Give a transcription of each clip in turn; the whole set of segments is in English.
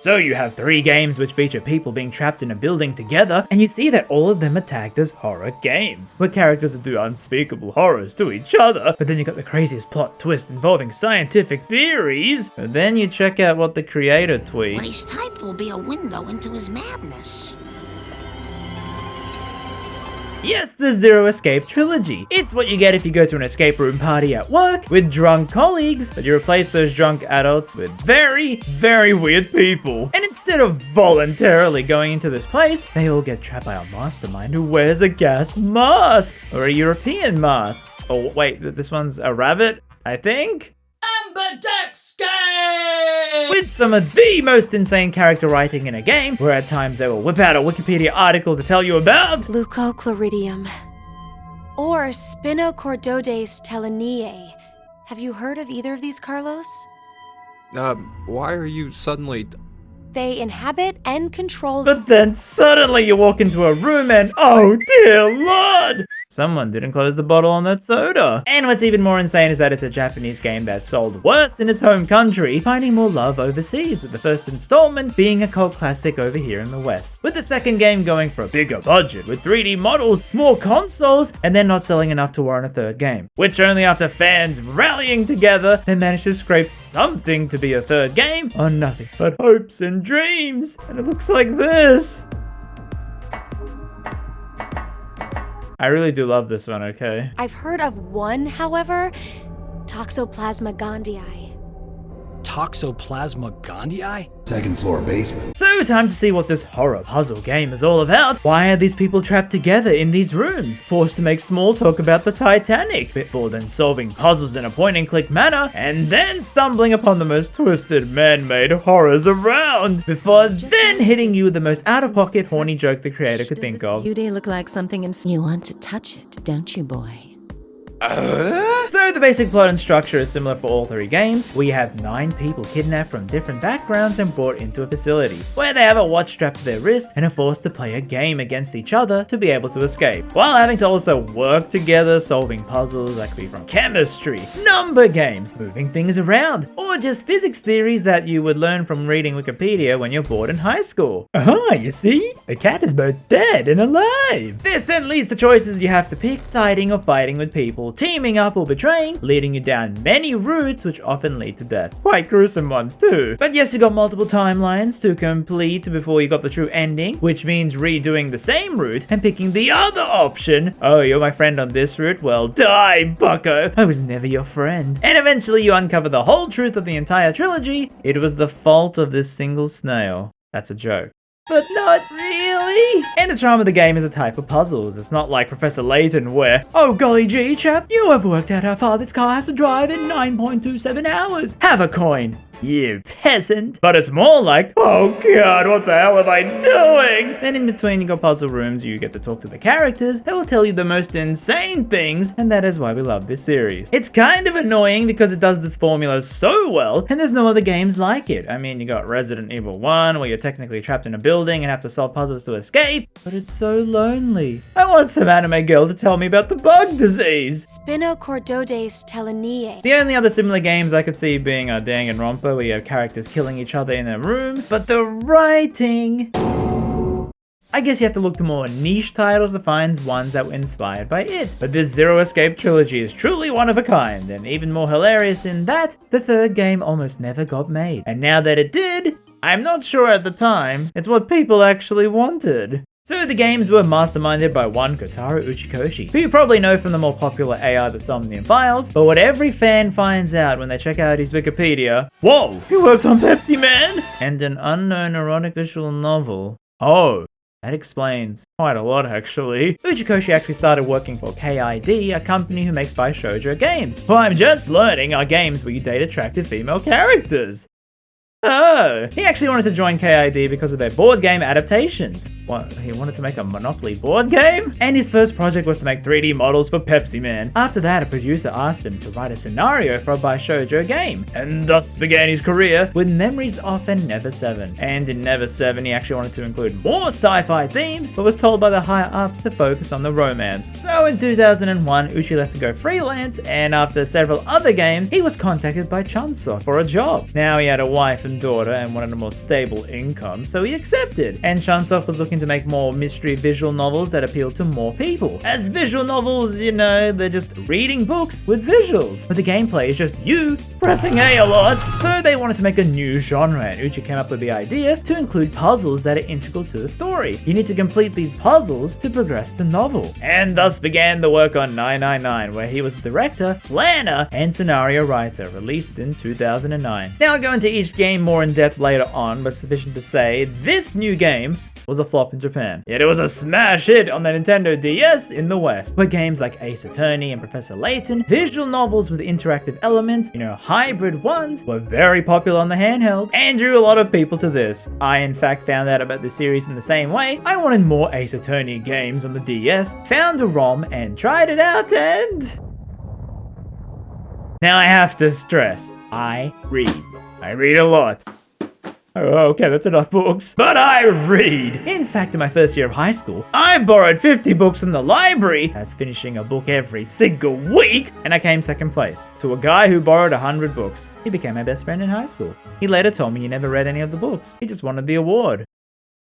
So you have 3 games which feature people being trapped in a building together, and you see that all of them are tagged as horror games, where characters will do unspeakable horrors to each other, but then you got the craziest plot twist involving scientific theories. And then you check out what the creator tweets. What he's typed will be a window into his madness. Yes, the Zero Escape Trilogy. It's what you get if you go to an escape room party at work with drunk colleagues, but you replace those drunk adults with very, very weird people. And instead of voluntarily going into this place, they all get trapped by a mastermind who wears a gas mask, or a European mask. Oh wait, this one's a rabbit, I think? With some of the most insane character writing in a game, where at times they will whip out a Wikipedia article to tell you about Leucochloridium or Spinochordodes teleniae. Have you heard of either of these, Carlos? Why are you suddenly... They inhabit and control... But then suddenly you walk into a room and, oh dear lord! Someone didn't close the bottle on that soda. And what's even more insane is that it's a Japanese game that sold worse in its home country, finding more love overseas, with the first installment being a cult classic over here in the West. With the second game going for a bigger budget, with 3D models, more consoles, and then not selling enough to warrant a third game. Which only after fans rallying together, they managed to scrape something to be a third game on nothing but hopes and dreams. And it looks like this. I really do love this one, okay? I've heard of one, however, Toxoplasma gondii. Toxoplasma gondii? Second floor basement. So time to see what this horror puzzle game is all about. Why are these people trapped together in these rooms, forced to make small talk about the Titanic, before then solving puzzles in a point-and-click manner, and then stumbling upon the most twisted man-made horrors around, before then hitting you with the most out-of-pocket horny joke the creator could think of. Beauty look like something you want to touch it, don't you, boy? So the basic plot and structure is similar for all 3 games. We have 9 people kidnapped from different backgrounds and brought into a facility, where they have a watch strapped to their wrist and are forced to play a game against each other to be able to escape, while having to also work together, solving puzzles that could be from chemistry, number games, moving things around, or just physics theories that you would learn from reading Wikipedia when you're bored in high school. You see? The cat is both dead and alive. This then leads to choices you have to pick, siding or fighting with people, teaming up or betraying, leading you down many routes which often lead to death. Quite gruesome ones too. But yes, you got multiple timelines to complete before you got the true ending, which means redoing the same route and picking the other option. Oh, you're my friend on this route? Well, die, bucko. I was never your friend. And eventually you uncover the whole truth of the entire trilogy. It was the fault of this single snail. That's a joke. But not really. And the charm of the game is a type of puzzles. It's not like Professor Layton where, oh golly gee chap, you have worked out how far this car has to drive in 9.27 hours. Have a coin, you peasant. But it's more like, oh god, what the hell am I doing? Then in between you got puzzle rooms, you get to talk to the characters that will tell you the most insane things, and that is why we love this series. It's kind of annoying because it does this formula so well, and there's no other games like it. I mean, you got Resident Evil 1, where you're technically trapped in a building and have to solve puzzles to escape, but it's so lonely. I want some anime girl to tell me about the bug disease. Spinochordodes teleniae. The only other similar games I could see being Danganronpa, where you have characters killing each other in a room, but the writing... I guess you have to look to more niche titles to find ones that were inspired by it. But this Zero Escape trilogy is truly one of a kind, and even more hilarious in that the third game almost never got made. And now that it did, I'm not sure at the time it's what people actually wanted. So the games were masterminded by one Kotaro Uchikoshi, who you probably know from the more popular AI The Somnium Files, but what every fan finds out when they check out his Wikipedia, whoa, he worked on Pepsi Man! And an unknown erotic visual novel. Oh, that explains quite a lot actually. Uchikoshi actually started working for KID, a company who makes shoujo games, who I'm just learning are games where you date attractive female characters. Oh, he actually wanted to join KID because of their board game adaptations. What, he wanted to make a Monopoly board game? And his first project was to make 3D models for Pepsi Man. After that, a producer asked him to write a scenario for a shoujo game, and thus began his career with Memories of and Never 7. And in Never 7, he actually wanted to include more sci-fi themes, but was told by the higher-ups to focus on the romance. So in 2001, Uchi left to go freelance, and after several other games, he was contacted by Chunsoft for a job. Now he had a wife and young daughter and wanted a more stable income, so he accepted. And Chunsoft was looking to make more mystery visual novels that appealed to more people. As visual novels, you know, they're just reading books with visuals, but the gameplay is just you pressing A a lot. So they wanted to make a new genre, and Uchi came up with the idea to include puzzles that are integral to the story. You need to complete these puzzles to progress the novel. And thus began the work on 999, where he was the director, planner, and scenario writer, released in 2009. Now I'll go into each game more in depth later on, but sufficient to say, this new game was a flop in Japan. Yet it was a smash hit on the Nintendo DS in the West, where games like Ace Attorney and Professor Layton, visual novels with interactive elements, you know, hybrid ones, were very popular on the handheld and drew a lot of people to this. I in fact found out about the series in the same way. I wanted more Ace Attorney games on the DS, found a ROM and tried it out, and now I have to stress, I read. I read a lot. Oh, okay, that's enough books. But I read! In fact, in my first year of high school, I borrowed 50 books from the library, that's finishing a book every single week, and I came second place to a guy who borrowed 100 books. He became my best friend in high school. He later told me he never read any of the books. He just wanted the award.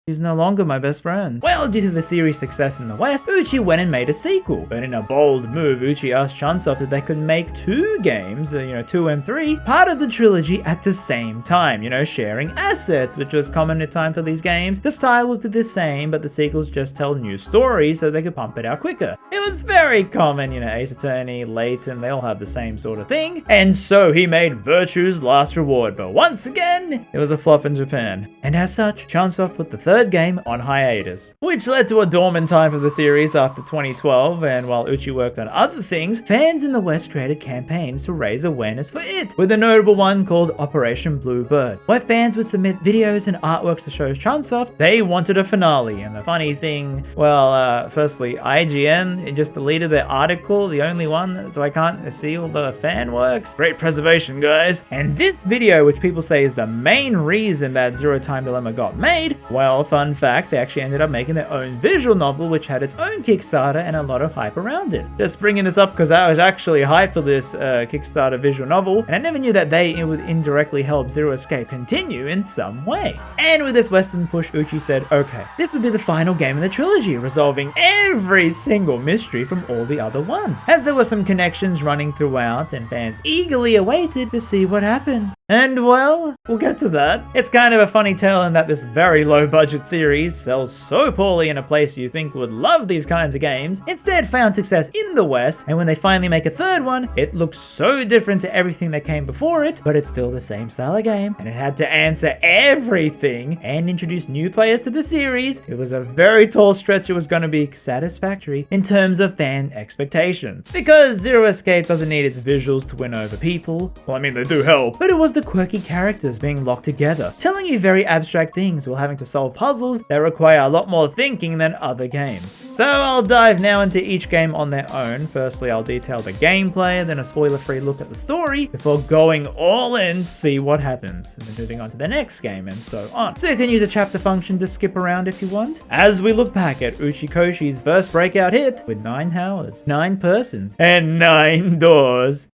He's no longer my best friend. Well, due to the series' success in the West, Uchi went and made a sequel. But in a bold move, Uchi asked Chunsoft if they could make two games, 2 and 3, part of the trilogy at the same time, sharing assets, which was common at time for these games. The style would be the same, but the sequels just tell new stories so they could pump it out quicker. It was very common, Ace Attorney, Layton, they all have the same sort of thing. And so he made Virtue's Last Reward, but once again, it was a flop in Japan. And as such, Chunsoft put the third game on hiatus, which led to a dormant time for the series after 2012, and while Uchi worked on other things, fans in the West created campaigns to raise awareness for it, with a notable one called Operation Bluebird, where fans would submit videos and artworks to show Chunsoft they wanted a finale. And the funny thing, firstly, IGN just deleted their article, the only one, so I can't see all the fan works. Great preservation, guys. And this video, which people say is the main reason that Zero Time Dilemma got made, well, fun fact, they actually ended up making their own visual novel, which had its own Kickstarter and a lot of hype around it. Just bringing this up because I was actually hyped for this Kickstarter visual novel, and I never knew that it would indirectly help Zero Escape continue in some way. And with this Western push, Uchi said, okay, this would be the final game in the trilogy, resolving every single mystery from all the other ones, as there were some connections running throughout, and fans eagerly awaited to see what happened. And well, we'll get to that. It's kind of a funny tale in that this very low budget series sells so poorly in a place you think would love these kinds of games, instead found success in the West, and when they finally make a third one, it looks so different to everything that came before it, but it's still the same style of game, and it had to answer everything and introduce new players to the series. It was a very tall stretch. It was going to be satisfactory in terms of fan expectations, because Zero Escape doesn't need its visuals to win over people. Well, I mean, they do help, but it was the quirky characters being locked together, telling you very abstract things while having to solve puzzles that require a lot more thinking than other games. So I'll dive now into each game on their own. Firstly, I'll detail the gameplay, then a spoiler-free look at the story, before going all in to see what happens, and then moving on to the next game, and so on. So you can use a chapter function to skip around if you want, as we look back at Uchikoshi's first breakout hit with 9 towers, 9 persons, and 9 doors.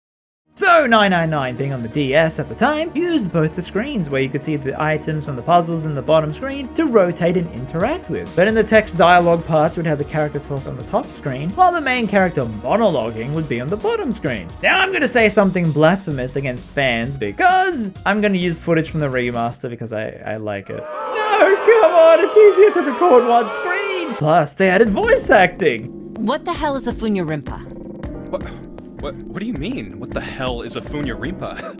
So 999, being on the DS at the time, used both the screens, where you could see the items from the puzzles in the bottom screen to rotate and interact with. But in the text dialogue parts, we'd have the character talk on the top screen, while the main character monologuing would be on the bottom screen. Now I'm gonna say something blasphemous against fans, because I'm gonna use footage from the remaster because I like it. No, come on, it's easier to record one screen! Plus, they added voice acting! What the hell is a Funya Rimpa? What do you mean? What the hell is a Funya Rimpa?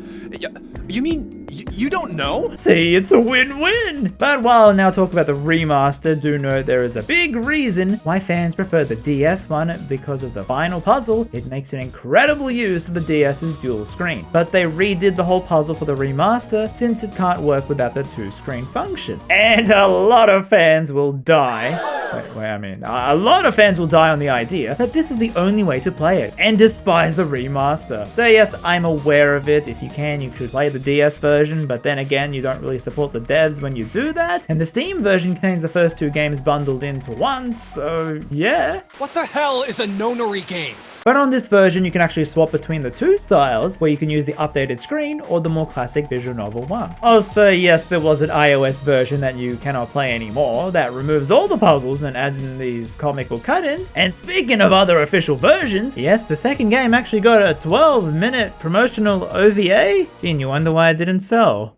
You mean you don't know? See, it's a win-win! But while I'll now talk about the remaster, do know there is a big reason why fans prefer the DS one, because of the final puzzle. It makes an incredible use of the DS's dual screen. But they redid the whole puzzle for the remaster, since it can't work without the 2-screen function. And a lot of fans will die. A lot of fans will die on the idea that this is the only way to play it, and despise the remaster. So yes, I'm aware of it. If you can, you should play the DS version, but then again, you don't really support the devs when you do that. And the Steam version contains the first 2 games bundled into one, so yeah. What the hell is a nonary game? But on this version, you can actually swap between the two styles, where you can use the updated screen or the more classic visual novel one. Also, yes, there was an iOS version that you cannot play anymore that removes all the puzzles and adds in these comic book cut-ins. And speaking of other official versions, yes, the second game actually got a 12-minute promotional OVA. Gee, and you wonder why it didn't sell.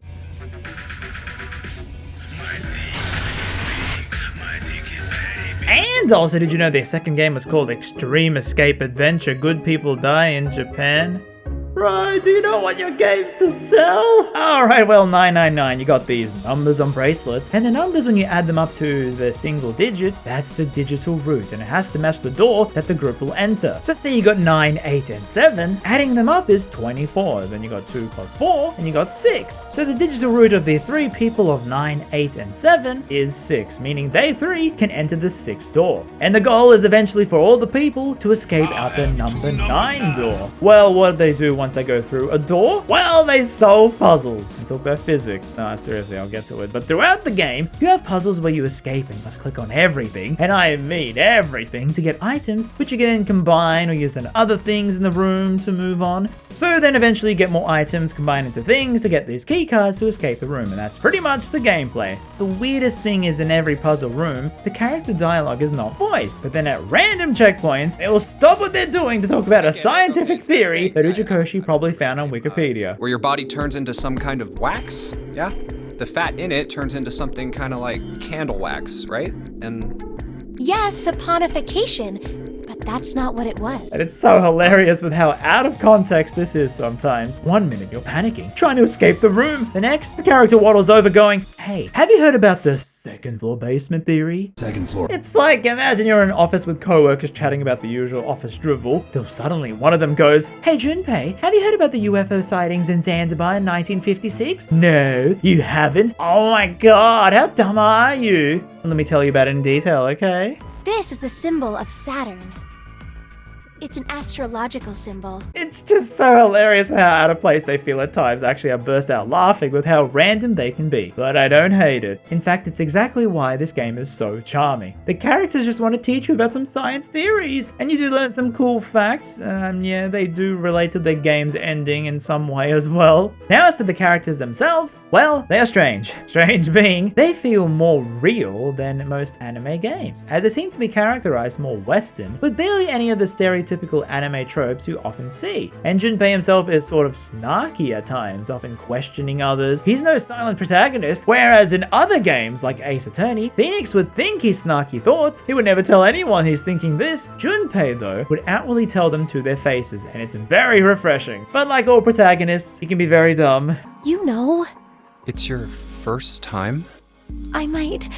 And also, did you know their second game was called Extreme Escape Adventure Good People Die in Japan? Bro, do you not want your games to sell? Alright, well, 999, you got these numbers on bracelets, and the numbers, when you add them up to the single digits, that's the digital route, and it has to match the door that the group will enter. So say you got 9, 8, and 7, adding them up is 24, then you got 2 plus 4, and you got 6. So the digital route of these three people of 9, 8, and 7 is 6, meaning they three can enter the 6th door. And the goal is eventually for all the people to escape out the number 9 door. Well, what do they do once they go through a door? Well, they solve puzzles and talk about physics. No, seriously, I'll get to it. But throughout the game, you have puzzles where you escape and must click on everything, and I mean everything, to get items, which you can then combine or use on other things in the room to move on. So then eventually you get more items combined into things to get these key cards to escape the room, and that's pretty much the gameplay. The weirdest thing is, in every puzzle room, the character dialogue is not voiced, but then at random checkpoints, they will stop what they're doing to talk about a scientific theory that Uchikoshi probably found on Wikipedia. Where your body turns into some kind of wax? Yeah? The fat in it turns into something kind of like candle wax, right? And... Yes, saponification. But that's not what it was. And it's so hilarious with how out of context this is sometimes. One minute you're panicking, trying to escape the room. The next, the character waddles over going, hey, have you heard about the second floor basement theory? Second floor. It's like, imagine you're in an office with co-workers chatting about the usual office drivel, till suddenly one of them goes, hey Junpei, have you heard about the UFO sightings in Zanzibar in 1956? No, you haven't? Oh my god, how dumb are you? Let me tell you about it in detail, okay? This is the symbol of Saturn. It's an astrological symbol. It's just so hilarious how out of place they feel at times. Actually, I burst out laughing with how random they can be, but I don't hate it. In fact, it's exactly why this game is so charming. The characters just want to teach you about some science theories, and you do learn some cool facts. Yeah, they do relate to the game's ending in some way as well. Now, as to the characters themselves, well, they are strange. Strange being, they feel more real than most anime games, as they seem to be characterized more Western, with barely any of the stereotypical anime tropes you often see. And Junpei himself is sort of snarky at times, often questioning others. He's no silent protagonist, whereas in other games like Ace Attorney, Phoenix would think he's snarky thoughts. He would never tell anyone he's thinking this. Junpei, though, would outwardly tell them to their faces, and it's very refreshing. But like all protagonists, he can be very dumb. You know, It's your first time? I might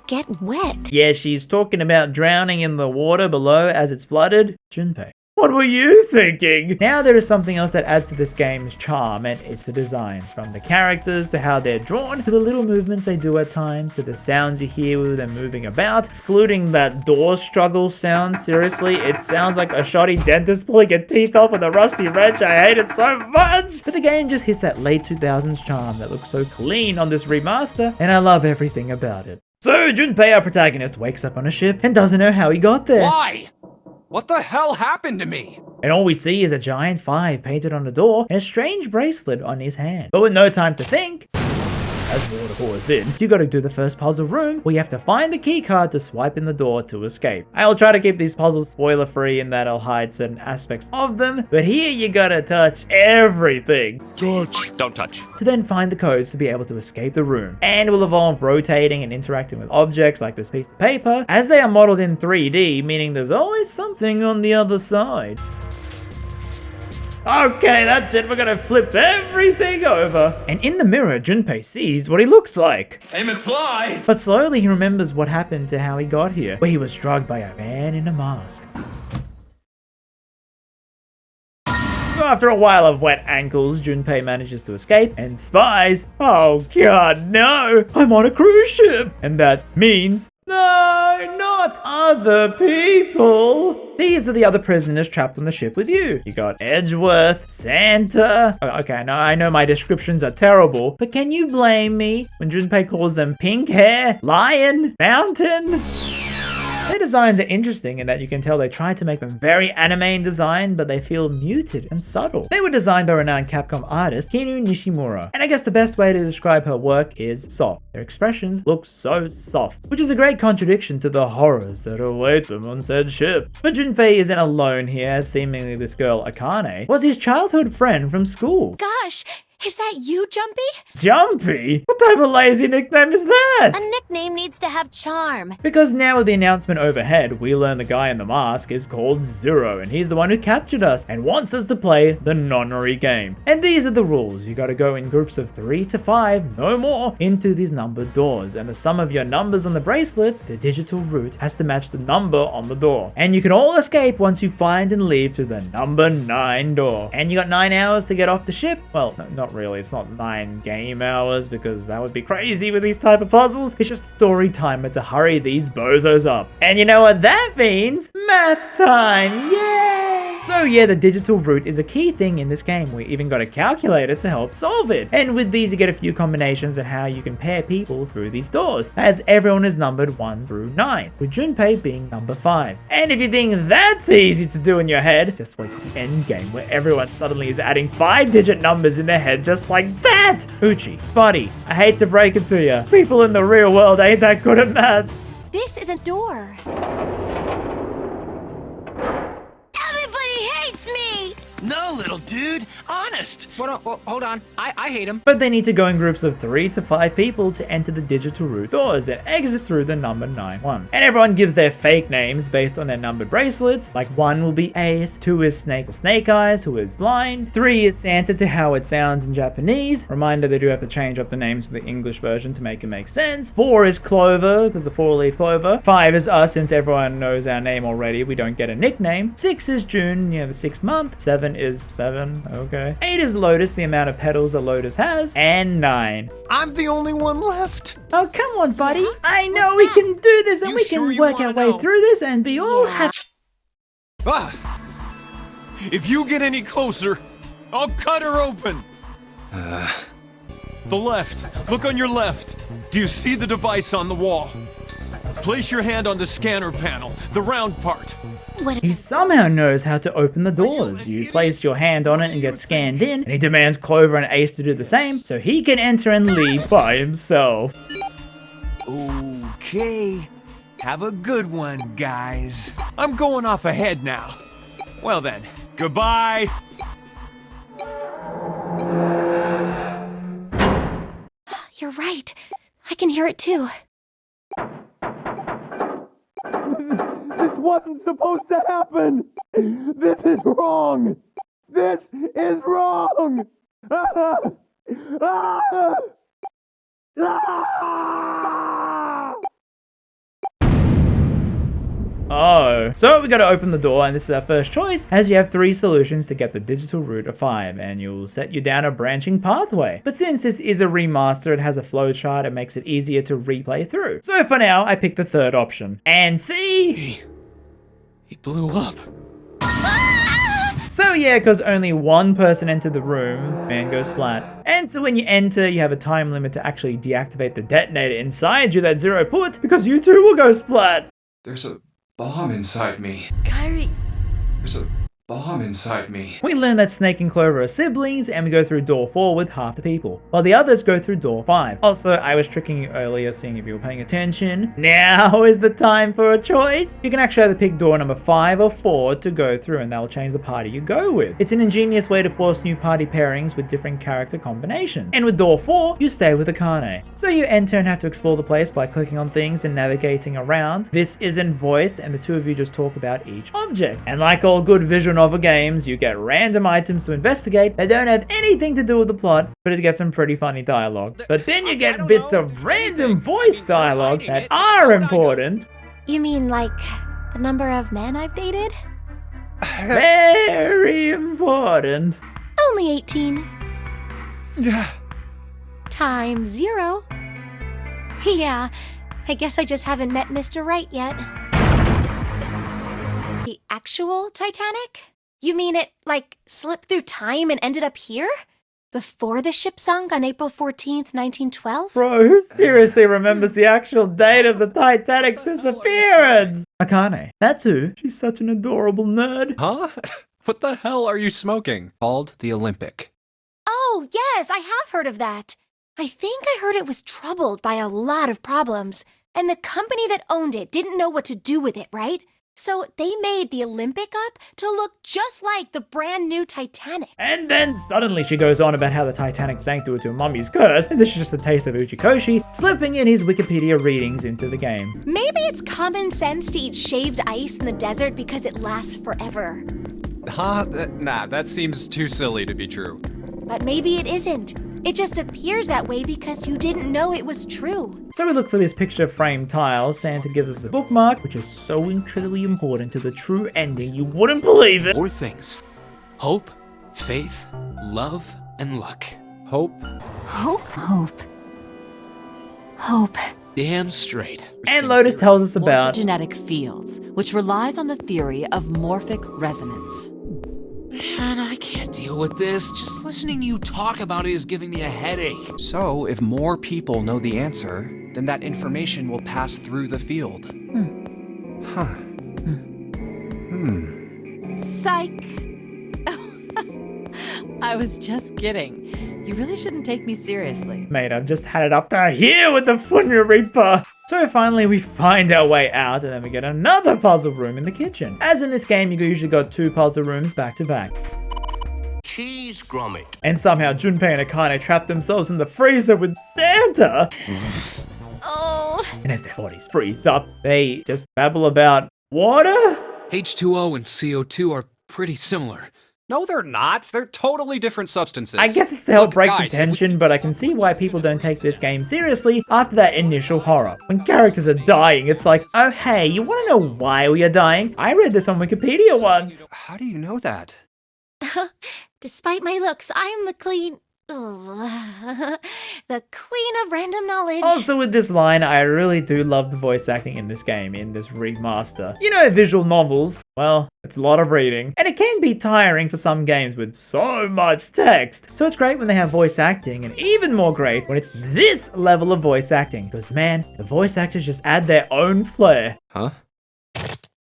get wet. Yeah, she's talking about drowning in the water below as it's flooded. Junpei, what were you thinking? Now there is something else that adds to this game's charm, and it's the designs. From the characters to how they're drawn, to the little movements they do at times, to the sounds you hear with them moving about, excluding that door struggle sound. Seriously, it sounds like a shoddy dentist pulling your teeth off with a rusty wrench. I hate it so much. But the game just hits that late 2000s charm that looks so clean on this remaster, and I love everything about it. So Junpei, our protagonist, wakes up on a ship and doesn't know how he got there. Why? What the hell happened to me? And all we see is a giant 5 painted on the door and a strange bracelet on his hand. But with no time to think, as water pours in, you gotta do the first puzzle room where you have to find the key card to swipe in the door to escape. I'll try to keep these puzzles spoiler free in that I'll hide certain aspects of them, but here you gotta touch everything. Touch. Don't touch. To then find the codes to be able to escape the room. And it will involve rotating and interacting with objects like this piece of paper, as they are modeled in 3D, meaning there's always something on the other side. Okay, that's it. We're gonna flip everything over. And in the mirror, Junpei sees what he looks like. Aim and fly. But slowly he remembers what happened to how he got here, where he was drugged by a man in a mask. So after a while of wet ankles, Junpei manages to escape and spies, oh god, no, I'm on a cruise ship. And that means, no, not other people. These are the other prisoners trapped on the ship with you. You got Edgeworth, Santa. Okay, now I know my descriptions are terrible, but can you blame me when Junpei calls them pink hair, lion, mountain? Their designs are interesting in that you can tell they tried to make them very anime in design, but they feel muted and subtle. They were designed by renowned Capcom artist Kinu Nishimura, and I guess the best way to describe her work is soft. Their expressions look so soft, which is a great contradiction to the horrors that await them on said ship. But Junpei isn't alone here, as seemingly this girl, Akane, was his childhood friend from school. Gosh, is that you, Jumpy? Jumpy? What type of lazy nickname is that? A nickname needs to have charm. Because now with the announcement overhead, we learn the guy in the mask is called Zero, and he's the one who captured us and wants us to play the nonary game. And these are the rules. You gotta go in groups of 3 to 5, no more, into these numbered doors. And the sum of your numbers on the bracelets, the digital route, has to match the number on the door. And you can all escape once you find and leave through the number 9 door. And you got 9 hours to get off the ship. Well, no, not really. It's not 9 game hours because that would be crazy with these type of puzzles. It's just story timer to hurry these bozos up. And you know what that means? Math time! Yay! So yeah, the digital route is a key thing in this game. We even got a calculator to help solve it. And with these, you get a few combinations on how you can pair people through these doors, as everyone is numbered 1 through 9, with Junpei being number 5. And if you think that's easy to do in your head, just wait till the end game where everyone suddenly is adding 5-digit numbers in their head just like that! Uchi, buddy, I hate to break it to you, people in the real world ain't that good at maths. This is a door. Everybody hates me! No, little dude. Honest. Hold on. I hate him. But they need to go in groups of 3 to 5 people to enter the digital route doors and exit through the number 9-1. And everyone gives their fake names based on their numbered bracelets. Like 1 will be Ace, 2 is Snake the Snake Eyes, who is blind, 3 is Santa to how it sounds in Japanese. Reminder, they do have to change up the names for the English version to make it make sense. 4 is Clover, because the 4-leaf clover. 5 is us, since everyone knows our name already, we don't get a nickname. 6 is June, the 6th month. 7 is 7, okay. 8 is Lotus, the amount of petals a lotus has. And 9. I'm the only one left. Oh, come on, buddy. I know we can do this, and You we sure can you work wanna our way know? through this and be all happy. Ah! If you get any closer, I'll cut her open. The left. Look on your left. Do you see the device on the wall? Place your hand on the scanner panel, the round part. He somehow knows how to open the doors. You place your hand on it and get scanned in, and he demands Clover and Ace to do the same, so he can enter and leave by himself. Okay. Have a good one, guys. I'm going off ahead now. Well then, goodbye. You're right. I can hear it too. This wasn't supposed to happen! This is wrong! This is wrong! Ah! Ah! Ah! Oh, so we gotta open the door, and this is our first choice, as you have 3 solutions to get the digital route of 5, and you'll set you down a branching pathway. But since this is a remaster, it has a flowchart, it makes it easier to replay through. So for now, I picked the 3rd option. And see? He blew up. So yeah, because only 1 person entered the room, man goes splat. And so when you enter, you have a time limit to actually deactivate the detonator inside you that Zero put, because you too will go splat. There's a bomb inside me. Kyrie. There's a bomb inside me. We learn that Snake and Clover are siblings, and we go through door 4 with half the people, while the others go through door 5. Also, I was tricking you earlier, seeing if you were paying attention. Now is the time for a choice. You can actually either pick door number 5 or 4 to go through, and that will change the party you go with. It's an ingenious way to force new party pairings with different character combinations. And with door 4, you stay with Akane. So you enter and have to explore the place by clicking on things and navigating around. This isn't voiced, and the 2 of you just talk about each object. And like all good visual novel games, you get random items to investigate that don't have anything to do with the plot, but it gets some pretty funny dialogue. But then you get bits of random voice dialogue that are important. You mean like the number of men I've dated? Very important. Only 18. Yeah. Times 0. Yeah, I guess I just haven't met Mr. Right yet. The actual Titanic? You mean it, like, slipped through time and ended up here? before the ship sunk on April 14th, 1912? Bro, who seriously remembers the actual date of the Titanic's disappearance? Akane. That's who. She's such an adorable nerd. Huh? What the hell are you smoking? Called the Olympic. Oh, yes, I have heard of that. I think I heard it was troubled by a lot of problems, and the company that owned it didn't know what to do with it, right? So they made the Olympic up to look just like the brand new Titanic. And then suddenly she goes on about how the Titanic sank due to a mummy's curse, and this is just a taste of Uchikoshi slipping in his Wikipedia readings into the game. Maybe it's common sense to eat shaved ice in the desert because it lasts forever. Huh? Nah, that seems too silly to be true. But maybe it isn't. It just appears that way because you didn't know it was true. So we look for this picture frame tile. Santa gives us a bookmark, which is so incredibly important to the true ending, you wouldn't believe it. 4 things: hope, faith, love, and luck. Hope? Hope? Hope. Hope. Damn straight. And Lotus tells us about morphogenetic fields, which relies on the theory of morphic resonance. Man, I can't deal with this. Just listening to you talk about it is giving me a headache. So, if more people know the answer, then that information will pass through the field. Huh. Psych! I was just kidding. You really shouldn't take me seriously. Mate, I've just had it up to here with the Funya Reaper. So finally we find our way out, and then we get another puzzle room in the kitchen. As in this game, you usually got 2 puzzle rooms back to back. Cheese grommet. And somehow Junpei and Akane trap themselves in the freezer with Santa. Oh. And as their bodies freeze up, they just babble about water? H2O and CO2 are pretty similar. No, they're not. They're totally different substances. I guess it's to help Look, break guys, the tension, but I can see why people don't take this game seriously after that initial horror. When characters are dying, it's like, oh hey, you want to know why we are dying? I read this on Wikipedia once. How do you know that? Despite my looks, I am the the queen of random knowledge. Also with this line, I really do love the voice acting in this game, in this remaster. You know, visual novels, well, it's a lot of reading. And it can be tiring for some games with so much text. So it's great when they have voice acting, and even more great when it's this level of voice acting. Because man, the voice actors just add their own flair. Huh?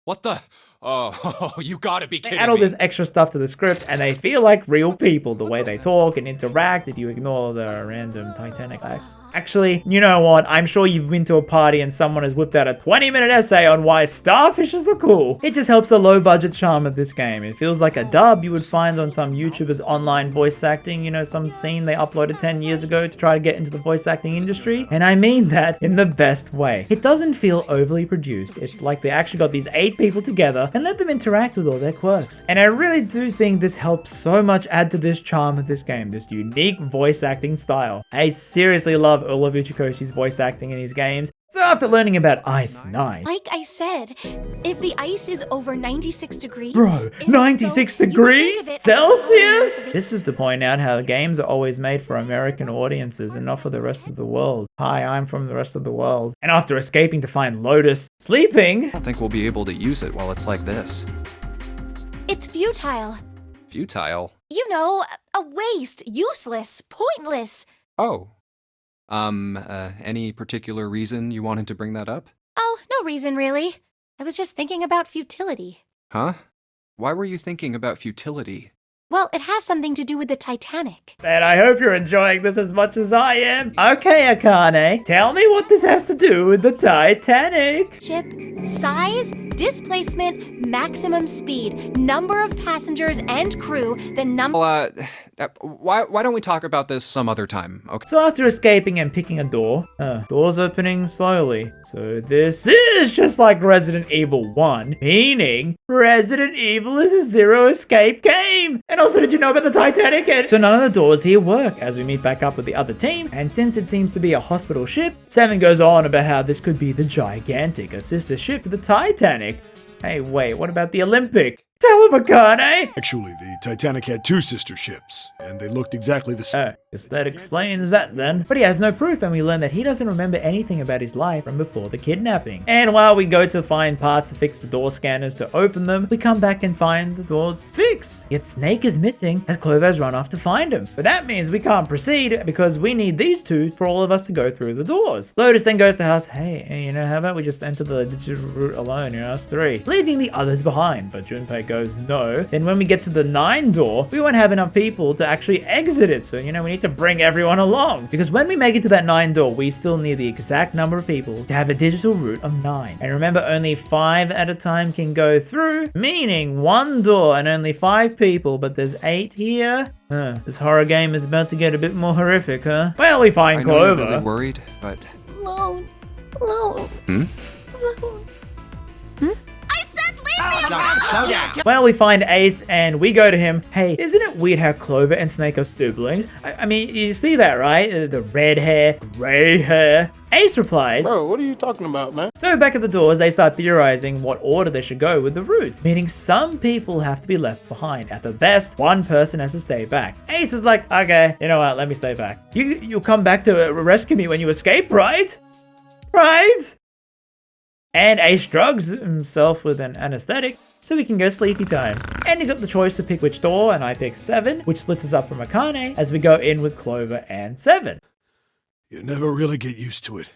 What the? Oh, you gotta be They kidding add all me. this extra stuff to the script, and they feel like real people, the way they talk and interact if you ignore the random Titanic acts. Actually, you know what? I'm sure you've been to a party and someone has whipped out a 20-minute essay on why starfishes are cool. It just helps the low-budget charm of this game. It feels like a dub you would find on some YouTuber's online voice acting, you know, some scene they uploaded 10 years ago to try to get into the voice acting industry. And I mean that in the best way. It doesn't feel overly produced. It's like they actually got these 8 people together and let them interact with all their quirks. And I really do think this helps so much add to this charm of this game, this unique voice acting style. I seriously love all of Uchikoshi's voice acting in his games. So after learning about Ice 9... Like I said, if the ice is over 96 degrees... Bro, 96 degrees? Celsius? This is to point out how the games are always made for American audiences and not for the rest of the world. Hi, I'm from the rest of the world. And after escaping to find Lotus sleeping... I don't think we'll be able to use it while it's like this. It's futile. Futile? You know, a waste, useless, pointless. Oh. Any particular reason you wanted to bring that up? Oh, no reason really. I was just thinking about futility. Huh? Why were you thinking about futility? Well, it has something to do with the Titanic. Man, I hope you're enjoying this as much as I am. Okay, Akane, tell me what this has to do with the Titanic. Ship, size, displacement, maximum speed, number of passengers and crew, the number... Why don't we talk about this some other time, okay? So after escaping and picking a door, doors opening slowly. So this is just like Resident Evil 1, meaning Resident Evil is a zero escape game. And also, did you know about the Titanic? And so none of the doors here work as we meet back up with the other team. And since it seems to be a hospital ship, Seven goes on about how this could be the gigantic, a sister ship to the Titanic. Hey, wait, what about the Olympic? Tell him, Akane! Actually, the Titanic had 2 sister ships, and they looked exactly the same. Guess that explains that then. But he has no proof, and we learn that he doesn't remember anything about his life from before the kidnapping. And while we go to find parts to fix the door scanners to open them, we come back and find the doors fixed. fixed. Yet Snake is missing as Clover has run off to find him. But that means we can't proceed because we need these two for all of us to go through the doors. Lotus then goes to us, hey, how about we just enter the digital route alone, us three, leaving the others behind. But Junpei goes, no. Then when we get to the 9 door, we won't have enough people to actually exit it. So, we need to bring everyone along. Because when we make it to that 9 door, we still need the exact number of people to have a digital route of 9. And remember, only 5 at a time can go through, meaning 1 door and only 5 people, but there's 8 here. This horror game is about to get a bit more horrific, huh? Well, we find Clover. I'm really worried, but... Alone. I said leave me! Well, we find Ace and we go to him. Hey, isn't it weird how Clover and Snake are siblings? I mean, you see that, right? The red hair, gray hair. Ace replies, bro, what are you talking about, man? So back at the doors, they start theorizing what order they should go with the routes, meaning some people have to be left behind. At the best, one person has to stay back. Ace is like, okay, you know what, let me stay back. You'll come back to rescue me when you escape, right? Right? And Ace drugs himself with an anesthetic so we can go sleepy time. And you got the choice to pick which door, and I picked 7, which splits us up from Akane as we go in with Clover and 7. You never really get used to it.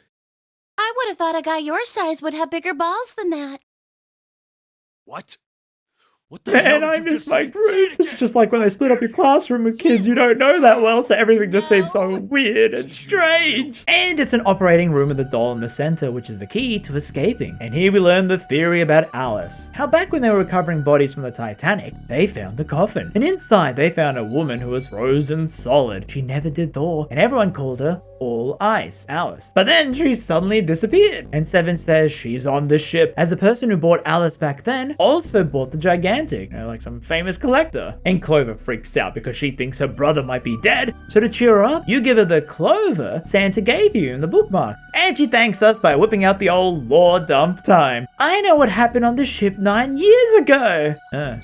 I would have thought a guy your size would have bigger balls than that. What? What the hell? Man, I miss my group. This is just like when they split up your classroom with kids you don't know that well, so everything just seems so weird and strange. And it's an operating room with a doll in the center, which is the key to escaping. And here we learn the theory about Alice. How back when they were recovering bodies from the Titanic, they found a coffin. And inside, they found a woman who was frozen solid. She never did thaw, and everyone called her All Ice, Alice. But then she suddenly disappeared. And 7 says she's on the ship, as the person who bought Alice back then also bought the gigantic, like some famous collector. And Clover freaks out because she thinks her brother might be dead. So to cheer her up, you give her the Clover Santa gave you in the bookmark. And she thanks us by whipping out the old lore dump time. I know what happened on the ship 9 years ago.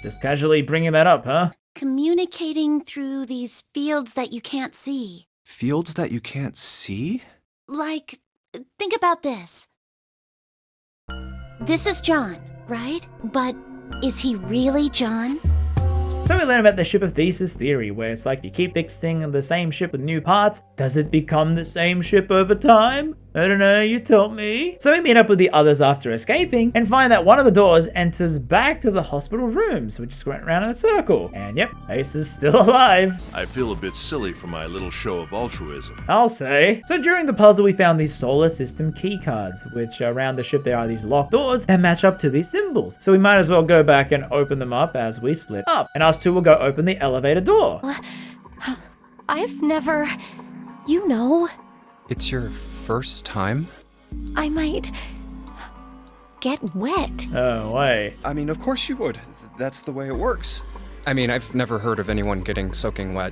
Just casually bringing that up, huh? Communicating through these fields that you can't see. Fields that you can't see? Like, think about this. This is John, right? But is he really John? So we learn about the ship of Thesis theory, where it's like you keep fixing the same ship with new parts. Does it become the same ship over time? I don't know, you told me. So we meet up with the others after escaping and find that one of the doors enters back to the hospital rooms, which just went around in a circle. And yep, Ace is still alive. I feel a bit silly for my little show of altruism, I'll say. So during the puzzle, we found these solar system key cards, which around the ship there are these locked doors that match up to these symbols. So we might as well go back and open them up as we split up. And us two will go open the elevator door. I've never, you know. It's your first time? I might get wet. Oh, wait. I mean, of course you would. That's the way it works. I mean, I've never heard of anyone getting soaking wet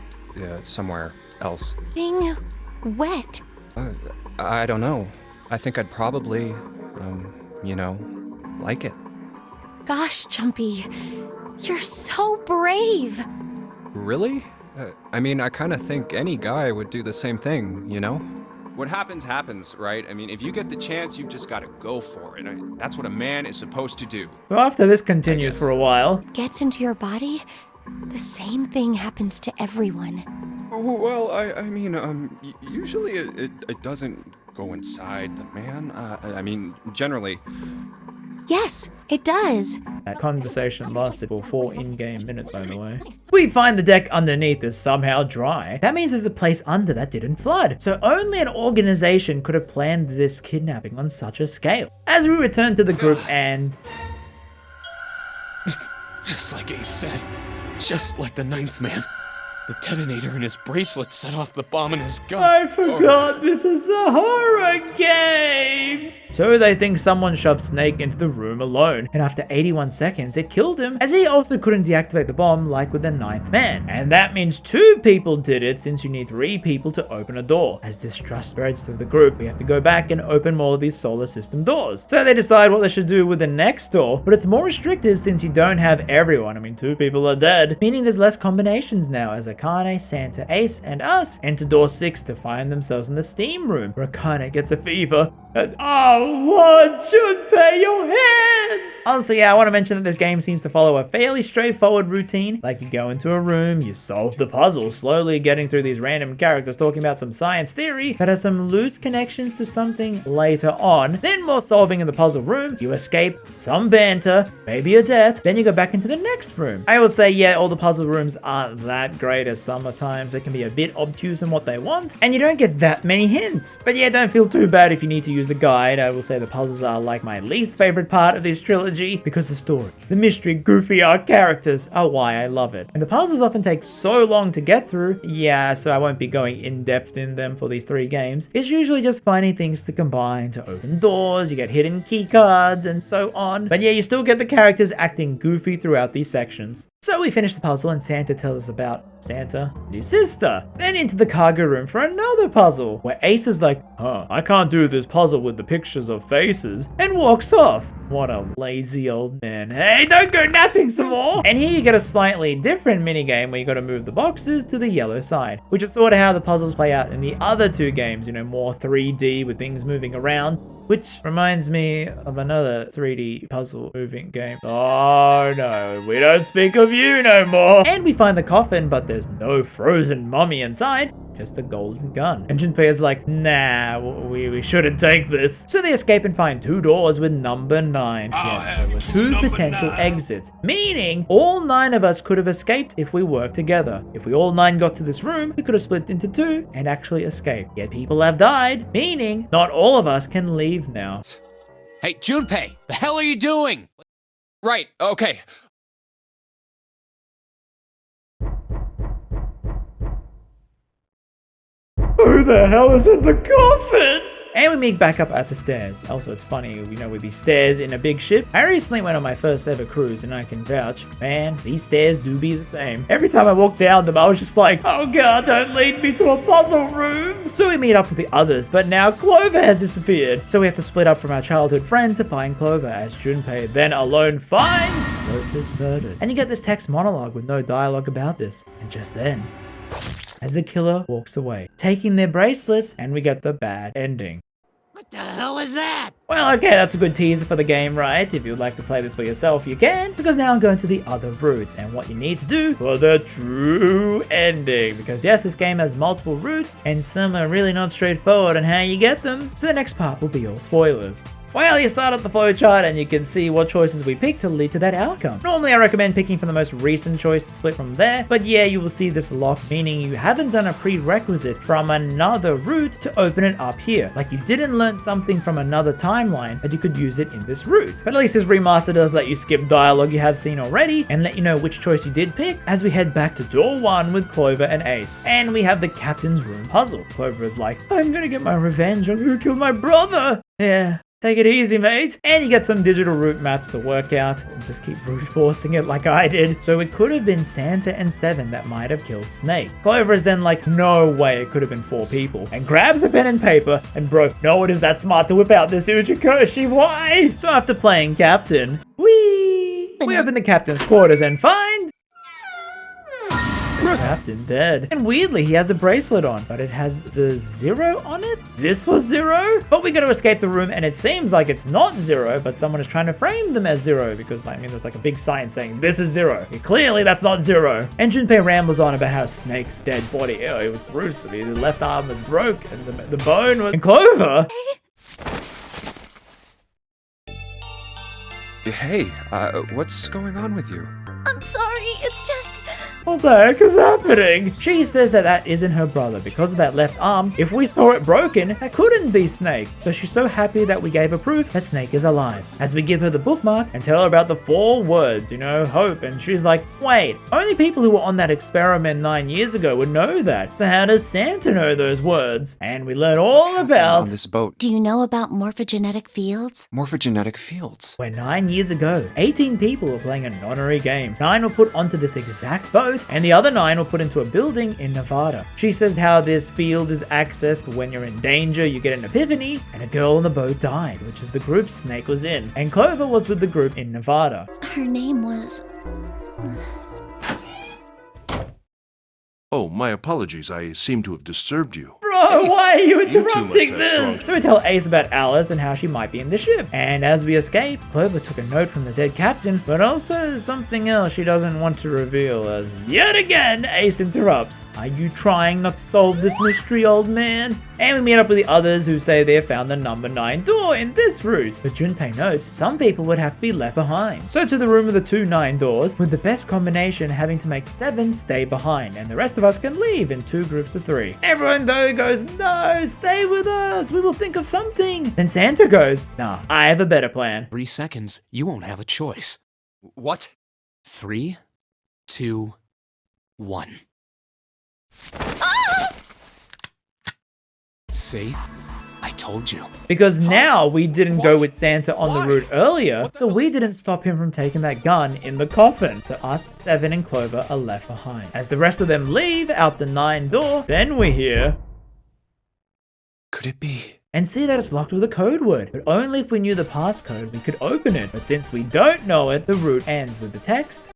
somewhere else. Being wet. I don't know. I think I'd probably, like it. Gosh, Jumpy, you're so brave. Really? I mean, I kind of think any guy would do the same thing, you know? What happens, happens, right? I mean, if you get the chance, you've just got to go for it. That's what a man is supposed to do. So after this continues for a while. Gets into your body, the same thing happens to everyone. Well, I mean, usually it doesn't go inside the man. I mean, generally. Yes, it does. That conversation lasted for 4 in-game minutes, by the way. We find the deck underneath is somehow dry. That means there's a place under that didn't flood. So only an organization could have planned this kidnapping on such a scale. As we return to the group and... Just like Ace said. Just like the 9th man. The detonator in his bracelet set off the bomb in his gun. I forgot this is a horror game! So they think someone shoved Snake into the room alone, and after 81 seconds it killed him, as he also couldn't deactivate the bomb like with the 9th man. And that means 2 people did it, since you need 3 people to open a door. As distrust spreads through the group, we have to go back and open more of these solar system doors. So they decide what they should do with the next door, but it's more restrictive since you don't have everyone. I mean, 2 people are dead, meaning there's less combinations now, as Akane, Santa, Ace, and us enter door 6 to find themselves in the steam room, where Akane gets a fever. And, oh Lord, Junpei, your hair! heads! Also, yeah, I want to mention that this game seems to follow a fairly straightforward routine. Like, you go into a room, you solve the puzzle, slowly getting through these random characters talking about some science theory that has some loose connections to something later on. Then more solving in the puzzle room, you escape, some banter, maybe a death, then you go back into the next room. I will say, yeah, all the puzzle rooms aren't that great, as sometimes they can be a bit obtuse in what they want, and you don't get that many hints. But yeah, don't feel too bad if you need to use a guide. I will say the puzzles are like my least favorite part of this trilogy, because the story, the mystery, goofy art characters are why I love it. And the puzzles often take so long to get through, yeah, so I won't be going in depth in them for these 3 games. It's usually just finding things to combine to open doors, you get hidden key cards and so on. But yeah, you still get the characters acting goofy throughout these sections. So we finish the puzzle and Santa tells us about Santa and his sister. Then into the cargo room for another puzzle, where Ace is like, I can't do this puzzle with the pictures of faces, and walks off. What a lazy old man. Hey, don't go napping some more! And here you get a slightly different minigame where you gotta move the boxes to the yellow side, which is sort of how the puzzles play out in the other 2 games, you know, more 3D with things moving around. Which reminds me of another 3D puzzle moving game. Oh no, we don't speak of you no more. And we find the coffin, but there's no frozen mummy inside, just a golden gun. And Junpei is like, nah, we shouldn't take this. So they escape and find 2 doors with number 9. Yes, there were 2 potential exits, meaning all 9 of us could have escaped if we worked together. If we all 9 got to this room, we could have split into 2 and actually escaped. Yet people have died, meaning not all of us can leave now. Hey, Junpei, the hell are you doing? Right, okay. Who the hell is in the coffin? And we meet back up at the stairs. Also, it's funny, you know, with these stairs in a big ship. I recently went on my first ever cruise and I can vouch, man, these stairs do be the same. Every time I walked down them, I was just like, oh god, don't lead me to a puzzle room. So we meet up with the others, but now Clover has disappeared. So we have to split up from our childhood friend to find Clover, as Junpei then alone finds Lotus murdered. And you get this text monologue with no dialogue about this. And just then, as the killer walks away, taking their bracelets, and we get the bad ending. What the hell is that? Well, okay, that's a good teaser for the game, right? If you'd like to play this for yourself, you can, because now I'm going to the other routes and what you need to do for the true ending. Because yes, this game has multiple routes, and some are really not straightforward on how you get them, so the next part will be all spoilers. Well, you start at the flowchart and you can see what choices we pick to lead to that outcome. Normally I recommend picking from the most recent choice to split from there, but yeah, you will see this lock, meaning you haven't done a prerequisite from another route to open it up here. Like you didn't learn something from another timeline, but you could use it in this route. But at least this remaster does let you skip dialogue you have seen already and let you know which choice you did pick as we head back to door 1 with Clover and Ace. And we have the captain's room puzzle. Clover is like, I'm gonna get my revenge on who killed my brother. Yeah. Take it easy, mate. And you get some digital route maps to work out and just keep brute forcing it like I did. So it could have been Santa and Seven that might have killed Snake. Clover is then like, no way, it could have been 4 people. And grabs a pen and paper and bro, no one is that smart to whip out this Uchikoshi, why? So after playing Captain, we open the captain's quarters and find Captain dead. And weirdly, he has a bracelet on, but it has the 0 on it? This was 0? But we gotta escape the room and it seems like it's not 0, but someone is trying to frame them as 0 because, I mean, there's like a big sign saying, this is 0. Clearly, that's not 0. And Junpei rambles on about how Snake's dead body, it was gruesome. His left arm was broke and the bone was... And Clover? Hey, what's going on with you? I'm sorry, it's just... What the heck is happening? She says that that isn't her brother because of that left arm. If we saw it broken, that couldn't be Snake. So she's so happy that we gave her proof that Snake is alive. As we give her the bookmark and tell her about the 4 words, you know, hope. And she's like, wait, only people who were on that experiment 9 years ago would know that. So how does Santa know those words? And we learn all about... On this boat. Do you know about morphogenetic fields? Morphogenetic fields. Where 9 years ago, 18 people were playing a non-honorary game. 9 were put onto this exact boat, and the other 9 were put into a building in Nevada. She says how this field is accessed when you're in danger, you get an epiphany, and a girl on the boat died, which is the group Snake was in. And Clover was with the group in Nevada. Her name was... Oh, my apologies. I seem to have disturbed you. Bro, No, why are you two interrupting must have this? strong- So we tell Ace about Alice and how she might be in the ship. And as we escape, Clover took a note from the dead captain, but also something else she doesn't want to reveal, as yet again, Ace interrupts. Are you trying not to solve this mystery, old man? And we meet up with the others who say they have found the number 9 door in this route. But Junpei notes some people would have to be left behind. So to the room with the 2 9 doors, with the best combination having to make 7 stay behind, and the rest of us can leave in 2 groups of 3. Everyone though goes, no, stay with us, we will think of something. Then Santa goes, nah, I have a better plan. 3 seconds, you won't have a choice. What? 3, 2, 1. See? I told you. Because now we didn't go with Santa on the route earlier, so we didn't stop him from taking that gun in the coffin. So us, 7, and Clover are left behind. As the rest of them leave out the 9 door, then we hear... Could it be? And see that it's locked with a code word, but only if we knew the passcode we could open it. But since we don't know it, the route ends with the text.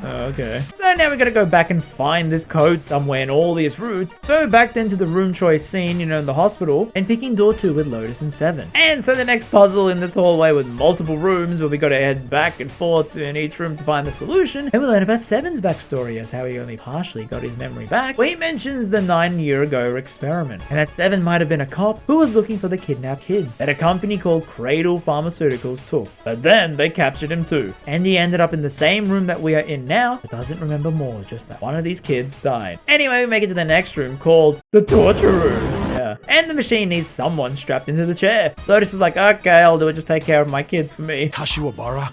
Okay. So now we gotta go back and find this code somewhere in all these routes. So back then to the room choice scene, in the hospital, and picking door 2 with Lotus and 7. And so the next puzzle in this hallway with multiple rooms where we gotta head back and forth in each room to find the solution. And we learn about 7's backstory as how he only partially got his memory back. Where he mentions the 9-year-ago experiment. And that 7 might have been a cop who was looking for the kidnapped kids that a company called Cradle Pharmaceuticals took. But then they captured him too. And he ended up in the same room that we are in now, but doesn't remember more, just that one of these kids died. Anyway, we make it to the next room called the torture room. Yeah. And the machine needs someone strapped into the chair. Lotus is like, okay, I'll do it, just take care of my kids for me. Kashiwabara?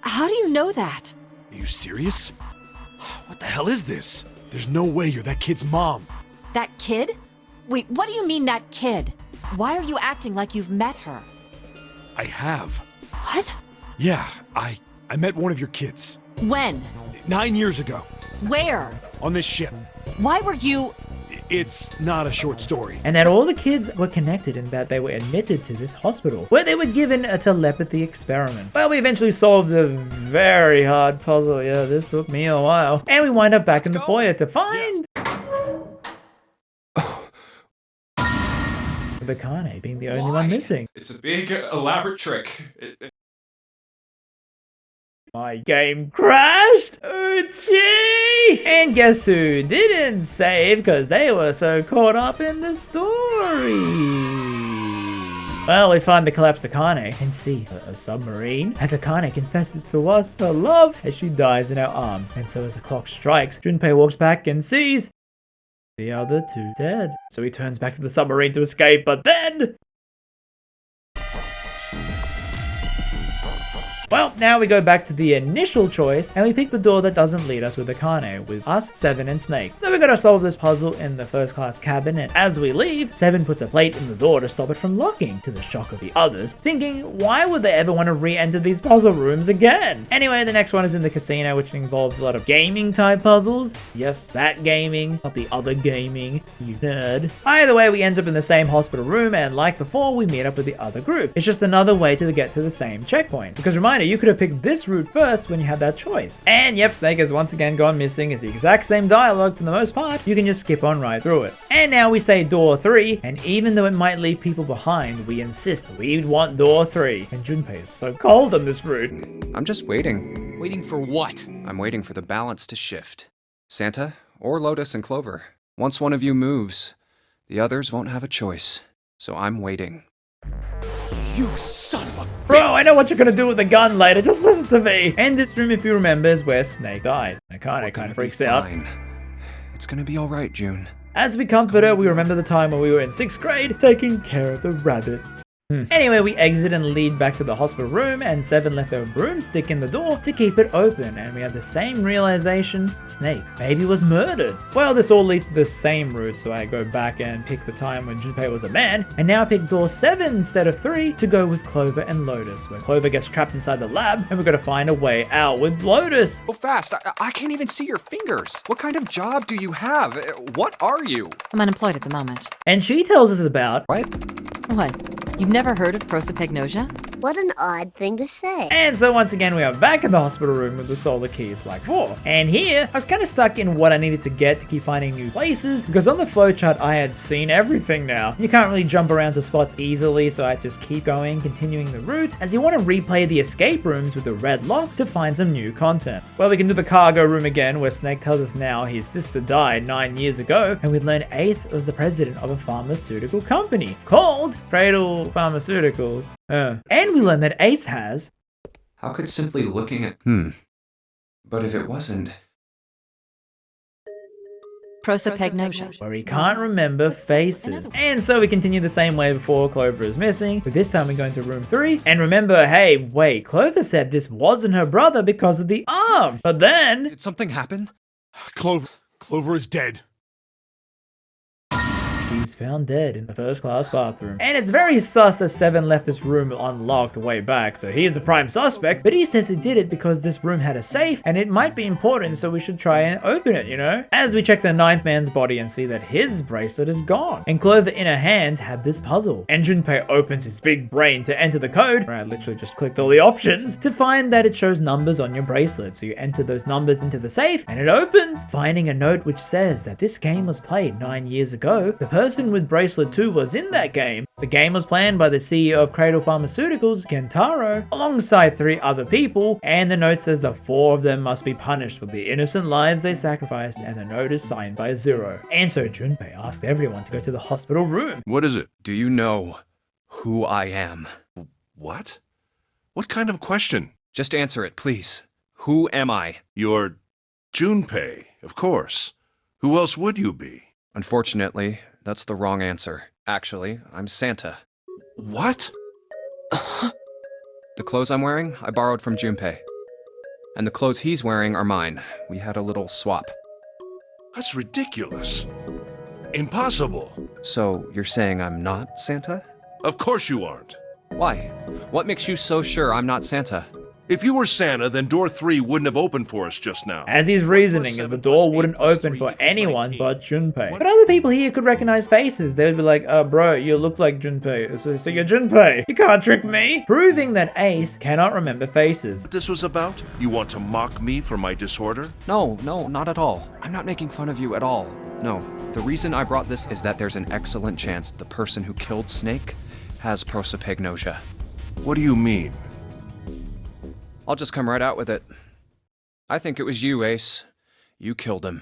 How do you know that? Are you serious? What the hell is this? There's no way you're that kid's mom. That kid? Wait, what do you mean that kid? Why are you acting like you've met her? I have. What? Yeah, I met one of your kids. When? 9 years ago. Where? On this ship. Why were you... It's not a short story. And that all the kids were connected in that they were admitted to this hospital, where they were given a telepathy experiment. Well, we eventually solved the very hard puzzle. Yeah, this took me a while. And we wind up back in the foyer to find... the Kane being the only one missing. It's a big, elaborate trick. My game crashed! Oochie! And guess who didn't save because they were so caught up in the story? Well, we find the collapsed Akane and see a submarine. As Akane confesses to us her love as she dies in our arms. And so as the clock strikes, Junpei walks back and sees the other 2 dead. So he turns back to the submarine to escape, but then... Well, now we go back to the initial choice, and we pick the door that doesn't lead us with Akane, with us, 7, and Snake. So we gotta solve this puzzle in the first class cabin, and as we leave, 7 puts a plate in the door to stop it from locking, to the shock of the others, thinking, why would they ever want to re-enter these puzzle rooms again? Anyway, the next one is in the casino, which involves a lot of gaming-type puzzles. Yes, that gaming, not the other gaming, you nerd. Either way, we end up in the same hospital room, and like before, we meet up with the other group. It's just another way to get to the same checkpoint. Because reminder, you could have picked this route first when you had that choice. And yep, Snake has once again gone missing. It's the exact same dialogue for the most part. You can just skip on right through it. And now we say door 3, and even though it might leave people behind, we insist we want door 3. And Junpei is so cold on this route. I'm just waiting. Waiting for what? I'm waiting for the balance to shift. Santa, or Lotus and Clover. Once one of you moves, the others won't have a choice. So I'm waiting. You son of a... Bro, I know what you're gonna do with the gun later, just listen to me! And this room, if you remember, is where Snake died. Akane kind of freaks out. It's gonna be alright, June. As we comfort her, we remember the time when we were in 6th grade, taking care of the rabbits. Anyway, we exit and lead back to the hospital room, and 7 left a broomstick in the door to keep it open, and we have the same realization: Snake maybe was murdered. Well, this all leads to the same route, so I go back and pick the time when Junpei was a man, and now I pick door 7 instead of 3 to go with Clover and Lotus, where Clover gets trapped inside the lab, and we're gonna find a way out with Lotus. Go fast, I can't even see your fingers. What kind of job do you have? What are you? I'm unemployed at the moment. And she tells us about... What? You've never heard of prosopagnosia? What an odd thing to say. And so once again, we are back in the hospital room with the solar keys like before. And here, I was kind of stuck in what I needed to get to keep finding new places, because on the flowchart, I had seen everything now. You can't really jump around to spots easily, so I just keep going, continuing the route, as you want to replay the escape rooms with the red lock to find some new content. Well, we can do the cargo room again, where Snake tells us now his sister died 9 years ago, and we learn Ace was the president of a pharmaceutical company called Cradle Pharmaceuticals. And we learn that Ace has... How could simply looking at... But if it wasn't... Prosopagnosia. where he can't remember faces. And so we continue the same way before. Clover is missing, but this time we go into room 3. And remember, hey, wait, Clover said this wasn't her brother because of the arm. But then... Did something happen? Clover is dead. She's found dead in the first class bathroom. And it's very sus that Seven left this room unlocked way back, so he's the prime suspect, but he says he did it because this room had a safe and it might be important, so we should try and open it, you know? As we check the 9th man's body and see that his bracelet is gone. And Clover in her hand had this puzzle. And Junpei opens his big brain to enter the code, where I literally just clicked all the options, to find that it shows numbers on your bracelet. So you enter those numbers into the safe and it opens, finding a note which says that this game was played 9 years ago. The person with bracelet 2 was in that game. The game was planned by the CEO of Cradle Pharmaceuticals, Kentaro, alongside 3 other people, and the note says that 4 of them must be punished for the innocent lives they sacrificed, and the note is signed by Zero. And so Junpei asked everyone to go to the hospital room. What is it? Do you know who I am? What? What kind of question? Just answer it, please. Who am I? You're Junpei, of course. Who else would you be? Unfortunately, that's the wrong answer. Actually, I'm Santa. What? The clothes I'm wearing, I borrowed from Junpei. And the clothes he's wearing are mine. We had a little swap. That's ridiculous. Impossible. So, you're saying I'm not Santa? Of course you aren't. Why? What makes you so sure I'm not Santa? If you were Santa, then door 3 wouldn't have opened for us just now. As his reasoning is the door wouldn't open for anyone but Junpei. But other people here could recognize faces. They would be like, bro, you look like Junpei. So you're Junpei. You can't trick me. Proving that Ace cannot remember faces. What this was about? You want to mock me for my disorder? No, not at all. I'm not making fun of you at all. No, the reason I brought this is that there's an excellent chance the person who killed Snake has prosopagnosia. What do you mean? I'll just come right out with it. I think it was you, Ace. You killed him.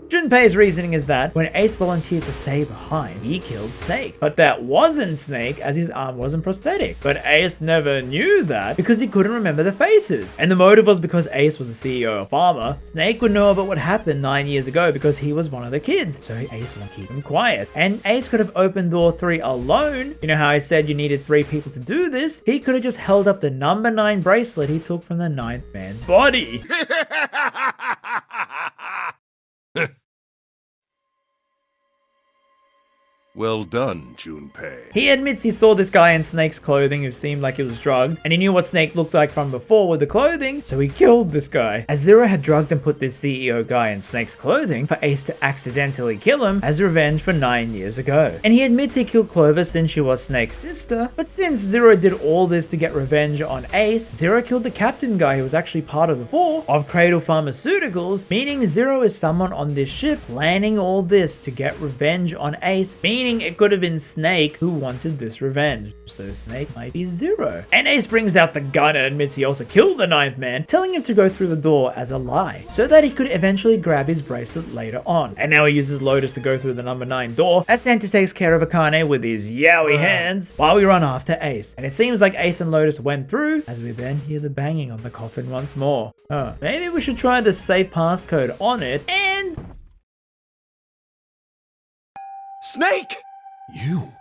Junpei's reasoning is that when Ace volunteered to stay behind, he killed Snake. But that wasn't Snake, as his arm wasn't prosthetic. But Ace never knew that because he couldn't remember the faces. And the motive was because Ace was the CEO of Pharma. Snake would know about what happened 9 years ago because he was one of the kids. So Ace will keep him quiet. And Ace could have opened door 3 alone. You know how I said you needed 3 people to do this? He could have just held up the number 9 bracelet he took from the 9th man's body. Well done, Junpei. He admits he saw this guy in Snake's clothing who seemed like he was drugged, and he knew what Snake looked like from before with the clothing, so he killed this guy. As Zero had drugged and put this CEO guy in Snake's clothing for Ace to accidentally kill him as revenge for 9 years ago. And he admits he killed Clover since she was Snake's sister, but since Zero did all this to get revenge on Ace, Zero killed the captain guy who was actually part of the 4 of Cradle Pharmaceuticals, meaning Zero is someone on this ship planning all this to get revenge on Ace, meaning it could have been Snake who wanted this revenge. So Snake might be Zero. And Ace brings out the gun and admits he also killed the 9th man, telling him to go through the door as a lie, so that he could eventually grab his bracelet later on. And now he uses Lotus to go through the number 9 door, as Santa takes care of Akane with his yowie hands, while we run after Ace. And it seems like Ace and Lotus went through, as we then hear the banging on the coffin once more. Maybe we should try the safe passcode on it, and... Snake! You?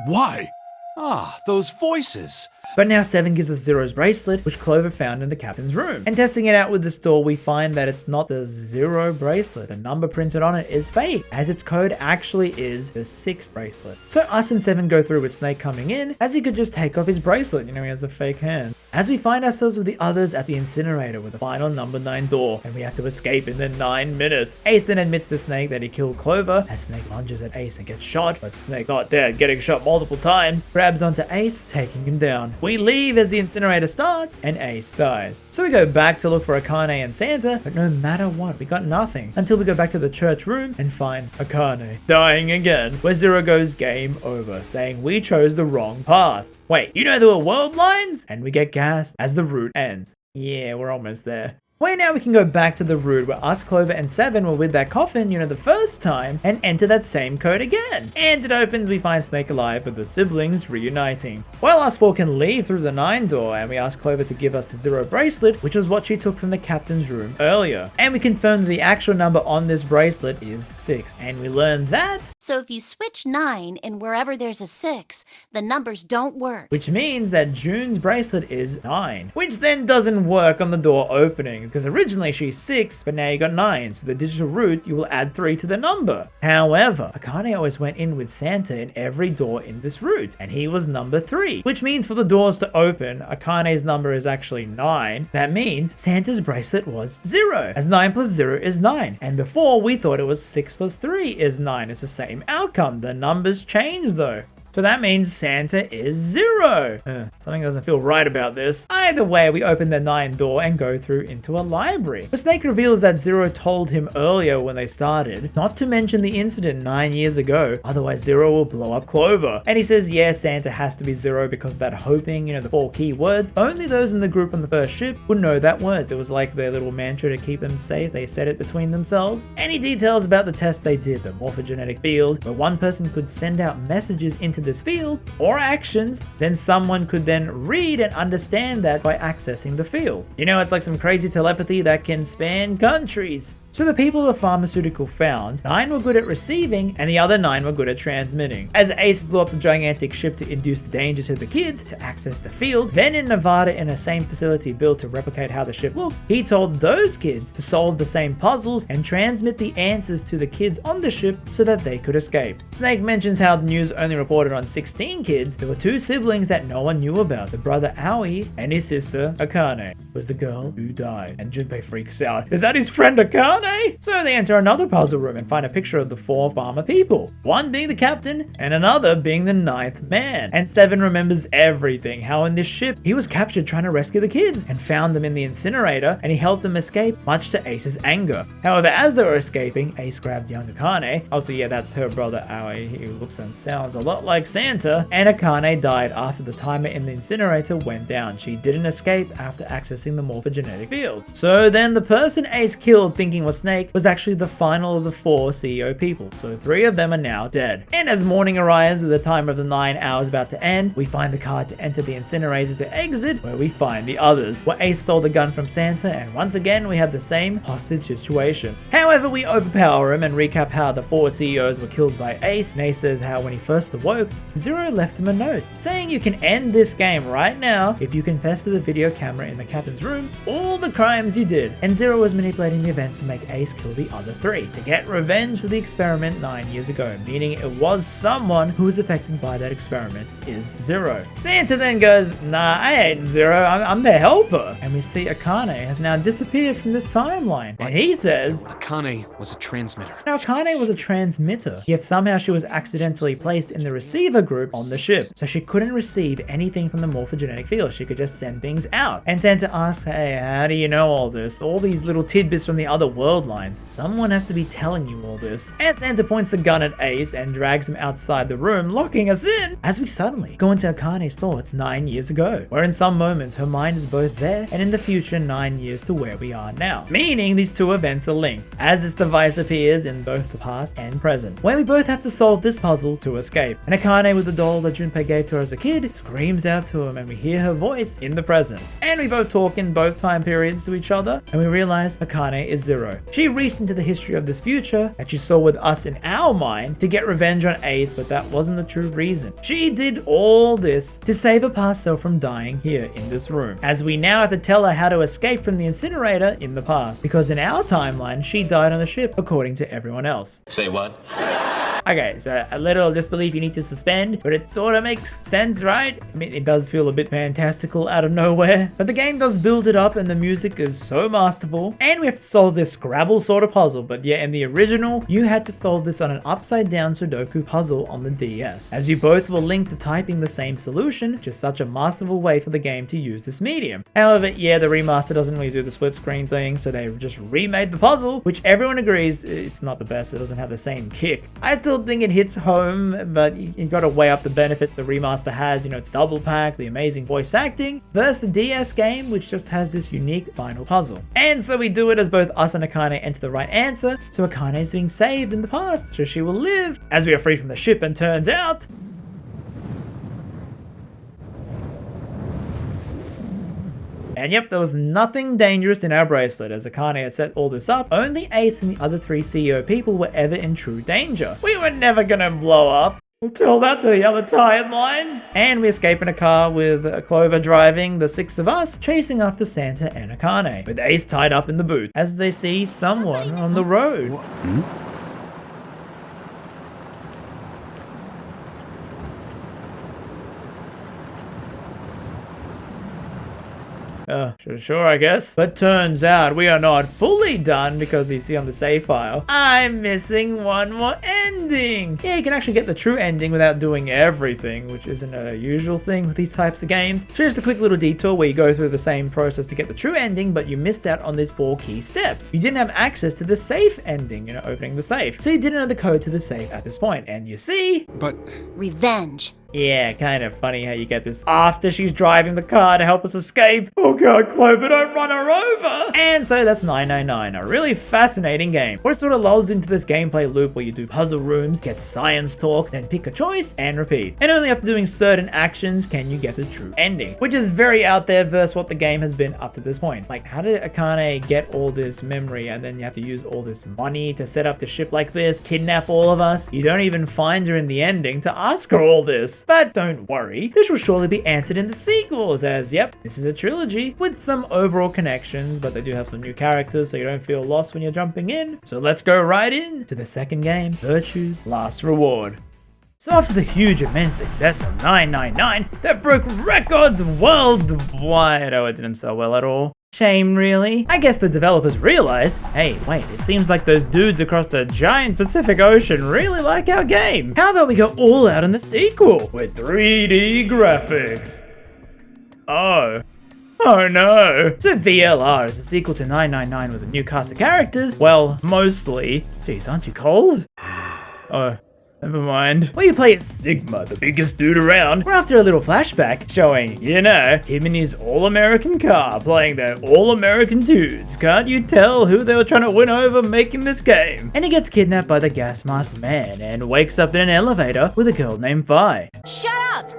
Why? Ah, those voices. But now 7 gives us Zero's bracelet, which Clover found in the captain's room. And testing it out with the store, we find that it's not the Zero bracelet. The number printed on it is fake, as its code actually is the 6th bracelet. So us and 7 go through with Snake coming in, as he could just take off his bracelet, you know, he has a fake hand. As we find ourselves with the others at the incinerator with the final number 9 door, and we have to escape in the 9 minutes. Ace then admits to Snake that he killed Clover, as Snake lunges at Ace and gets shot, but Snake not dead, getting shot multiple times, grabs grabs onto Ace, taking him down. We leave as the incinerator starts, and Ace dies. So we go back to look for Akane and Santa, but no matter what, we got nothing until we go back to the church room and find Akane dying again, where Zero goes game over, saying we chose the wrong path. Wait, you know there were world lines? And we get gassed as the route ends. Yeah, we're almost there. Well, now we can go back to the route where us, Clover, and Seven were with that coffin, the first time, and enter that same code again. And it opens, we find Snake alive with the siblings reuniting. Well, us four can leave through the 9 door, and we ask Clover to give us the 0 bracelet, which was what she took from the captain's room earlier. And we confirm that the actual number on this bracelet is 6. And we learn that... So if you switch 9 and wherever there's a 6, the numbers don't work. Which means that June's bracelet is 9. Which then doesn't work on the door opening. Because originally she's 6, but now you got 9, so the digital route, you will add 3 to the number. However, Akane always went in with Santa in every door in this route, and he was number 3, which means for the doors to open, Akane's number is actually 9. That means Santa's bracelet was 0, as 9 plus 0 is 9, and before we thought it was 6 plus 3 is 9. It's the same outcome. The numbers change though. So that means Santa is 0. Something doesn't feel right about this. Either way, we open the 9 door and go through into a library. But Snake reveals that Zero told him earlier when they started not to mention the incident 9 years ago, otherwise Zero will blow up Clover. And he says, yeah, Santa has to be 0 because of that hope thing, the 4 key words. Only those in the group on the first ship would know that words. It was like their little mantra to keep them safe. They said it between themselves. Any details about the test they did, the morphogenetic field, where one person could send out messages into this field or actions, then someone could then read and understand that by accessing the field. It's like some crazy telepathy that can span countries. So the people the pharmaceutical found, 9 were good at receiving and the other 9 were good at transmitting. As Ace blew up the gigantic ship to induce the danger to the kids to access the field, then in Nevada in a same facility built to replicate how the ship looked, he told those kids to solve the same puzzles and transmit the answers to the kids on the ship so that they could escape. Snake mentions how the news only reported on 16 kids. There were 2 siblings that no one knew about, the brother Aoi and his sister Akane. Was the girl who died. And Junpei freaks out. Is that his friend Akane? So they enter another puzzle room and find a picture of the 4 farmer people, one being the captain and another being the 9th man. And Seven remembers everything, how in this ship he was captured trying to rescue the kids and found them in the incinerator, and he helped them escape much to Ace's anger. However, as they were escaping, Ace grabbed young Akane. Also, yeah, that's her brother Aoi, who looks and sounds a lot like Santa, and Akane died after the timer in the incinerator went down. She didn't escape after accessing the morphogenetic field. So then the person Ace killed thinking was Snake was actually the final of the 4 CEO people, so 3 of them are now dead. And as morning arrives with the timer of the 9 hours about to end, we find the card to enter the incinerator to exit, where we find the others, where Ace stole the gun from Santa, and once again we have the same hostage situation. However, we overpower him and recap how the 4 CEOs were killed by Ace, and Ace says how when he first awoke, Zero left him a note, saying you can end this game right now if you confess to the video camera in the captain's room all the crimes you did. And Zero was manipulating the events to make Ace kill the other 3 to get revenge for the experiment 9 years ago, meaning it was someone who was affected by that experiment is Zero. Santa then goes, nah, I ain't Zero, I'm the helper. And we see Akane has now disappeared from this timeline. And he says, Akane was a transmitter. Now Akane was a transmitter, yet somehow she was accidentally placed in the receiver group on the ship, so she couldn't receive anything from the morphogenetic field. She could just send things out. And Santa asks, hey, how do you know all this? All these little tidbits from the other world lines. Someone has to be telling you all this. And Santa points the gun at Ace and drags him outside the room, locking us in, as we suddenly go into Akane's thoughts 9 years ago, where in some moments her mind is both there and in the future 9 years to where we are now, meaning these 2 events are linked, as this device appears in both the past and present, where we both have to solve this puzzle to escape. And Akane, with the doll that Junpei gave to her as a kid, screams out to him, and we hear her voice in the present. And we both talk in both time periods to each other, and we realize Akane is Zero. She reached into the history of this future that she saw with us in our mind to get revenge on Ace, but that wasn't the true reason. She did all this to save her past self from dying here in this room, as we now have to tell her how to escape from the incinerator in the past, because in our timeline she died on the ship according to everyone else. Say what? Okay, so a little disbelief you need to suspend, but it sort of makes sense, right? I mean, it does feel a bit fantastical out of nowhere, but the game does build it up and the music is so masterful. And we have to solve this Scrabble sort of puzzle, but yeah, in the original, you had to solve this on an upside down Sudoku puzzle on the DS, as you both were linked to typing the same solution, just such a masterful way for the game to use this medium. However, yeah, the remaster doesn't really do the split screen thing, so they just remade the puzzle, which everyone agrees it's not the best. It doesn't have the same kick. I still think it hits home, but you gotta weigh up the benefits the remaster has. You know, it's double pack, the amazing voice acting, versus the DS game, which just has this unique final puzzle. And so we do it as both us and Akane enter the right answer, so Akane is being saved in the past, so she will live, as we are freed from the ship, and turns out... And yep, there was nothing dangerous in our bracelet. As Akane had set all this up, only Ace and the other 3 CEO people were ever in true danger. We were never gonna blow up. We'll tell that to the other timelines. And we escape in a car with Clover driving, the 6 of us chasing after Santa and Akane, with Ace tied up in the boot, as they see someone on the road. Hmm? Sure, I guess. But turns out we are not fully done, because you see on the save file, I'm missing one more ending. Yeah, you can actually get the true ending without doing everything, which isn't a usual thing with these types of games. So just a quick little detour where you go through the same process to get the true ending, but you missed out on these 4 key steps. You didn't have access to the safe ending, you know, opening the safe. So you didn't know the code to the safe at this point. And you see... But... Revenge. Yeah, kind of funny how you get this after she's driving the car to help us escape. Oh god, Clover, don't run her over! And so that's 999, a really fascinating game, where it sort of lulls into this gameplay loop where you do puzzle rooms, get science talk, then pick a choice, and repeat. And only after doing certain actions can you get the true ending, which is very out there versus what the game has been up to this point. Like, how did Akane get all this memory and then you have to use all this money to set up the ship like this, kidnap all of us? You don't even find her in the ending to ask her all this. But don't worry, this will surely be answered in the sequels, as yep, this is a trilogy with some overall connections, but they do have some new characters so you don't feel lost when you're jumping in. So let's go right in to the second game, Virtue's Last Reward. So after the huge immense success of 999 that broke records worldwide, oh, it didn't sell well at all. Shame, really. I guess the developers realized, hey, wait, it seems like those dudes across the giant Pacific Ocean really like our game. How about we go all out in the sequel with 3D graphics? Oh no. So VLR is a sequel to 999 with a new cast of characters. Well, mostly. Jeez, aren't you cold? Oh. Never mind. Well, you play as Sigma, the biggest dude around. We're after a little flashback showing, you know, him in his all-American car playing their all-American dudes. Can't you tell who they were trying to win over making this game? And he gets kidnapped by the gas masked man and wakes up in an elevator with a girl named Vi. Shut up!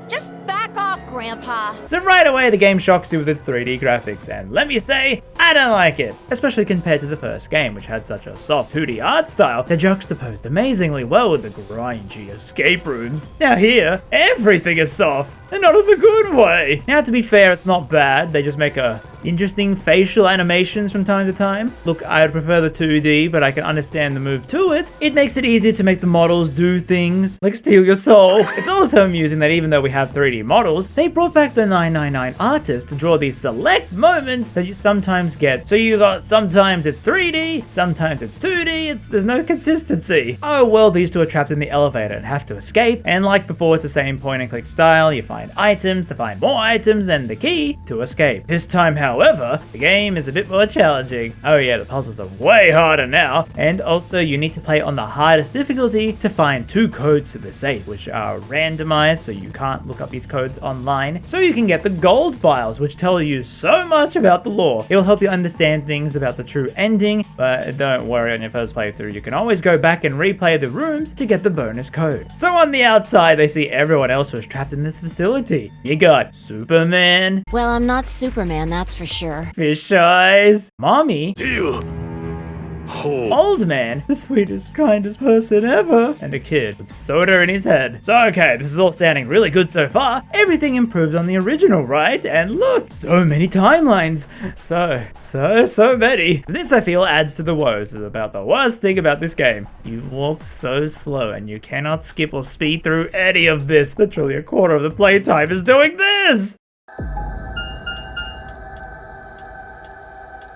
Just back off, Grandpa. So right away, the game shocks you with its 3D graphics, and let me say, I don't like it. Especially compared to the first game, which had such a soft 2D art style that juxtaposed amazingly well with the grindy escape rooms. Now here, everything is soft, and not in the good way. Now to be fair, it's not bad. They just make interesting facial animations from time to time. Look, I would prefer the 2D, but I can understand the move to it. It makes it easier to make the models do things, like steal your soul. It's also amusing that even though we have 3D models, they brought back the 999 artist to draw these select moments that you sometimes get. So you got, sometimes it's 3D, sometimes it's 2D, there's no consistency. Oh well, these two are trapped in the elevator and have to escape, and like before, it's the same point and click style. You find items to find more items and the key to escape. This time, however, the game is a bit more challenging. Oh yeah, the puzzles are way harder now, and also you need to play on the hardest difficulty to find 2 codes to the safe, which are randomized, so you can't look up these codes online. So you can get the gold files, which tell you so much about the lore. It will help you understand things about the true ending, but don't worry, on your first playthrough, you can always go back and replay the rooms to get the bonus code. So on the outside, they see everyone else who is trapped in this facility. You got Superman. Well, I'm not Superman, that's for sure. Fish Eyes. Mommy. Old man, the sweetest, kindest person ever. And a kid with soda in his head. So okay, this is all sounding really good so far. Everything improved on the original, right? And look, so many timelines. So many. This, I feel, adds to the woes. It's about the worst thing about this game. You walk so slow and you cannot skip or speed through any of this. Literally a quarter of the playtime is doing this.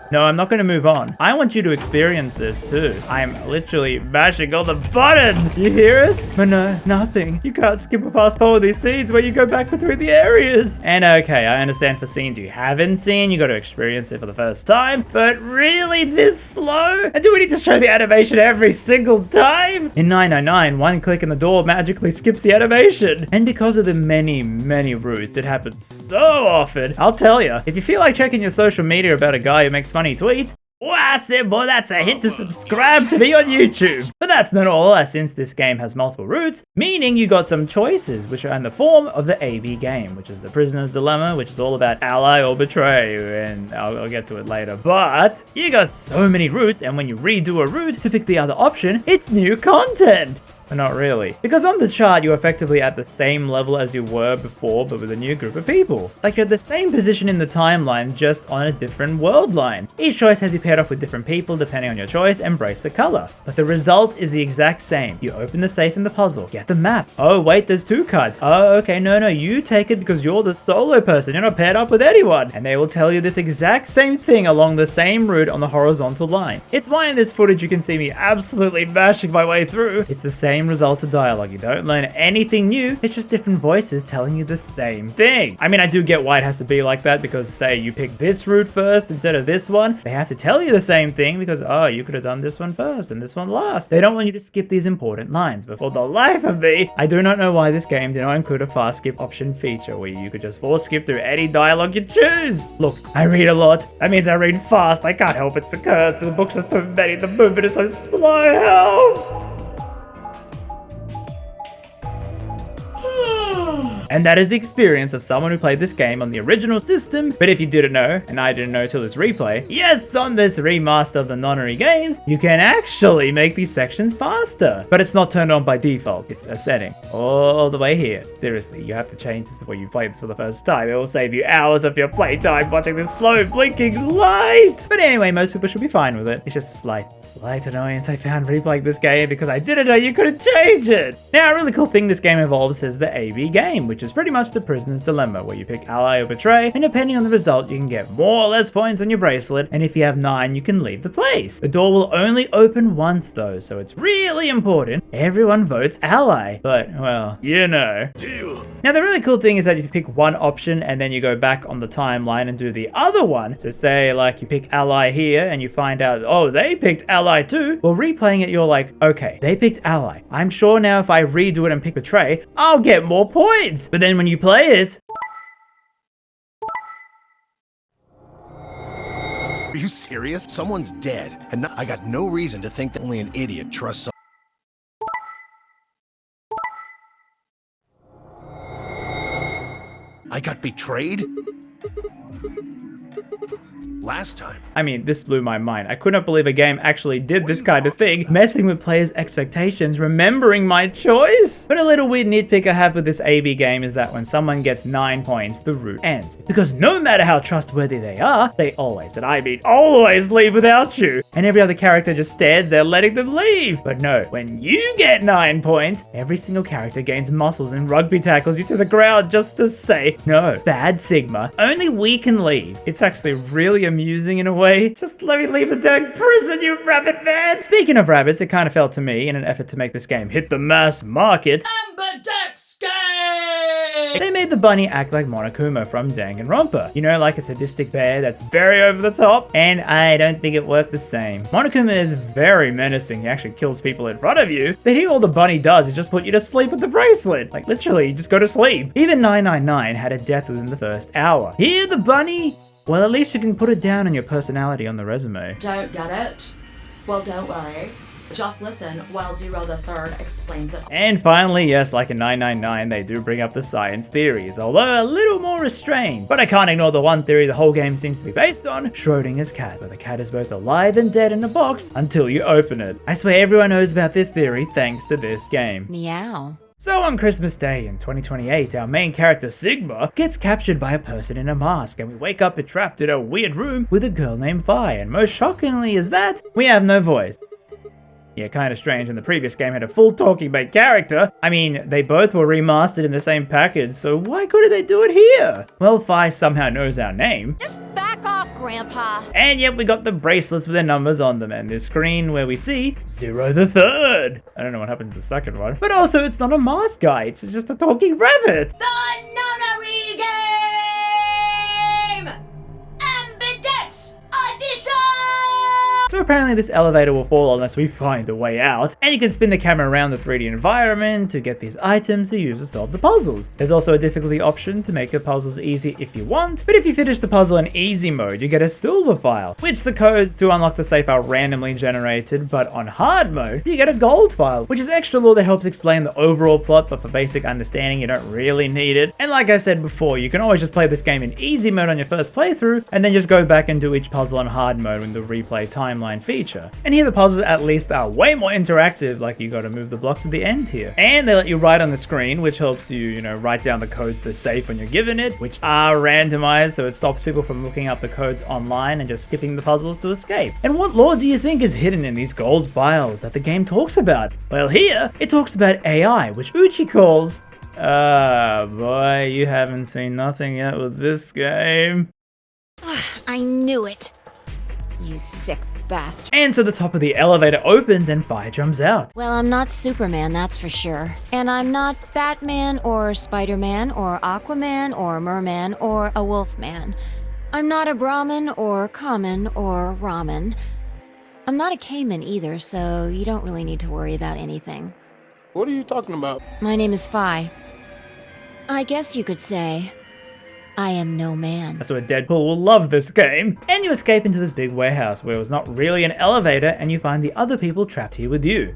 No, I'm not going to move on. I want you to experience this too. I'm literally mashing all the buttons. You hear it? But no, nothing. You can't skip or fast forward these scenes where you go back between the areas. And okay, I understand for scenes you haven't seen, you got to experience it for the first time. But really this slow? And do we need to show the animation every single time? In 999, one click in the door magically skips the animation. And because of the many routes, it happens so often. I'll tell you, if you feel like checking your social media about a guy who makes funny tweets, I said, boy, that's a hint to subscribe to me on YouTube. But that's not all, since this game has multiple routes, meaning you got some choices, which are in the form of the AB game, which is the prisoner's dilemma, which is all about ally or betray, and I'll get to it later. But you got so many routes, and when you redo a route to pick the other option, it's new content. But not really. Because on the chart, you're effectively at the same level as you were before, but with a new group of people. Like you're at the same position in the timeline, just on a different world line. Each choice has you paired off with different people depending on your choice, and brace the color. But the result is the exact same. You open the safe in the puzzle, get the map. Oh wait, there's 2 cards. Oh okay, no, you take it because you're the solo person. You're not paired up with anyone. And they will tell you this exact same thing along the same route on the horizontal line. It's why in this footage you can see me absolutely mashing my way through. It's the same result of dialogue. You don't learn anything new, it's just different voices telling you the same thing. I mean, I do get why it has to be like that, because say you pick this route first instead of this one, they have to tell you the same thing because, oh, you could have done this one first and this one last. They don't want you to skip these important lines, but for the life of me, I do not know why this game did not include a fast skip option feature where you could just force skip through any dialogue you choose. Look, I read a lot. That means I read fast. I can't help it. It's a curse. The books are so many. The movement is so slow. Help! And that is the experience of someone who played this game on the original system. But if you didn't know, and I didn't know till this replay, yes, on this remaster of the nonary games, you can actually make these sections faster. But it's not turned on by default. It's a setting all the way here. Seriously, you have to change this before you play this for the first time. It will save you hours of your playtime watching this slow blinking light. But anyway, most people should be fine with it. It's just a slight annoyance I found replaying this game because I didn't know you couldn't change it. Now, a really cool thing this game involves is the AB game, which is pretty much the prisoner's dilemma, where you pick ally or betray, and depending on the result, you can get more or less points on your bracelet, and if you have 9, you can leave the place. The door will only open once though, so it's really important everyone votes ally. But, well, you know. Now, the really cool thing is that if you pick one option and then you go back on the timeline and do the other one, so say like you pick ally here and you find out, oh, they picked ally too, well, replaying it, you're like, okay, they picked ally. I'm sure now if I redo it and pick betray, I'll get more points. But then when you play it... Are you serious? Someone's dead, and I got no reason to think that only an idiot trusts someone. I got betrayed? Last time. I mean, this blew my mind. I could not believe a game actually did this kind of thing, messing with players' expectations, remembering my choice. But a little weird nitpick I have with this AB game is that when someone gets 9 points, the route ends. Because no matter how trustworthy they are, they always, and I mean always, leave without you. And every other character just stands there letting them leave. But no, when you get 9 points, every single character gains muscles and rugby tackles you to the ground just to say, no, bad Sigma, only we can leave. It's actually really amusing in a way. Just let me leave the dang prison, you rabbit man! Speaking of rabbits, it kind of felt to me, in an effort to make this game hit the mass market, they made the bunny act like Monokuma from Danganronpa. You know, like a sadistic bear that's very over the top, and I don't think it worked the same. Monokuma is very menacing. He actually kills people in front of you, but here all the bunny does is just put you to sleep with the bracelet. Like literally, you just go to sleep. Even 999 had a death within the first hour. Here the bunny, well, at least you can put it down on your personality on the resume. Don't get it? Well, don't worry. Just listen while Zero the Third explains it. And finally, yes, like in 999, they do bring up the science theories, although a little more restrained. But I can't ignore the one theory the whole game seems to be based on, Schrodinger's cat, where the cat is both alive and dead in a box until you open it. I swear everyone knows about this theory thanks to this game. Meow. So on Christmas Day in 2028, our main character Sigma gets captured by a person in a mask, and we wake up trapped in a weird room with a girl named Vi, and most shockingly is that we have no voice. Yeah, kinda strange when the previous game had a full talking main character. I mean, they both were remastered in the same package, so why couldn't they do it here? Well, Vi somehow knows our name. Just back off, Grandpa. And yet we got the bracelets with their numbers on them, and this screen where we see Zero the Third. I don't know what happened to the second one. But also, it's not a mask guy, it's just a talking rabbit. The nunnery game! Ambidex Audition! So apparently this elevator will fall unless we find a way out, and you can spin the camera around the 3D environment to get these items to use to solve the puzzles. There's also a difficulty option to make the puzzles easy if you want, but if you finish the puzzle in easy mode, you get a silver file, which the codes to unlock the safe are randomly generated, but on hard mode, you get a gold file, which is extra lore that helps explain the overall plot, but for basic understanding, you don't really need it. And like I said before, you can always just play this game in easy mode on your first playthrough, and then just go back and do each puzzle on hard mode with the replay timeline feature. And here the puzzles at least are way more interactive, like you gotta move the block to the end here. And they let you write on the screen, which helps you, write down the codes to the safe when you're given it, which are randomized, so it stops people from looking up the codes online and just skipping the puzzles to escape. And what lore do you think is hidden in these gold files that the game talks about? Well, here, it talks about AI, which Uchi calls, boy, you haven't seen nothing yet with this game. I knew it. You sick bastard. And so the top of the elevator opens and fire jumps out. Well, I'm not Superman, that's for sure. And I'm not Batman or Spider-Man or Aquaman or Merman or a Wolfman. I'm not a Brahmin or Common or Ramen. I'm not a Cayman either, so you don't really need to worry about anything. What are you talking about? My name is Phi. I guess you could say I am no man. So Deadpool will love this game. And you escape into this big warehouse where it was not really an elevator, and you find the other people trapped here with you.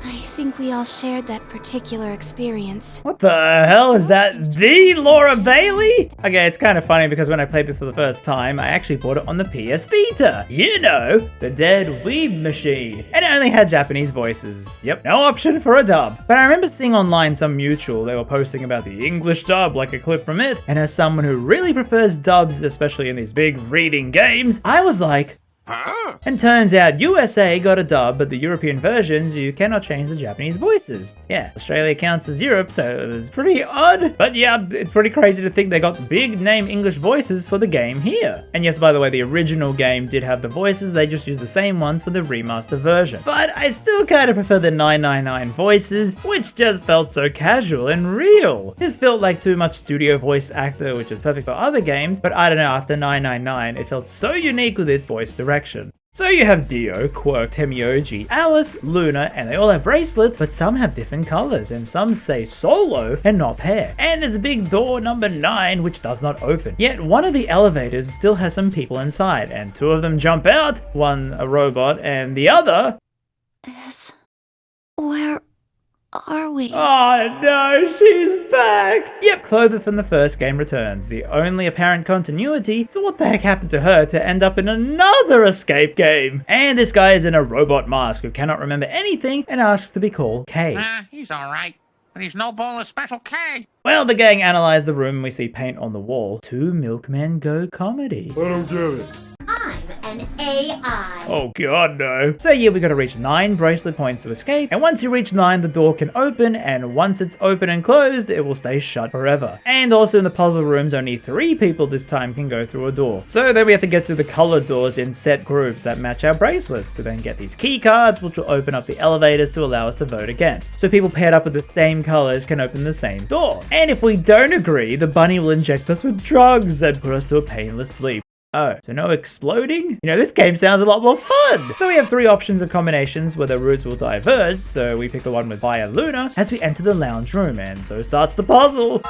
I think we all shared that particular experience. What the hell is that? The Laura Bailey? Okay, it's kind of funny because when I played this for the first time, I actually bought it on the PS Vita. You know, the dead weeb machine. And it only had Japanese voices. Yep, no option for a dub. But I remember seeing online some mutual, they were posting about the English dub, like a clip from it. And as someone who really prefers dubs, especially in these big reading games, I was like, huh? And turns out USA got a dub, but the European versions, you cannot change the Japanese voices. Yeah, Australia counts as Europe, so it was pretty odd. But yeah, it's pretty crazy to think they got big name English voices for the game here. And yes, by the way, the original game did have the voices, they just used the same ones for the remaster version. But I still kind of prefer the 999 voices, which just felt so casual and real. This felt like too much studio voice actor, which is perfect for other games, but I don't know, after 999, it felt so unique with its voice direction. So you have Dio, Quirk, Temioji, Alice, Luna, and they all have bracelets, but some have different colors, and some say solo and not pair. And there's a big door number 9 which does not open. Yet one of the elevators still has some people inside, and 2 of them jump out, one a robot, and the other... Where are we? Oh no, she's back! Yep, Clover from the first game returns, the only apparent continuity, so what the heck happened to her to end up in another escape game? And this guy is in a robot mask who cannot remember anything and asks to be called K. He's alright, but he's no bowl of Special K. Well, the gang analyze the room and we see paint on the wall. 2 Milkmen Go comedy. I don't get it. I'm an AI. Oh god, no. So yeah, we gotta reach 9 bracelet points to escape, and once you reach 9, the door can open, and once it's open and closed, it will stay shut forever. And also in the puzzle rooms, only 3 people this time can go through a door. So then we have to get through the colored doors in set groups that match our bracelets to then get these key cards, which will open up the elevators to allow us to vote again. So people paired up with the same colors can open the same door. And if we don't agree, the bunny will inject us with drugs and put us to a painless sleep. Oh, so no exploding? You know, this game sounds a lot more fun! So we have 3 options of combinations where the routes will diverge, so we pick the one with Via Luna as we enter the lounge room, and so starts the puzzle!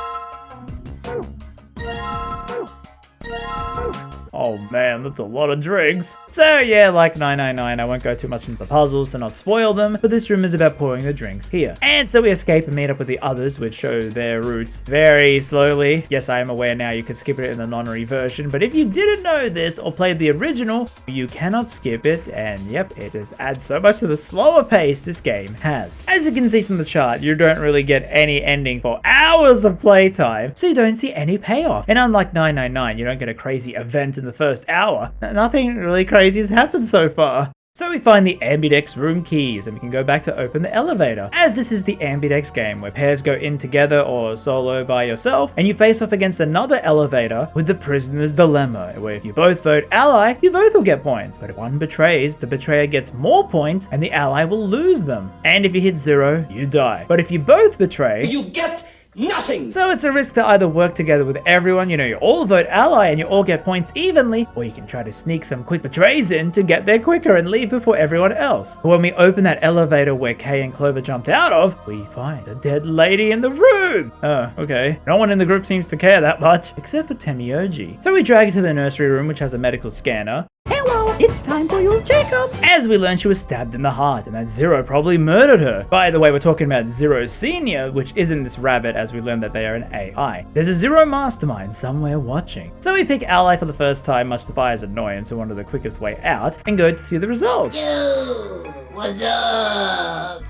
Oh man, that's a lot of drinks. So yeah, like 999, I won't go too much into the puzzles to not spoil them, but this room is about pouring the drinks here. And so we escape and meet up with the others, which show their routes very slowly. Yes, I am aware now you could skip it in the non-re version, but if you didn't know this or played the original, you cannot skip it, and yep, it just adds so much to the slower pace this game has. As you can see from the chart, you don't really get any ending for hours of playtime, so you don't see any payoff. And unlike 999, you don't get a crazy event in the first hour. Nothing really crazy has happened so far. So we find the ambidex room keys, and we can go back to open the elevator. As this is the ambidex game, where pairs go in together or solo by yourself, and you face off against another elevator with the prisoner's dilemma, where if you both vote ally, you both will get points. But if one betrays, the betrayer gets more points, and the ally will lose them. And if you hit 0, you die. But if you both betray, you get nothing! So it's a risk to either work together with everyone, you all vote ally and you all get points evenly, or you can try to sneak some quick betrays in to get there quicker and leave before everyone else. But when we open that elevator where Kay and Clover jumped out of, we find a dead lady in the room! Oh, okay. No one in the group seems to care that much, except for Temioji. So we drag her to the nursery room, which has a medical scanner. Hello, it's time for your checkup! As we learn, she was stabbed in the heart, and that Zero probably murdered her. By the way, we're talking about Zero Senior, which isn't this rabbit, as we learn that they are an AI. There's a Zero mastermind somewhere watching. So we pick ally for the first time, much to Fire's annoyance, so one of the quickest way out, and go to see the results. Yo, what's up?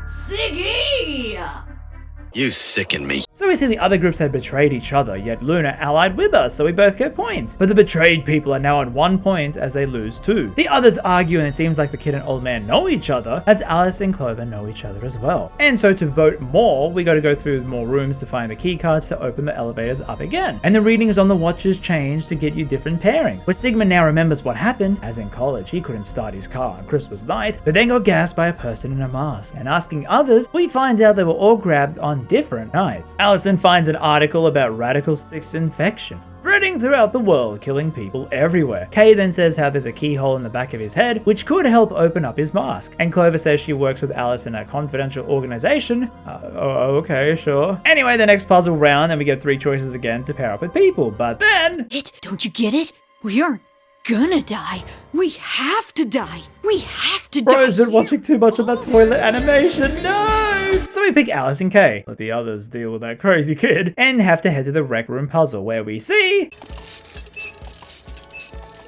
Siggy! You sicken me. So we see the other groups had betrayed each other, yet Luna allied with us, so we both get points. But the betrayed people are now on 1 point as they lose 2. The others argue, and it seems like the kid and old man know each other, as Alice and Clover know each other as well. And so to vote more, we gotta go through more rooms to find the key cards to open the elevators up again. And the readings on the watches change to get you different pairings, where Sigma now remembers what happened, as in college he couldn't start his car on Christmas night, but then got gassed by a person in a mask. And asking others, we find out they were all grabbed on different nights. Allison finds an article about Radical 6 infection spreading throughout the world, killing people everywhere. Kay then says how there's a keyhole in the back of his head, which could help open up his mask. And Clover says she works with Alice in a confidential organization. Okay, sure. Anyway, the next puzzle round, and we get 3 choices again to pair up with people, but then... Don't you get it? We aren't gonna die. We have to die. We have to die. Bro's been watching too much of that toilet animation. No! So we pick Alice and Kay, let the others deal with that crazy kid, and have to head to the rec room puzzle where we see...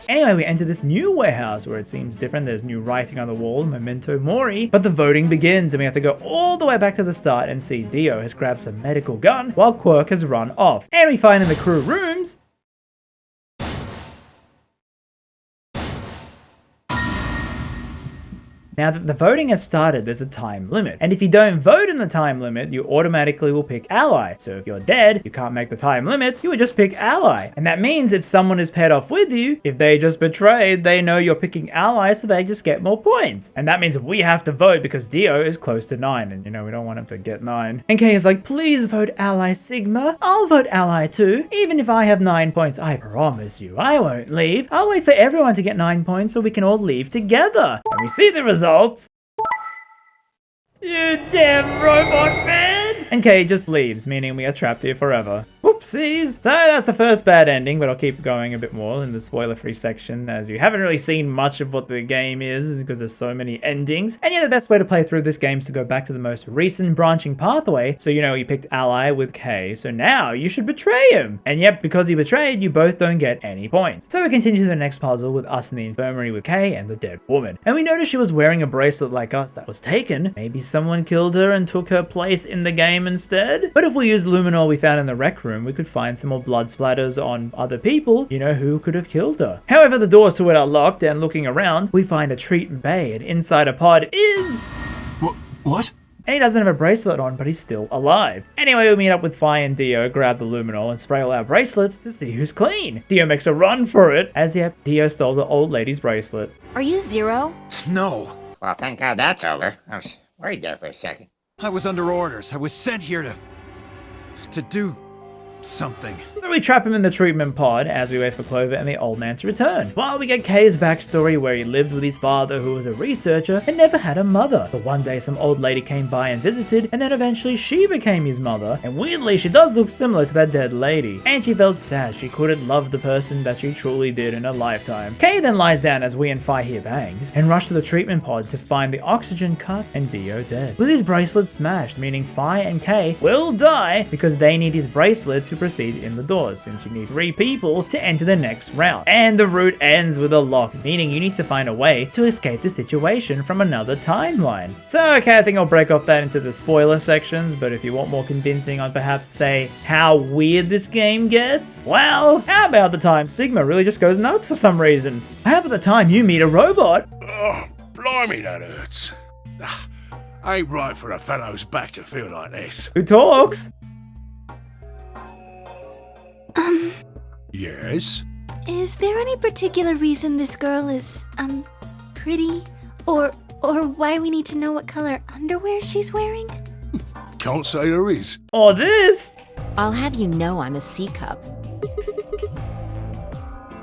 Anyway, we enter this new warehouse where it seems different. There's new writing on the wall, Memento Mori, but the voting begins and we have to go all the way back to the start and see Dio has grabbed some medical gun while Quirk has run off. And we find in the crew rooms... Now that the voting has started, there's a time limit. And if you don't vote in the time limit, you automatically will pick ally. So if you're dead, you can't make the time limit, you would just pick ally. And that means if someone is paired off with you, if they just betrayed, they know you're picking ally, so they just get more points. And that means we have to vote because Dio is close to 9, and we don't want him to get 9. And Kay is like, please vote ally Sigma. I'll vote ally too. Even if I have 9 points, I promise you, I won't leave. I'll wait for everyone to get 9 points so we can all leave together. And we see the result. You damn robot man! And Kay just leaves, meaning we are trapped here forever. Whoopsies! So that's the first bad ending, but I'll keep going a bit more in the spoiler-free section, as you haven't really seen much of what the game is, because there's so many endings. And yeah, the best way to play through this game is to go back to the most recent branching pathway, so you picked ally with Kay, so now you should betray him. And yep, because he betrayed, you both don't get any points. So we continue to the next puzzle with us in the infirmary with Kay and the dead woman. And we noticed she was wearing a bracelet like us that was taken. Maybe someone killed her and took her place in the game instead. But if we use luminol we found in the rec room, we could find some more blood splatters on other people, who could have killed her. However, the doors to it are locked, and looking around, we find a treat bay, and inside a pod is... What? And he doesn't have a bracelet on, but he's still alive. Anyway, we meet up with Fi and Dio, grab the luminol, and spray all our bracelets to see who's clean. Dio makes a run for it, as Dio stole the old lady's bracelet. Are you Zero? No. Well, thank God that's over. I was worried there for a second. I was under orders. I was sent here to do something. So we trap him in the treatment pod as we wait for Clover and the old man to return. While we get Kay's backstory where he lived with his father who was a researcher and never had a mother. But one day some old lady came by and visited, and then eventually she became his mother, and weirdly she does look similar to that dead lady. And she felt sad she couldn't love the person that she truly did in her lifetime. Kay then lies down as we and Fi hear bangs, and rush to the treatment pod to find the oxygen cut and Dio dead. With his bracelet smashed, meaning Fi and Kay will die because they need his bracelet to proceed in the doors, since you need 3 people to enter the next round. And the route ends with a lock, meaning you need to find a way to escape the situation from another timeline. So okay, I think I'll break off that into the spoiler sections, but if you want more convincing on perhaps say how weird this game gets, well, how about the time Sigma really just goes nuts for some reason? How about the time you meet a robot? Oh, blimey, that hurts. Ain't right for a fellow's back to feel like this. Who talks? Yes? Is there any particular reason this girl is, pretty? Or why we need to know what color underwear she's wearing? Can't say there is. Or this? I'll have you know I'm a C-cup.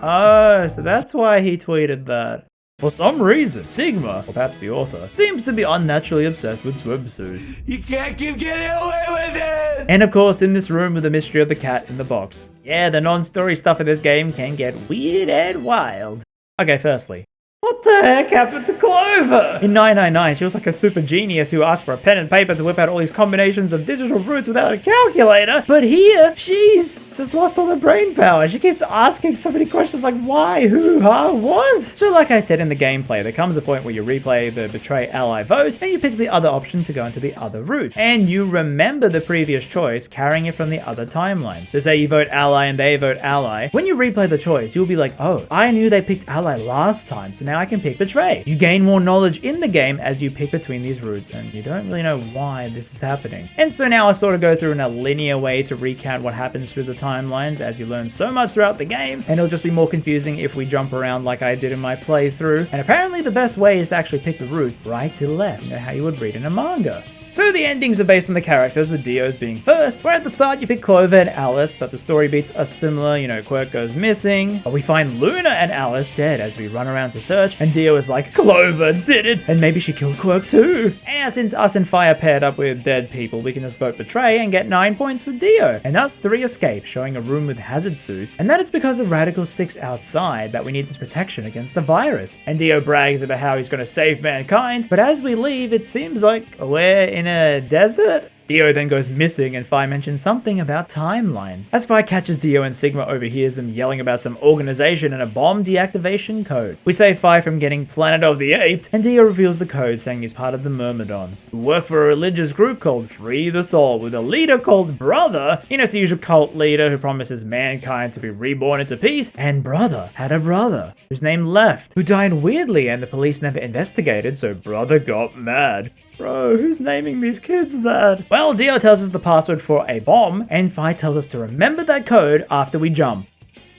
Oh, so that's why he tweeted that. For some reason, Sigma, or perhaps the author, seems to be unnaturally obsessed with swimsuits. You can't keep getting away with it! And of course, in this room with the mystery of the cat in the box. Yeah, the non-story stuff in this game can get weird and wild. Okay, firstly, what the heck happened to Clover? In 999, she was like a super genius who asked for a pen and paper to whip out all these combinations of digital roots without a calculator. But here, she's just lost all her brain power. She keeps asking so many questions like why, who, how, what? So like I said in the gameplay, there comes a point where you replay the betray ally vote and you pick the other option to go into the other route. And you remember the previous choice, carrying it from the other timeline. So say you vote ally and they vote ally. When you replay the choice, you'll be like, oh, I knew they picked ally last time, so now I can pick betray. You gain more knowledge in the game as you pick between these routes, and you don't really know why this is happening. And so now I sort of go through in a linear way to recount what happens through the timelines, as you learn so much throughout the game, and it'll just be more confusing if we jump around like I did in my playthrough. And apparently the best way is to actually pick the routes right to left, you know how you would read in a manga. So the endings are based on the characters, with Dio's being first, where at the start you pick Clover and Alice, but the story beats are similar, you know, Quirk goes missing. But we find Luna and Alice dead as we run around to search, and Dio is like, Clover did it, and maybe she killed Quirk too. And since us and Fi are paired up with dead people, we can just vote betray and get 9 points with Dio. And us 3 escape, showing a room with hazard suits, and that is because of Radical 6 outside that we need this protection against the virus. And Dio brags about how he's going to save mankind, but as we leave, it seems like we're in a desert? Dio then goes missing, and Fi mentions something about timelines. As Fi catches Dio and Sigma overhears them yelling about some organization and a bomb deactivation code. We save Fi from getting Planet of the Apes, and Dio reveals the code saying he's part of the Myrmidons, who work for a religious group called Free the Soul, with a leader called Brother. You know, it's the usual cult leader who promises mankind to be reborn into peace, and Brother had a brother whose name Left, who died weirdly, and the police never investigated, so Brother got mad. Bro, who's naming these kids that? Well, Dio tells us the password for a bomb, and Fi tells us to remember that code after we jump.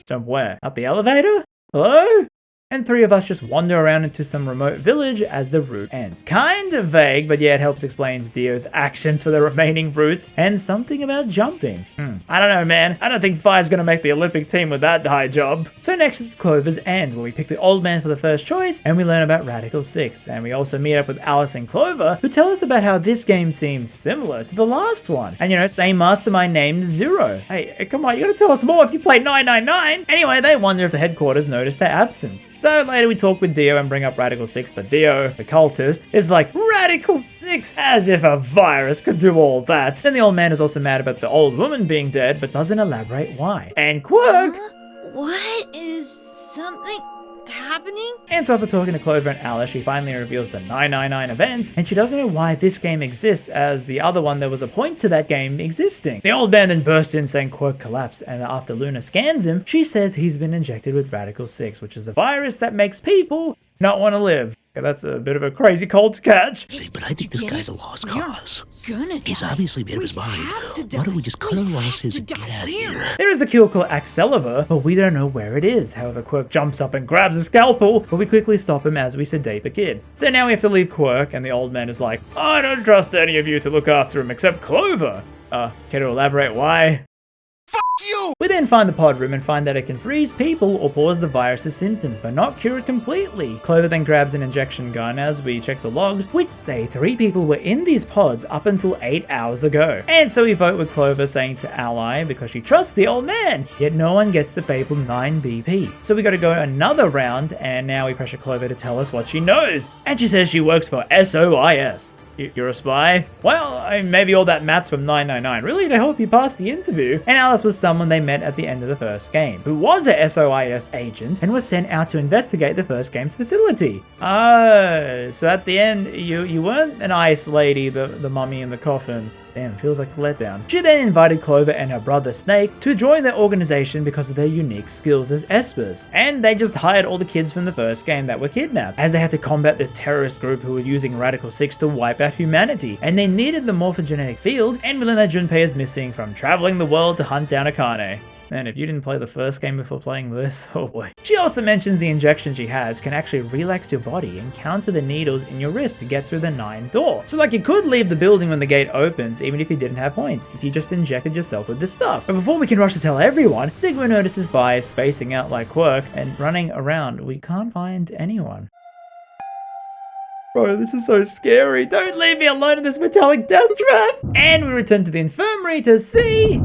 Jump where? Out the elevator? Hello? And 3 of us just wander around into some remote village as the route ends. Kind of vague, but yeah, it helps explain Dio's actions for the remaining routes, and something about jumping. I don't know, man. I don't think Fi's gonna make the Olympic team with that high job. So next it's Clover's End, where we pick the old man for the first choice, and we learn about Radical 6. And we also meet up with Alice and Clover, who tell us about how this game seems similar to the last one. And you know, same mastermind named Zero. Hey, come on, you gotta tell us more if you played 999. Anyway, they wonder if the headquarters noticed their absence. So later we talk with Dio and bring up Radical 6, but Dio, the cultist, is like, Radical 6? As if a virus could do all that. Then the old man is also mad about the old woman being dead, but doesn't elaborate why. And Quirk... What is something happening? And so after talking to Clover and Alice, she finally reveals the 999 event, and she doesn't know why this game exists, as the other one there was a point to that game existing. The old man then bursts in saying Quirk collapsed, and after Luna scans him, she says he's been injected with Radical 6, which is a virus that makes people not want to live. Okay, that's a bit of a crazy cold to catch. But I think this guy's a lost cause. Gonna He's die. obviously made up his mind. Why don't we just cut our losses and get out of here? There is a kill called Excalibur, but we don't know where it is. However, Quirk jumps up and grabs a scalpel, but we quickly stop him as we sedate the kid. So now we have to leave Quirk, and the old man is like, I don't trust any of you to look after him except Clover. Can you elaborate why? you! We then find the pod room and find that it can freeze people or pause the virus's symptoms, but not cure it completely. Clover then grabs an injection gun as we check the logs, which say 3 people were in these pods up until 8 hours ago. And so we vote with Clover saying to ally because she trusts the old man, yet no one gets the fabled 9 BP. So we gotta go another round, and now we pressure Clover to tell us what she knows. And she says she works for SOIS. You're a spy? Well, maybe all that maths from 999 really to help you pass the interview. And Alice was someone they met at the end of the first game, who was a SOIS agent and was sent out to investigate the first game's facility. Oh, so at the end, you weren't an ice lady, the mummy in the coffin. Damn, feels like a letdown. She then invited Clover and her brother Snake to join their organization because of their unique skills as espers. And they just hired all the kids from the first game that were kidnapped, as they had to combat this terrorist group who were using Radical 6 to wipe out humanity. And they needed the morphogenetic field, and we learned that Junpei is missing from traveling the world to hunt down Akane. Man, if you didn't play the first game before playing this, oh boy. She also mentions the injection she has can actually relax your body and counter the needles in your wrist to get through the 9 door. So like you could leave the building when the gate opens even if you didn't have points, if you just injected yourself with this stuff. But before we can rush to tell everyone, Sigma notices Vi spacing out like Quirk and running around. We can't find anyone. Bro, this is so scary. Don't leave me alone in this metallic death trap. And we return to the infirmary to see...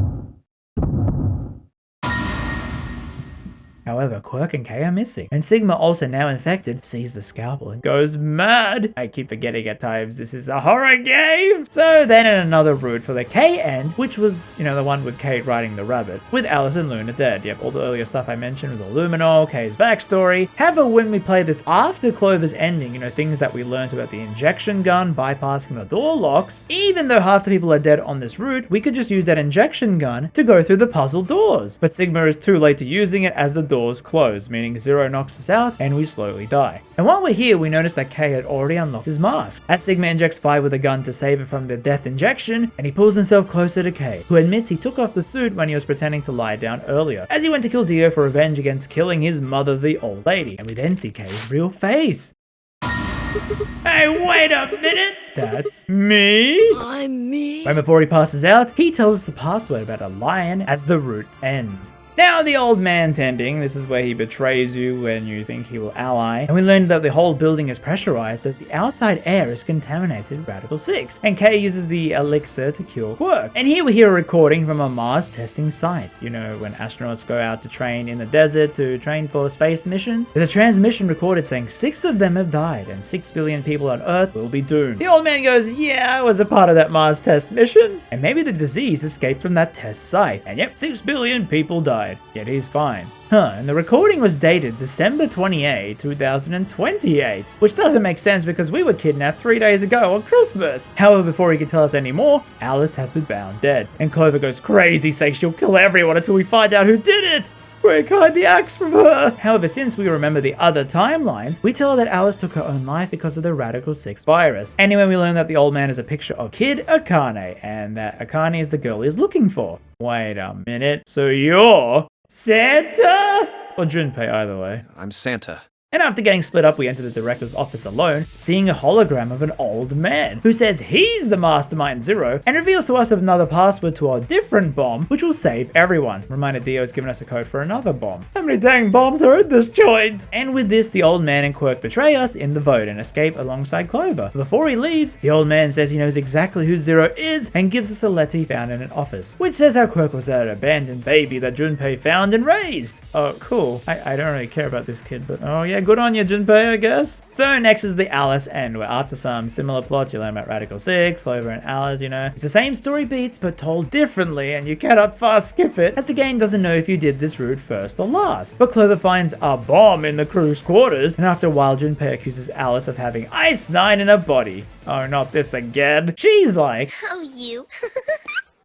However, Quirk and Kay are missing, and Sigma, also now infected, sees the scalpel and goes mad. I keep forgetting at times this is a horror game. So then in another route for the Kay end, which was, the one with Kate riding the rabbit, with Alice and Luna dead. Yep, all the earlier stuff I mentioned with Illuminol, Kay's backstory. However, when we play this after Clover's ending, things that we learned about the injection gun, bypassing the door locks, even though half the people are dead on this route, we could just use that injection gun to go through the puzzle doors. But Sigma is too late to using it as the doors close, meaning Zero knocks us out and we slowly die. And while we're here, we notice that Kay had already unlocked his mask. As Sigma injects Vi with a gun to save her from the death injection, and he pulls himself closer to Kay, who admits he took off the suit when he was pretending to lie down earlier, as he went to kill Dio for revenge against killing his mother, the old lady. And we then see Kay's real face. Hey, wait a minute! That's me? I'm me? Right before he passes out, he tells us the password about a lion as the route ends. Now, the old man's ending, this is where he betrays you when you think he will ally, and we learned that the whole building is pressurized as the outside air is contaminated with Radical 6, and Kay uses the elixir to cure Quirk. And here we hear a recording from a Mars testing site. When astronauts go out to train in the desert to train for space missions, there's a transmission recorded saying 6 of them have died and 6 billion people on Earth will be doomed. The old man goes, yeah, I was a part of that Mars test mission, and maybe the disease escaped from that test site, and yep, 6 billion people died. Yet he's fine. And the recording was dated December 28, 2028, which doesn't make sense because we were kidnapped 3 days ago on Christmas. However, before he can tell us any more, Alice has been found dead, and Clover goes crazy saying she'll kill everyone until we find out who did it. Quick, hide the axe from her! However, since we remember the other timelines, we tell her that Alice took her own life because of the Radical 6 virus. Anyway, we learn that the old man is a picture of Kid Akane, and that Akane is the girl he's looking for. Wait a minute, so you're Santa? Or Junpei, either way. I'm Santa. And after getting split up, we enter the director's office alone, seeing a hologram of an old man who says he's the mastermind Zero and reveals to us another password to a different bomb, which will save everyone. Reminder, Dio has given us a code for another bomb. How many dang bombs are in this joint? And with this, the old man and Quirk betray us in the vote and escape alongside Clover. Before he leaves, the old man says he knows exactly who Zero is and gives us a letter he found in an office, which says how Quirk was an abandoned baby that Junpei found and raised. Oh, cool. I don't really care about this kid, but oh yeah, good on you, Junpei, I guess. So next is the Alice end, where after some similar plots, you learn about Radical 6, Clover and Alice, It's the same story beats, but told differently, and you cannot fast skip it, as the game doesn't know if you did this route first or last. But Clover finds a bomb in the crew's quarters, and after a while, Junpei accuses Alice of having Ice 9 in her body. Oh, not this again. She's like, Oh, you.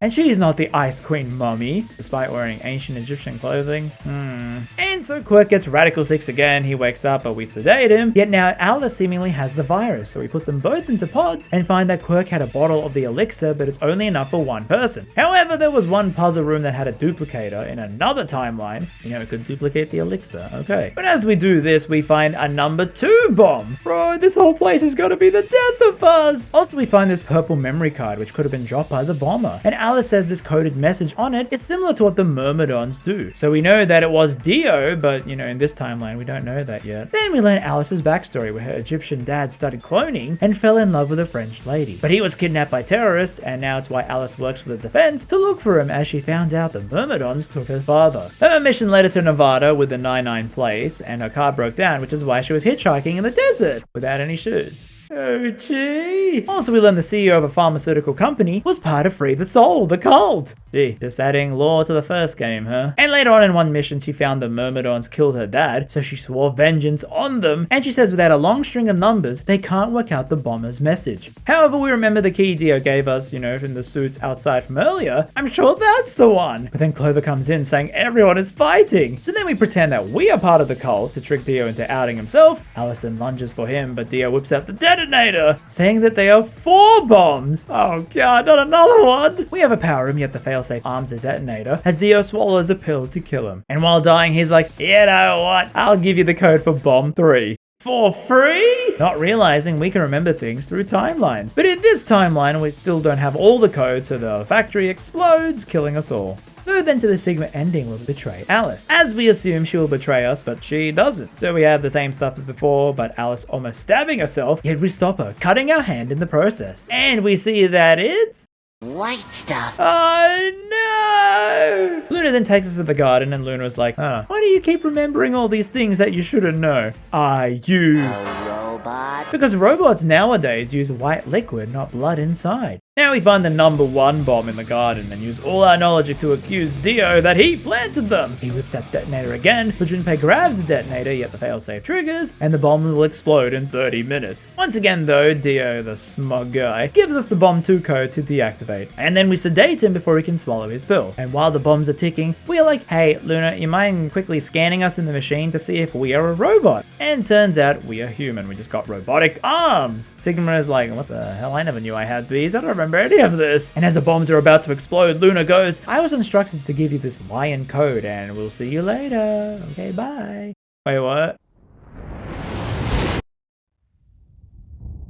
and she's not the Ice Queen mummy, despite wearing ancient Egyptian clothing. And so Quirk gets Radical 6 again, he wakes up but we sedate him, yet now Alice seemingly has the virus, so we put them both into pods and find that Quirk had a bottle of the elixir but it's only enough for one person. However, there was one puzzle room that had a duplicator in another timeline, it could duplicate the elixir, okay. But as we do this, we find a number 2 bomb. Bro, this whole place is gonna be the death of us. Also, we find this purple memory card which could have been dropped by the bomber, and Alice says this coded message on it is similar to what the Myrmidons do. So we know that it was Dio, but in this timeline we don't know that yet. Then we learn Alice's backstory where her Egyptian dad started cloning and fell in love with a French lady. But he was kidnapped by terrorists, and now it's why Alice works for the defense to look for him as she found out the Myrmidons took her father. Her mission led her to Nevada with the 99 place, and her car broke down, which is why she was hitchhiking in the desert without any shoes. Oh gee. Also, we learned the CEO of a pharmaceutical company was part of Free the Soul, the cult. Gee, just adding lore to the first game, huh? And later on in one mission, she found the Myrmidons killed her dad, so she swore vengeance on them, and she says without a long string of numbers, they can't work out the bomber's message. However, we remember the key Dio gave us, from the suits outside from earlier. I'm sure that's the one. But then Clover comes in saying everyone is fighting. So then we pretend that we are part of the cult to trick Dio into outing himself. Alice then lunges for him, but Dio whips out the detonator, saying that they are 4 bombs. Oh god, not another one. We have a power room, yet the failsafe arms the detonator as Dio swallows a pill to kill him. And while dying, he's like, you know what? I'll give you the code for bomb 3. For free? Not realizing we can remember things through timelines. But in this timeline, we still don't have all the codes, so the factory explodes, killing us all. So then to the Sigma ending will betray Alice, as we assume she will betray us, but she doesn't. So we have the same stuff as before, but Alice almost stabbing herself, yet we stop her, cutting our hand in the process. And we see that it's white stuff. Oh no! Luna then takes us to the garden, and Luna is like, why do you keep remembering all these things that you shouldn't know? Are you a robot? Because robots nowadays use white liquid, not blood inside. Now we find the number 1 bomb in the garden and use all our knowledge to accuse Dio that he planted them. He whips out the detonator again, but Junpei grabs the detonator, yet the failsafe triggers, and the bomb will explode in 30 minutes. Once again though, Dio, the smug guy, gives us the bomb 2 code to deactivate. And then we sedate him before he can swallow his pill. And while the bombs are ticking, we are like, hey Luna, you mind quickly scanning us in the machine to see if we are a robot? And turns out we are human, we just got robotic arms. Sigma is like, what the hell, I never knew I had these, I don't remember any of this. And as the bombs are about to explode, Luna goes, I was instructed to give you this lion code and we'll see you later. Okay, bye. Wait, what?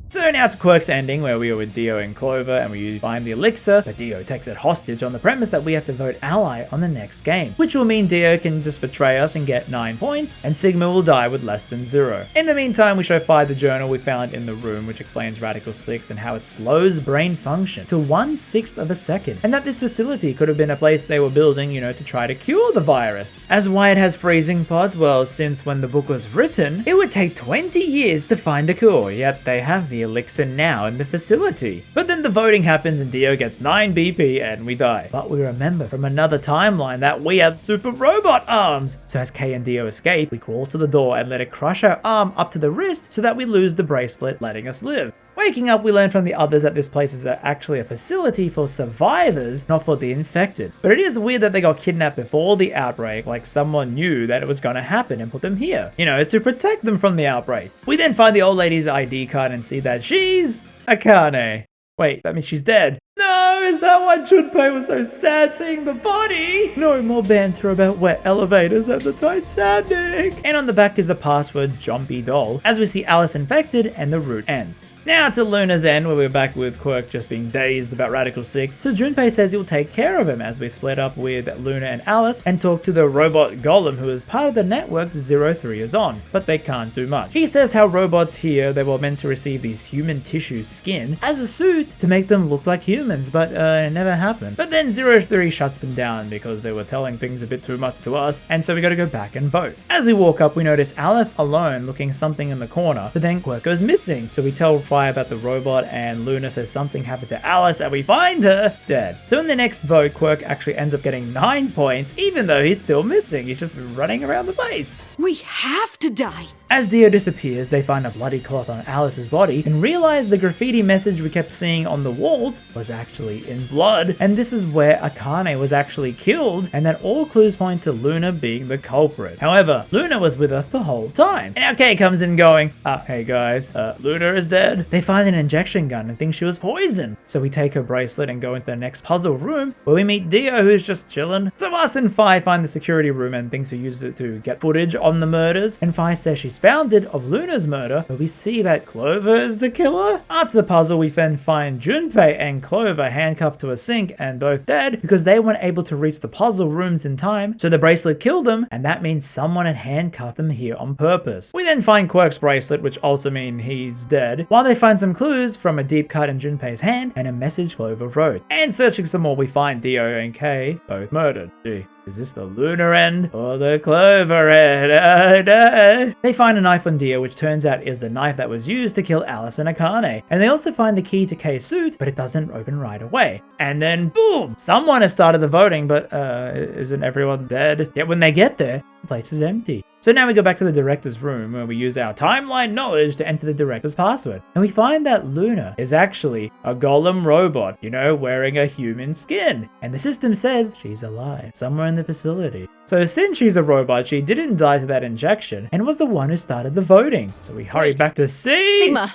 So now to Quirk's ending, where we are with Dio and Clover and we find the elixir, but Dio takes it hostage on the premise that we have to vote ally on the next game, which will mean Dio can just betray us and get 9 points, and Sigma will die with less than 0. In the meantime, we show Fi the journal we found in the room, which explains Radical 6 and how it slows brain function to 1/6 of a second, and that this facility could have been a place they were building, to try to cure the virus. As why it has freezing pods, well, since when the book was written, it would take 20 years to find a cure, yet they have the elixir now in the facility. But then the voting happens and Dio gets 9 BP and we die. But we remember from another timeline that we have super robot arms. So as Kay and Dio escape, we crawl to the door and let it crush our arm up to the wrist so that we lose the bracelet, letting us live. Waking up, we learn from the others that this place is actually a facility for survivors, not for the infected. But it is weird that they got kidnapped before the outbreak, like someone knew that it was going to happen and put them here, to protect them from the outbreak. We then find the old lady's ID card and see that she's Akane. Wait, that means she's dead. No, is that why Junpei was so sad seeing the body? No more banter about wet elevators at the Titanic. And on the back is the password Jumpy Doll, as we see Alice infected and the route ends. Now to Luna's end, where we're back with Quirk just being dazed about Radical 6. So Junpei says he'll take care of him as we split up with Luna and Alice and talk to the robot golem who is part of the network 03 is on, but they can't do much. He says how robots here, they were meant to receive these human tissue skin as a suit to make them look like humans, but it never happened. But then 03 shuts them down because they were telling things a bit too much to us, and so we gotta go back and vote. As we walk up, we notice Alice alone looking something in the corner, but then Quirk goes missing, so we tell Fi about the robot and Luna says something happened to Alice and we find her dead. So in the next vote, Quirk actually ends up getting 9 points, even though he's still missing. He's just running around the place. We have to die. As Dio disappears, they find a bloody cloth on Alice's body and realize the graffiti message we kept seeing on the walls was actually in blood, and this is where Akane was actually killed, and that all clues point to Luna being the culprit. However, Luna was with us the whole time. And now Kay comes in going, hey guys, Luna is dead. They find an injection gun and think she was poisoned. So we take her bracelet and go into the next puzzle room where we meet Dio, who's just chilling. So us and Fi find the security room and think to use it to get footage on the murders, and Fi says she's found it of Luna's murder, but we see that Clover is the killer. After the puzzle, we then find Junpei and Clover handcuffed to a sink and both dead because they weren't able to reach the puzzle rooms in time, so the bracelet killed them, and that means someone had handcuffed them here on purpose. We then find Quirk's bracelet, which also means he's dead, while they find some clues from a deep cut in Junpei's hand and a message Clover wrote. And searching some more, we find Dio and Kay both murdered. Gee, is this the Luna end or the Clover end? They find a knife on Dio, which turns out is the knife that was used to kill Alice and Akane. And they also find the key to Kay's suit, but it doesn't open right away. And then boom! Someone has started the voting, but isn't everyone dead? Yet when they get there, the place is empty. So now we go back to the director's room where we use our timeline knowledge to enter the director's password. And we find that Luna is actually a golem robot, you know, wearing a human skin. And the system says she's alive somewhere in the facility. So since she's a robot, she didn't die to that injection and was the one who started the voting. So we hurry back to see Sigma.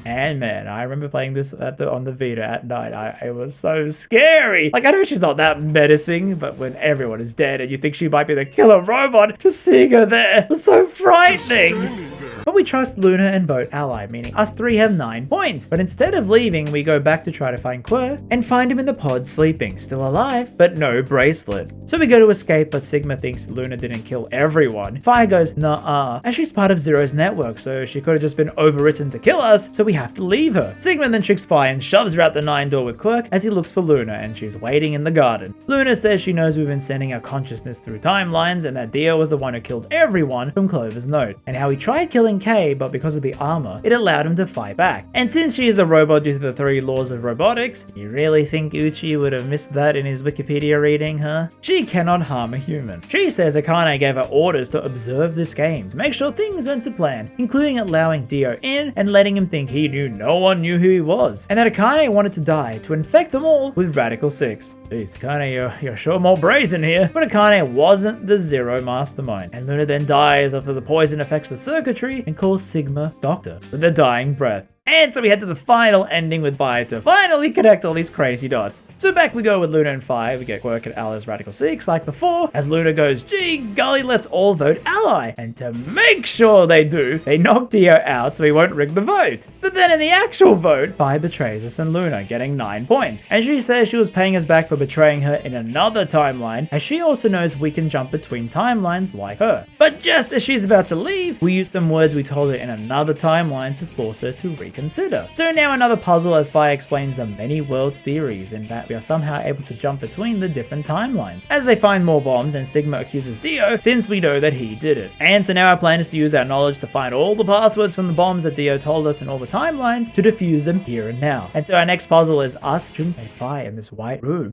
And man, I remember playing this on the Vita at night. It was so scary. Like, I know she's not that menacing, but when everyone is dead and you think she might be the killer robot, just seeing her there was so frightening. But we trust Luna and vote ally, meaning us three have 9 points. But instead of leaving, we go back to try to find Quirk and find him in the pod sleeping, still alive, but no bracelet. So we go to escape, but Sigma thinks Luna didn't kill everyone. Fire goes, nah, and she's part of Zero's network, so she could have just been overwritten to kill us, so we have to leave her. Sigma then tricks Fire and shoves her out the 9 door with Quirk as he looks for Luna, and she's waiting in the garden. Luna says she knows we've been sending our consciousness through timelines, and that Dio was the one who killed everyone from Clover's note, and how he tried killing Kay, but because of the armor, it allowed him to fight back. And since she is a robot due to the 3 laws of robotics, you really think Uchi would have missed that in his Wikipedia reading, huh? She cannot harm a human. She says Akane gave her orders to observe this game to make sure things went to plan, including allowing Dio in and letting him think he knew no one knew who he was, and that Akane wanted to die to infect them all with Radical 6. Jeez, Akane, you're sure more brazen here. But Akane wasn't the Zero mastermind, and Luna then dies after the poison affects the circuitry and calls Sigma Doctor with a dying breath. And so we head to the final ending with Fire to finally connect all these crazy dots. So back we go with Luna and Fire. We get Quirk and Alice Radical 6 like before, as Luna goes, gee golly, let's all vote ally. And to make sure they do, they knock Dio out so he won't rig the vote. But then in the actual vote, Fire betrays us and Luna, getting 9 points. And she says she was paying us back for betraying her in another timeline, as she also knows we can jump between timelines like her. But just as she's about to leave, we use some words we told her in another timeline to force her to reconsider. So now another puzzle as Fire explains the many worlds theories, in that we are somehow able to jump between the different timelines. As they find more bombs and Sigma accuses Dio, since we know that he did it. And so now our plan is to use our knowledge to find all the passwords from the bombs that Dio told us in all the timelines to defuse them here and now. And so our next puzzle is us, Junpei, and Fire in this white room,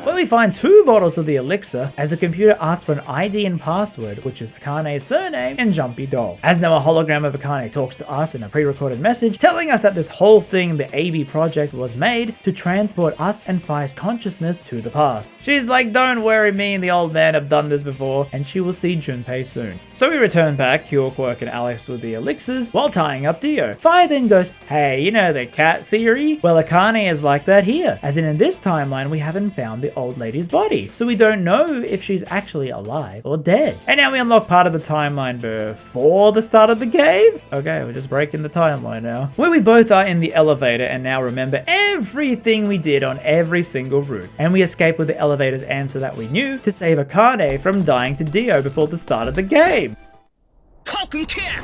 where we find 2 bottles of the elixir as the computer asks for an ID and password, which is Akane's surname and Jumpy Doll. As now a hologram of Akane talks to us in a pre-recorded message telling us that this whole thing, the AB project, was made to transport us and Fire's consciousness to the past. She's like, don't worry, me and the old man have done this before, and she will see Junpei soon. So we return back, cure Quirk and Alex with the elixirs while tying up Dio. Fire then goes, hey, you know the cat theory? Well, Akane is like that here, as in this timeline we haven't found the old lady's body, so we don't know if she's actually alive or dead. And now we unlock part of the timeline before the start of the game? Okay, we're just breaking the timeline now. Where we both are in the elevator and now remember everything we did on every single route. And we escape with the elevator's answer that we knew to save Akane from dying to Dio before the start of the game. Cock and kick!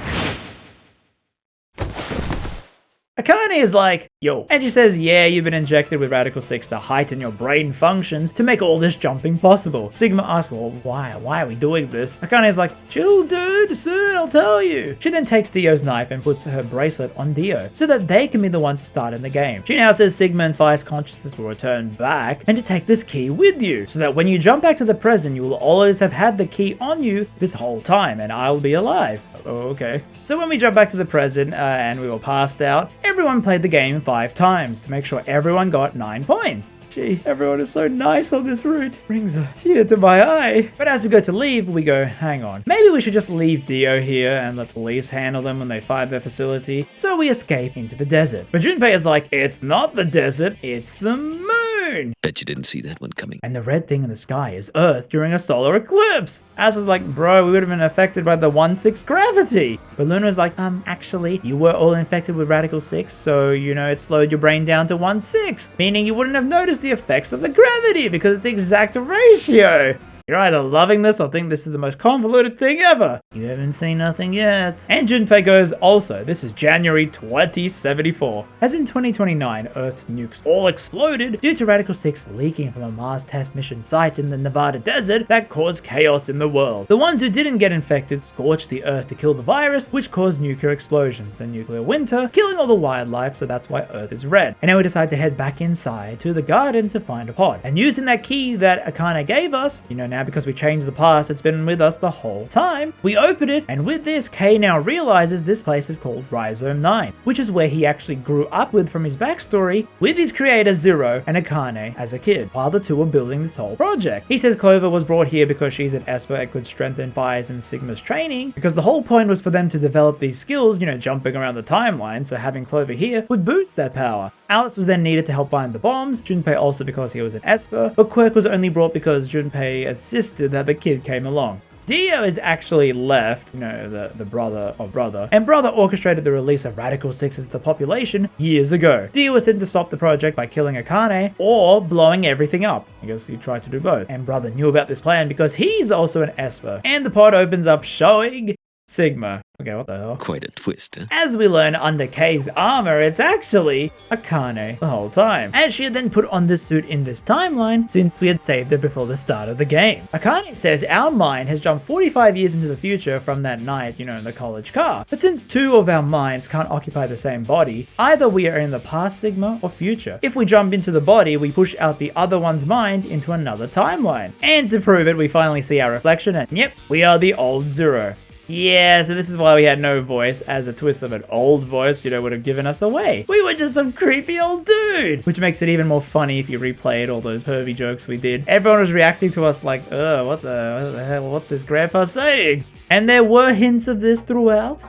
Akane is like, yo. And she says, yeah, you've been injected with Radical 6 to heighten your brain functions to make all this jumping possible. Sigma asks, well, why are we doing this? Akane is like, chill dude, soon I'll tell you. She then takes Dio's knife and puts her bracelet on Dio so that they can be the one to start in the game. She now says Sigma and Fi's consciousness will return back and to take this key with you so that when you jump back to the present, you will always have had the key on you this whole time and I'll be alive. Oh, okay. So when we jump back to the present and we were passed out, everyone played the game 5 times to make sure everyone got 9 points. Gee, everyone is so nice on this route. Brings a tear to my eye. But as we go to leave, we go, hang on. Maybe we should just leave Dio here and let the police handle them when they find their facility. So we escape into the desert. But Junpei is like, it's not the desert, it's the moon. Bet you didn't see that one coming. And the red thing in the sky is Earth during a solar eclipse. Alice is like, bro, we would have been affected by the 1/6 gravity. But Luna is like, actually, you were all infected with Radical 6, so, you know, it slowed your brain down to 1/6, meaning you wouldn't have noticed the effects of the gravity because it's the exact ratio. You're either loving this or think this is the most convoluted thing ever. You haven't seen nothing yet. And Junpei goes, also, this is January 2074. As in 2029, Earth's nukes all exploded due to Radical 6 leaking from a Mars test mission site in the Nevada desert that caused chaos in the world. The ones who didn't get infected scorched the Earth to kill the virus, which caused nuclear explosions, the nuclear winter, killing all the wildlife, so that's why Earth is red. And now we decide to head back inside to the garden to find a pod. And using that key that Akane gave us, you know, now because we changed the past, it's been with us the whole time. We open it, and with this, Kei now realizes this place is called Rhizome 9, which is where he actually grew up with from his backstory, with his creator Zero and Akane as a kid, while the two were building this whole project. He says Clover was brought here because she's an Esper and could strengthen Fi's and Sigma's training, because the whole point was for them to develop these skills, you know, jumping around the timeline, so having Clover here would boost their power. Alice was then needed to help find the bombs, Junpei also because he was an Esper, but Quirk was only brought because Junpei insisted that the kid came along. Dio is actually left, you know, the brother of Brother, and Brother orchestrated the release of Radical 6 into the population years ago. Dio was sent to stop the project by killing Akane or blowing everything up. I guess he tried to do both. And Brother knew about this plan because he's also an Esper. And the pod opens up showing Sigma. Okay, what the hell? Quite a twist, huh? As we learn under Kei's armor, it's actually Akane the whole time, as she had then put on this suit in this timeline since we had saved her before the start of the game. Akane says our mind has jumped 45 years into the future from that night, you know, in the college car. But since 2 of our minds can't occupy the same body, either we are in the past Sigma or future. If we jump into the body, we push out the other one's mind into another timeline. And to prove it, we finally see our reflection and yep, we are the old Zero. Yeah, so this is why we had no voice, as a twist of an old voice, you know, would have given us away. We were just some creepy old dude! Which makes it even more funny if you replayed all those pervy jokes we did. Everyone was reacting to us like, what the hell, what's this grandpa saying? And there were hints of this throughout.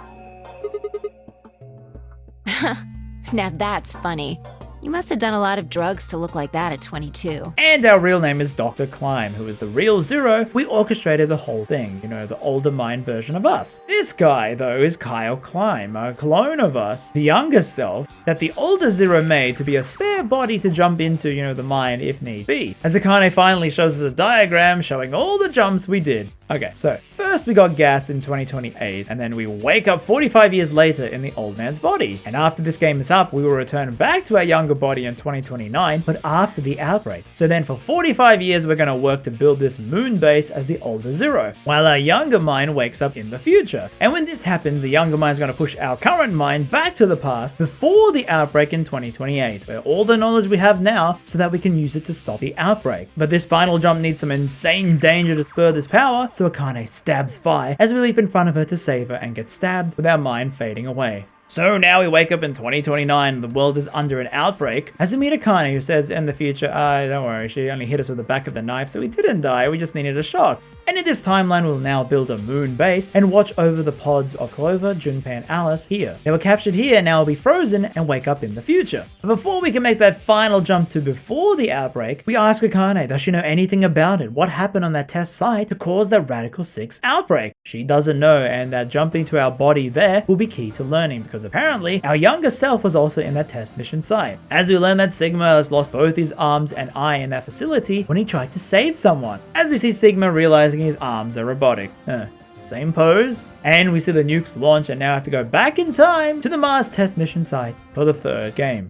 Now that's funny. You must have done a lot of drugs to look like that at 22. And our real name is Dr. Climb, who is the real Zero. We orchestrated the whole thing, you know, the older mind version of us. This guy, though, is Kyle Climb, a clone of us, the younger self, that the older Zero made to be a spare body to jump into, you know, the mind if need be. As Akane finally shows us a diagram showing all the jumps we did. Okay, so first we got gas in 2028, and then we wake up 45 years later in the old man's body. And after this game is up, we will return back to our younger body in 2029, but after the outbreak. So then for 45 years, we're gonna work to build this moon base as the older Zero, while our younger mind wakes up in the future. And when this happens, the younger mind is gonna push our current mind back to the past before the outbreak in 2028, where all the knowledge we have now so that we can use it to stop the outbreak. But this final jump needs some insane danger to spur this power, so Akane stabs Fi as we leap in front of her to save her and get stabbed with our mind fading away. So now we wake up in 2029, the world is under an outbreak, as we meet Akane, who says in the future, don't worry, she only hit us with the back of the knife, so we didn't die, we just needed a shock. And in this timeline, we'll now build a moon base and watch over the pods of Clover, Junpei, and Alice here. They were captured here, now will be frozen and wake up in the future. But before we can make that final jump to before the outbreak, we ask Akane, does she know anything about it? What happened on that test site to cause that Radical 6 outbreak? She doesn't know, and that jumping to our body there will be key to learning, because apparently our younger self was also in that test mission site. As we learn that Sigma has lost both his arms and eye in that facility when he tried to save someone. As we see Sigma realizing his arms are robotic. same pose, and we see the nukes launch and now have to go back in time to the Mars test mission site for the third game.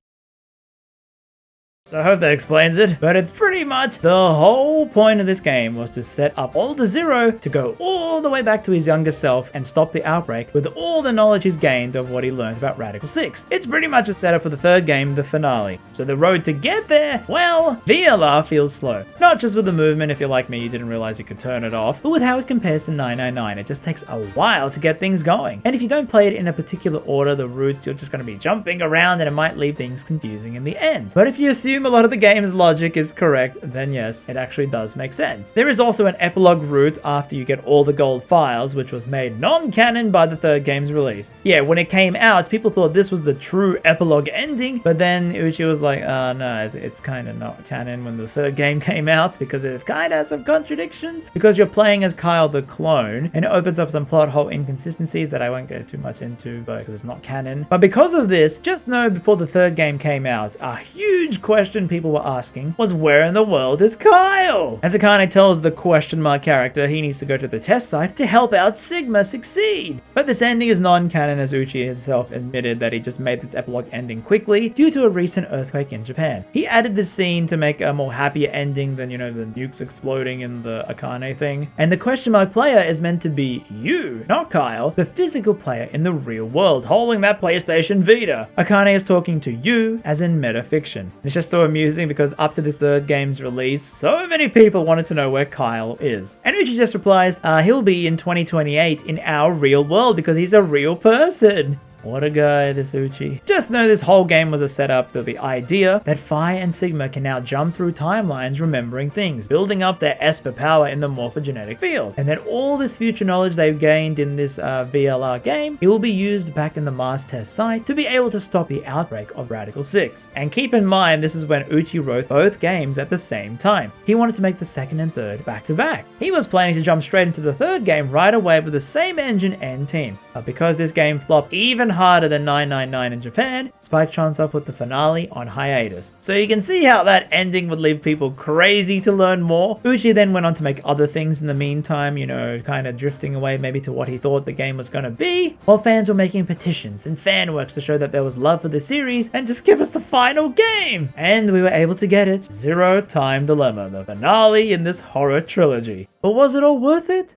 So I hope that explains it, but it's pretty much the whole point of this game was to set up Older Zero to go all the way back to his younger self and stop the outbreak with all the knowledge he's gained of what he learned about Radical 6. It's pretty much a setup for the third game, the finale. So the road to get there, well, VLR feels slow. Not just with the movement, if you're like me, you didn't realize you could turn it off, but with how it compares to 999. It just takes a while to get things going. And if you don't play it in a particular order, the routes, you're just going to be jumping around and it might leave things confusing in the end. But if you assume a lot of the game's logic is correct, then yes, it actually does make sense. There is also an epilogue route after you get all the gold files, which was made non-canon by the third game's release. Yeah, when it came out, people thought this was the true epilogue ending, but then Uchi was like, no, it's kind of not canon when the third game came out, because it kind of has some contradictions, because you're playing as Kyle the clone, and it opens up some plot hole inconsistencies that I won't go too much into, because it's not canon. But because of this, just know before the third game came out, a huge question people were asking was, where in the world is Kyle? As Akane tells the question mark character he needs to go to the test site to help out Sigma succeed. But this ending is non-canon, as Uchi himself admitted that he just made this epilogue ending quickly due to a recent earthquake in Japan. He added this scene to make a more happier ending than, you know, the nukes exploding in the Akane thing. And the question mark player is meant to be you, not Kyle, the physical player in the real world, holding that PlayStation Vita. Akane is talking to you as in metafiction. It's just so amusing because up to this third game's release, so many people wanted to know where Kyle is. And Uchi just replies, he'll be in 2028 in our real world because he's a real person. What a guy, this Uchi. Just know this whole game was a setup for the idea that Phi and Sigma can now jump through timelines remembering things, building up their Esper power in the morphogenetic field. And then all this future knowledge they've gained in this VLR game, it will be used back in the Mars test site to be able to stop the outbreak of Radical 6. And keep in mind, this is when Uchi wrote both games at the same time. He wanted to make the second and third back to back. He was planning to jump straight into the third game right away with the same engine and team. But because this game flopped even harder than 999 in Japan, Spike chance off with the finale on hiatus. So you can see how that ending would leave people crazy to learn more. Uchi then went on to make other things in the meantime, you know, kind of drifting away maybe to what he thought the game was going to be, while fans were making petitions and fan works to show that there was love for the series and just give us the final game. And we were able to get it. Zero Time Dilemma, the finale in this horror trilogy. But was it all worth it?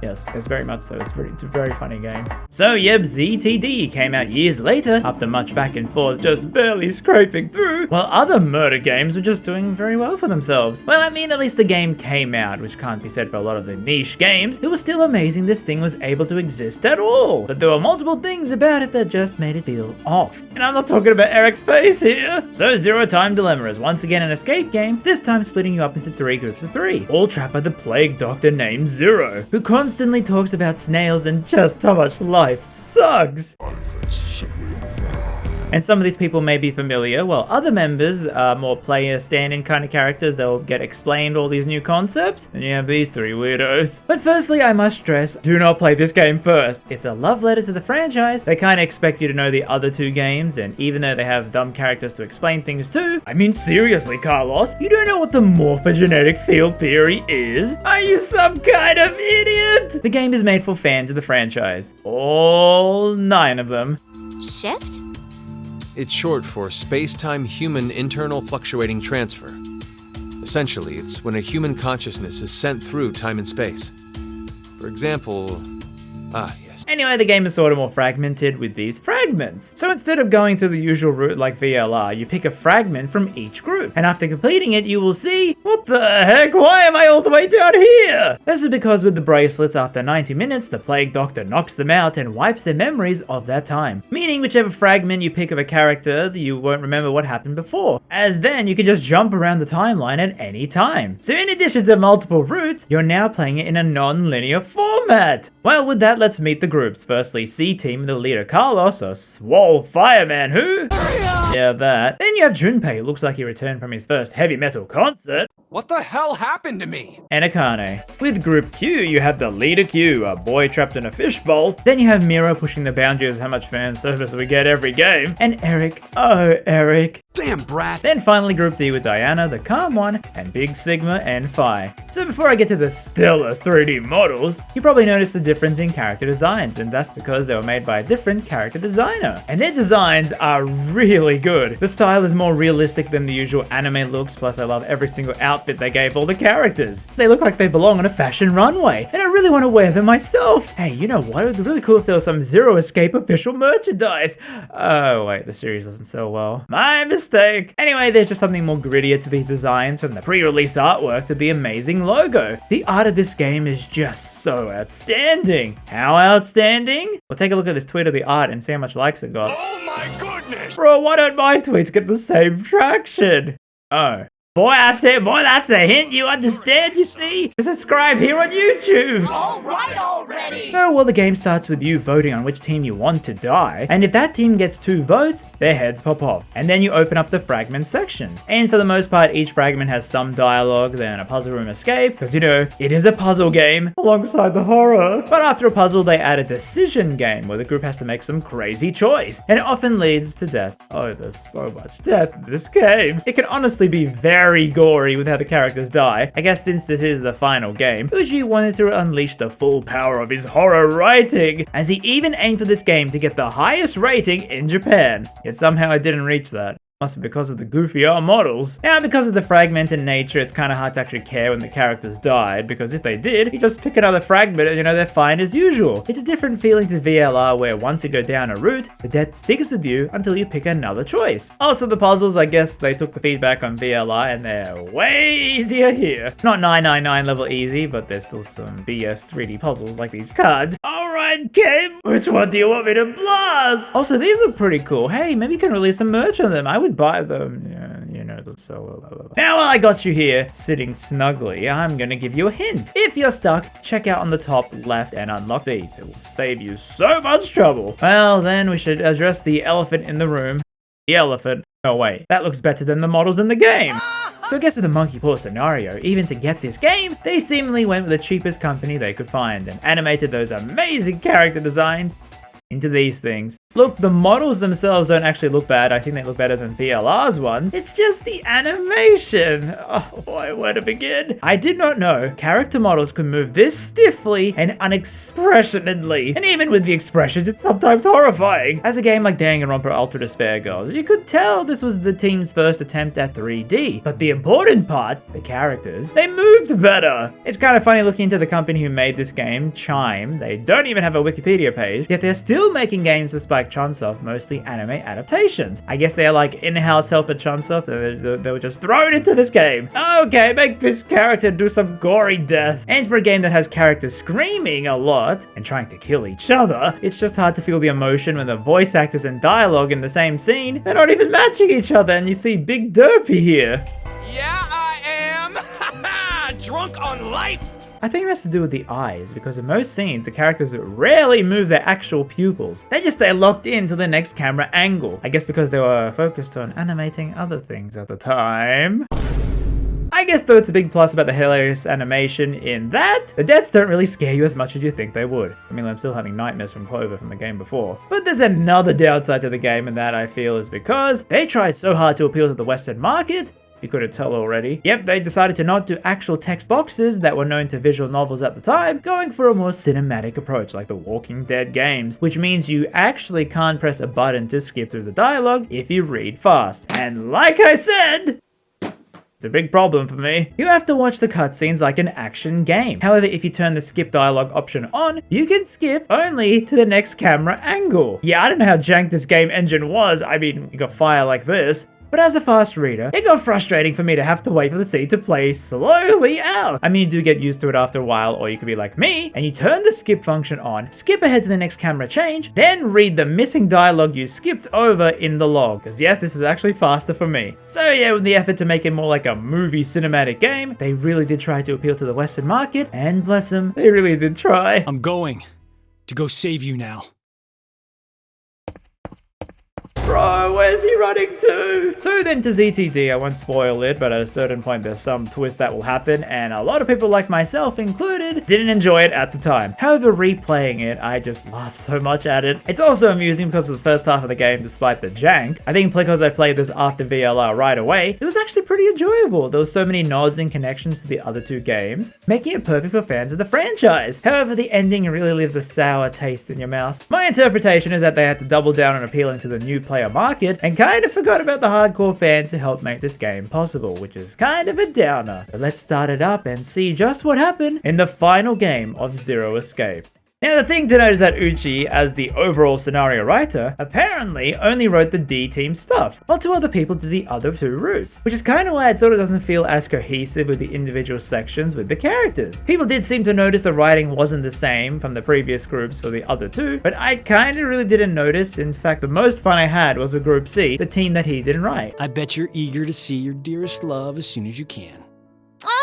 Yes, it's very much so. It's a very funny game. So yep, ZTD came out years later after much back and forth, just barely scraping through, while other murder games were just doing very well for themselves. Well, I mean, at least the game came out, which can't be said for a lot of the niche games. It was still amazing this thing was able to exist at all, but there were multiple things about it that just made it feel off. And I'm not talking about Eric's face here. So Zero Time Dilemma is once again an escape game, this time splitting you up into 3 groups of 3, all trapped by the plague doctor named Zero, who constantly talks about snails and just how much life sucks. And some of these people may be familiar, while other members are more player stand-in kind of characters. They'll get explained all these new concepts, and you have these 3 weirdos. But firstly, I must stress, do not play this game first. It's a love letter to the franchise. They kind of expect you to know the other 2 games, and even though they have dumb characters to explain things to, I mean seriously, Carlos, you don't know what the morphogenetic field theory is? Are you some kind of idiot? The game is made for fans of the franchise. All 9 of them. Shift? It's short for space-time human internal fluctuating transfer. Essentially, it's when a human consciousness is sent through time and space. For example, yes. Anyway, the game is sort of more fragmented with these fragments. So instead of going through the usual route like VLR, you pick a fragment from each group. And after completing it, you will see, what the heck, why am I all the way down here? This is because with the bracelets, after 90 minutes, the plague doctor knocks them out and wipes their memories of that time. Meaning whichever fragment you pick of a character, you won't remember what happened before. As then, you can just jump around the timeline at any time. So in addition to multiple routes, you're now playing it in a non-linear format. Well, with that, let's meet the groups. Firstly, C Team, the leader Carlos, a swole fireman who... Yeah, that. Then you have Junpei, who looks like he returned from his first heavy metal concert. What the hell happened to me? And Akane. With Group Q, you have the leader Q, a boy trapped in a fishbowl. Then you have Miro pushing the boundaries of how much fan service we get every game. And Eric, oh Eric. Damn, brat. Then finally Group D with Diana, the calm one, and Big Sigma and Phi. So before I get to the stellar 3D models, you probably noticed the difference in character designs, and that's because they were made by a different character designer. And their designs are really good. The style is more realistic than the usual anime looks, plus I love every single outfit they gave all the characters. They look like they belong on a fashion runway, and I really want to wear them myself. Hey, you know what? It would be really cool if there was some Zero Escape official merchandise. Oh wait, the series doesn't sell well. My mistake. Anyway, there's just something more grittier to these designs, from the pre-release artwork to the amazing logo. The art of this game is just so outstanding. How outstanding? We'll take a look at this tweet of the art and see how much likes it got. Oh my goodness! Bro, why don't my tweets get the same traction? Oh. Boy, I said, boy, that's a hint, you understand, you see? Subscribe here on YouTube! Alright already! So, well, the game starts with you voting on which team you want to die, and if that team gets 2 votes, their heads pop off. And then you open up the fragment sections. And for the most part, each fragment has some dialogue, then a puzzle room escape, because you know, it is a puzzle game, alongside the horror. But after a puzzle, they add a decision game, where the group has to make some crazy choice, and it often leads to death. Oh, there's so much death in this game. It can honestly be very gory with how the characters die. I guess since this is the final game, Uji wanted to unleash the full power of his horror writing, as he even aimed for this game to get the highest rating in Japan. Yet somehow it didn't reach that. Must be because of the goofy art models. Now, because of the fragmented nature, it's kind of hard to actually care when the characters died, because if they did, you just pick another fragment and you know they're fine as usual. It's a different feeling to VLR, where once you go down a route, the death sticks with you until you pick another choice. Also, the puzzles, I guess they took the feedback on VLR and they're way easier here. Not 999 level easy, but there's still some BS 3D puzzles like these cards. Alright, game, which one do you want me to blast? Also, these look pretty cool. Hey, maybe you can release some merch on them. I would buy them, yeah, you know, so now while I got you here, sitting snugly, I'm gonna give you a hint. If you're stuck, check out on the top left and unlock these. It will save you so much trouble. Well, then we should address the elephant in the room. The elephant. Oh wait, that looks better than the models in the game. So I guess with the monkey paw scenario, even to get this game, they seemingly went with the cheapest company they could find and animated those amazing character designs into these things. Look, the models themselves don't actually look bad. I think they look better than VLR's ones. It's just the animation. Oh boy, where to begin? I did not know character models could move this stiffly and unexpressionedly. And even with the expressions, it's sometimes horrifying. As a game like Danganronpa Ultra Despair goes, you could tell this was the team's first attempt at 3D. But the important part, the characters, they moved better. It's kind of funny looking into the company who made this game, Chime. They don't even have a Wikipedia page, yet they're still making games for Spike Chunsoft, mostly anime adaptations. I guess they're like in-house help at Chunsoft, and they were just thrown into this game. Okay, make this character do some gory death. And for a game that has characters screaming a lot and trying to kill each other, it's just hard to feel the emotion when the voice actors and dialogue in the same scene, they're not even matching each other, and you see Big Derpy here. Yeah, I am. Drunk on life. I think that's to do with the eyes, because in most scenes, the characters rarely move their actual pupils. They just stay locked in to the next camera angle. I guess because they were focused on animating other things at the time. I guess though it's a big plus about the hilarious animation in that the deaths don't really scare you as much as you think they would. I mean, I'm still having nightmares from Clover from the game before. But there's another downside to the game, and that I feel is because they tried so hard to appeal to the Western market. You couldn't tell already. Yep, they decided to not do actual text boxes that were known to visual novels at the time, going for a more cinematic approach like the Walking Dead games, which means you actually can't press a button to skip through the dialogue if you read fast. And like I said, it's a big problem for me. You have to watch the cutscenes like an action game. However, if you turn the skip dialogue option on, you can skip only to the next camera angle. Yeah, I don't know how jank this game engine was. I mean, you got fire like this. But as a fast reader, it got frustrating for me to have to wait for the scene to play slowly out. I mean, you do get used to it after a while, or you could be like me, and you turn the skip function on, skip ahead to the next camera change, then read the missing dialogue you skipped over in the log. Because yes, this is actually faster for me. So yeah, with the effort to make it more like a movie cinematic game, they really did try to appeal to the Western market, and bless them, they really did try. I'm going to go save you now. Bro, where's he running to? So then to ZTD, I won't spoil it, but at a certain point there's some twist that will happen, and a lot of people like myself included didn't enjoy it at the time. However, replaying it, I just laughed so much at it. It's also amusing because of the first half of the game, despite the jank. I think because I played this after VLR right away, it was actually pretty enjoyable. There were so many nods and connections to the other two games, making it perfect for fans of the franchise. However, the ending really leaves a sour taste in your mouth. My interpretation is that they had to double down on appealing to the new player market and kind of forgot about the hardcore fans who helped make this game possible, which is kind of a downer. But let's start it up and see just what happened in the final game of Zero Escape. Now the thing to note is that Uchi, as the overall scenario writer, apparently only wrote the D team stuff, while two other people did the other two routes, which is kind of why it sort of doesn't feel as cohesive with the individual sections with the characters. People did seem to notice the writing wasn't the same from the previous groups for the other two, but I kind of really didn't notice. In fact, the most fun I had was with Group C, the team that he didn't write. I bet you're eager to see your dearest love as soon as you can.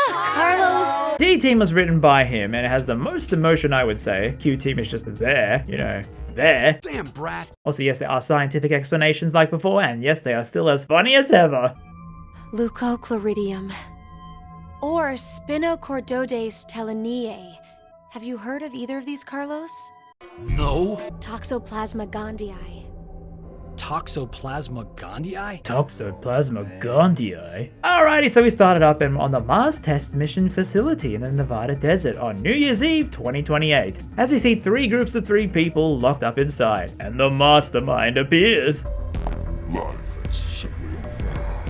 Carlos! D team was written by him and it has the most emotion, I would say. Q team is just there, you know, there. Damn, brat. Also, yes, there are scientific explanations like before, and yes, they are still as funny as ever. Leucochloridium. Or Spinochordodes teleniae. Have you heard of either of these, Carlos? No. Toxoplasma gondii. Toxoplasma gondii? Toxoplasma gondii? Alrighty, so we started up on the Mars Test Mission Facility in the Nevada desert on New Year's Eve 2028, as we see three groups of three people locked up inside, and the mastermind appears. Life is simply unfair.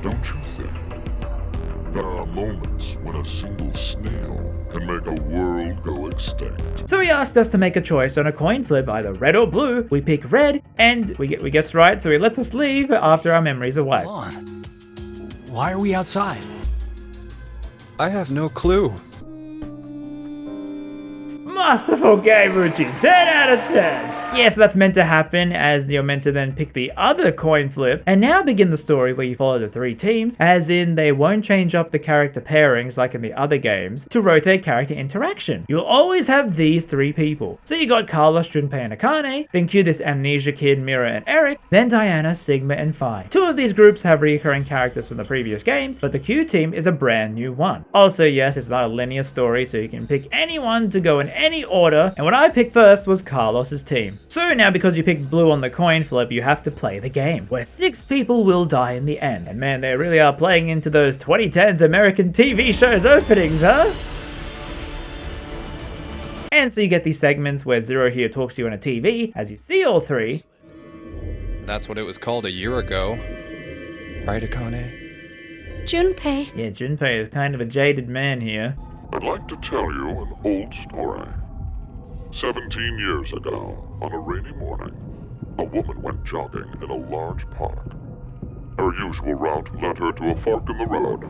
Don't you think? There are moments when a single snail can make a world go extinct. So he asked us to make a choice on a coin flip, either red or blue. We pick red, and we guessed right, so he lets us leave after our memories are wiped. Come on. Why are we outside? I have no clue. Masterful game, Uchi. 10 out of 10. Yeah, so that's meant to happen, as you're meant to then pick the other coin flip, and now begin the story where you follow the three teams, as in they won't change up the character pairings like in the other games to rotate character interaction. You'll always have these three people. So you got Carlos, Junpei, and Akane, then cue this Amnesia Kid, Mira, and Eric, then Diana, Sigma, and Phi. Two of these groups have recurring characters from the previous games, but the Q team is a brand new one. Also, yes, it's not a linear story, so you can pick anyone to go in any order, and what I picked first was Carlos's team. So now because you picked blue on the coin flip, you have to play the game, where 6 people will die in the end. And man, they really are playing into those 2010s American TV shows openings, huh? And so you get these segments where Zero here talks to you on a TV, as you see all three. That's what it was called a year ago. Right, Akane? Junpei. Yeah, Junpei is kind of a jaded man here. I'd like to tell you an old story. 17 years ago, on a rainy morning, a woman went jogging in a large park. Her usual route led her to a fork in the road.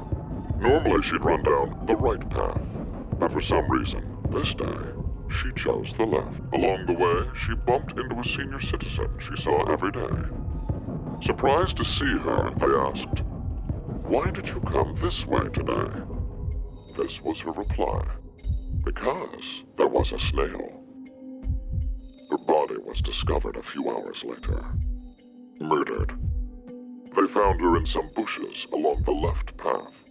Normally she'd run down the right path, but for some reason, this day, she chose the left. Along the way, she bumped into a senior citizen she saw every day. Surprised to see her, they asked, "Why did you come this way today?" This was her reply. Because there was a snail. Her body was discovered a few hours later. Murdered. They found her in some bushes along the left path.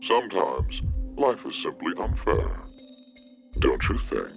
Sometimes, life is simply unfair. Don't you think?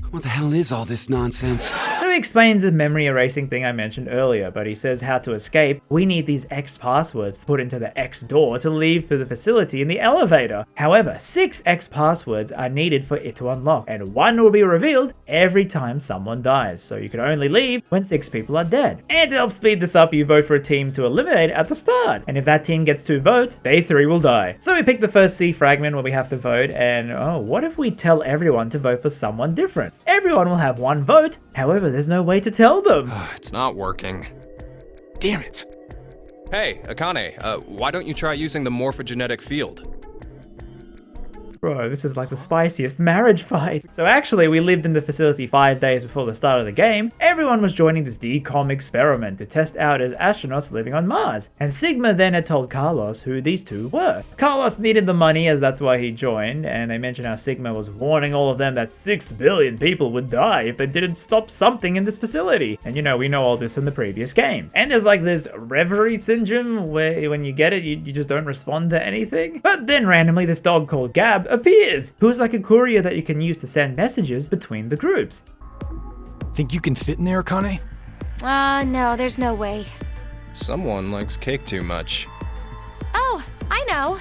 What the hell is all this nonsense? So he explains the memory erasing thing I mentioned earlier, but he says how to escape. We need these X passwords to put into the X door to leave for the facility in the elevator. However, 6 X passwords are needed for it to unlock, and 1 will be revealed every time someone dies, so you can only leave when 6 people are dead. And to help speed this up, you vote for a team to eliminate at the start, and if that team gets 2 votes, they 3 will die. So we pick the first C fragment where we have to vote, and oh, what if we tell everyone to vote for someone different? Everyone will have 1 vote, however, there's no way to tell them. It's not working. Damn it. Hey, Akane, why don't you try using the morphogenetic field? Bro, this is like the spiciest marriage fight. So actually, we lived in the facility 5 days before the start of the game. Everyone was joining this decom experiment to test out as astronauts living on Mars. And Sigma then had told Carlos who these two were. Carlos needed the money as that's why he joined, and they mentioned how Sigma was warning all of them that 6 billion people would die if they didn't stop something in this facility. And you know, we know all this from the previous games. And there's like this reverie syndrome where when you get it, you just don't respond to anything. But then randomly this dog called Gab appears, who's like a courier that you can use to send messages between the groups. Think you can fit in there, Akane? No, there's no way. Someone likes cake too much. Oh, I know.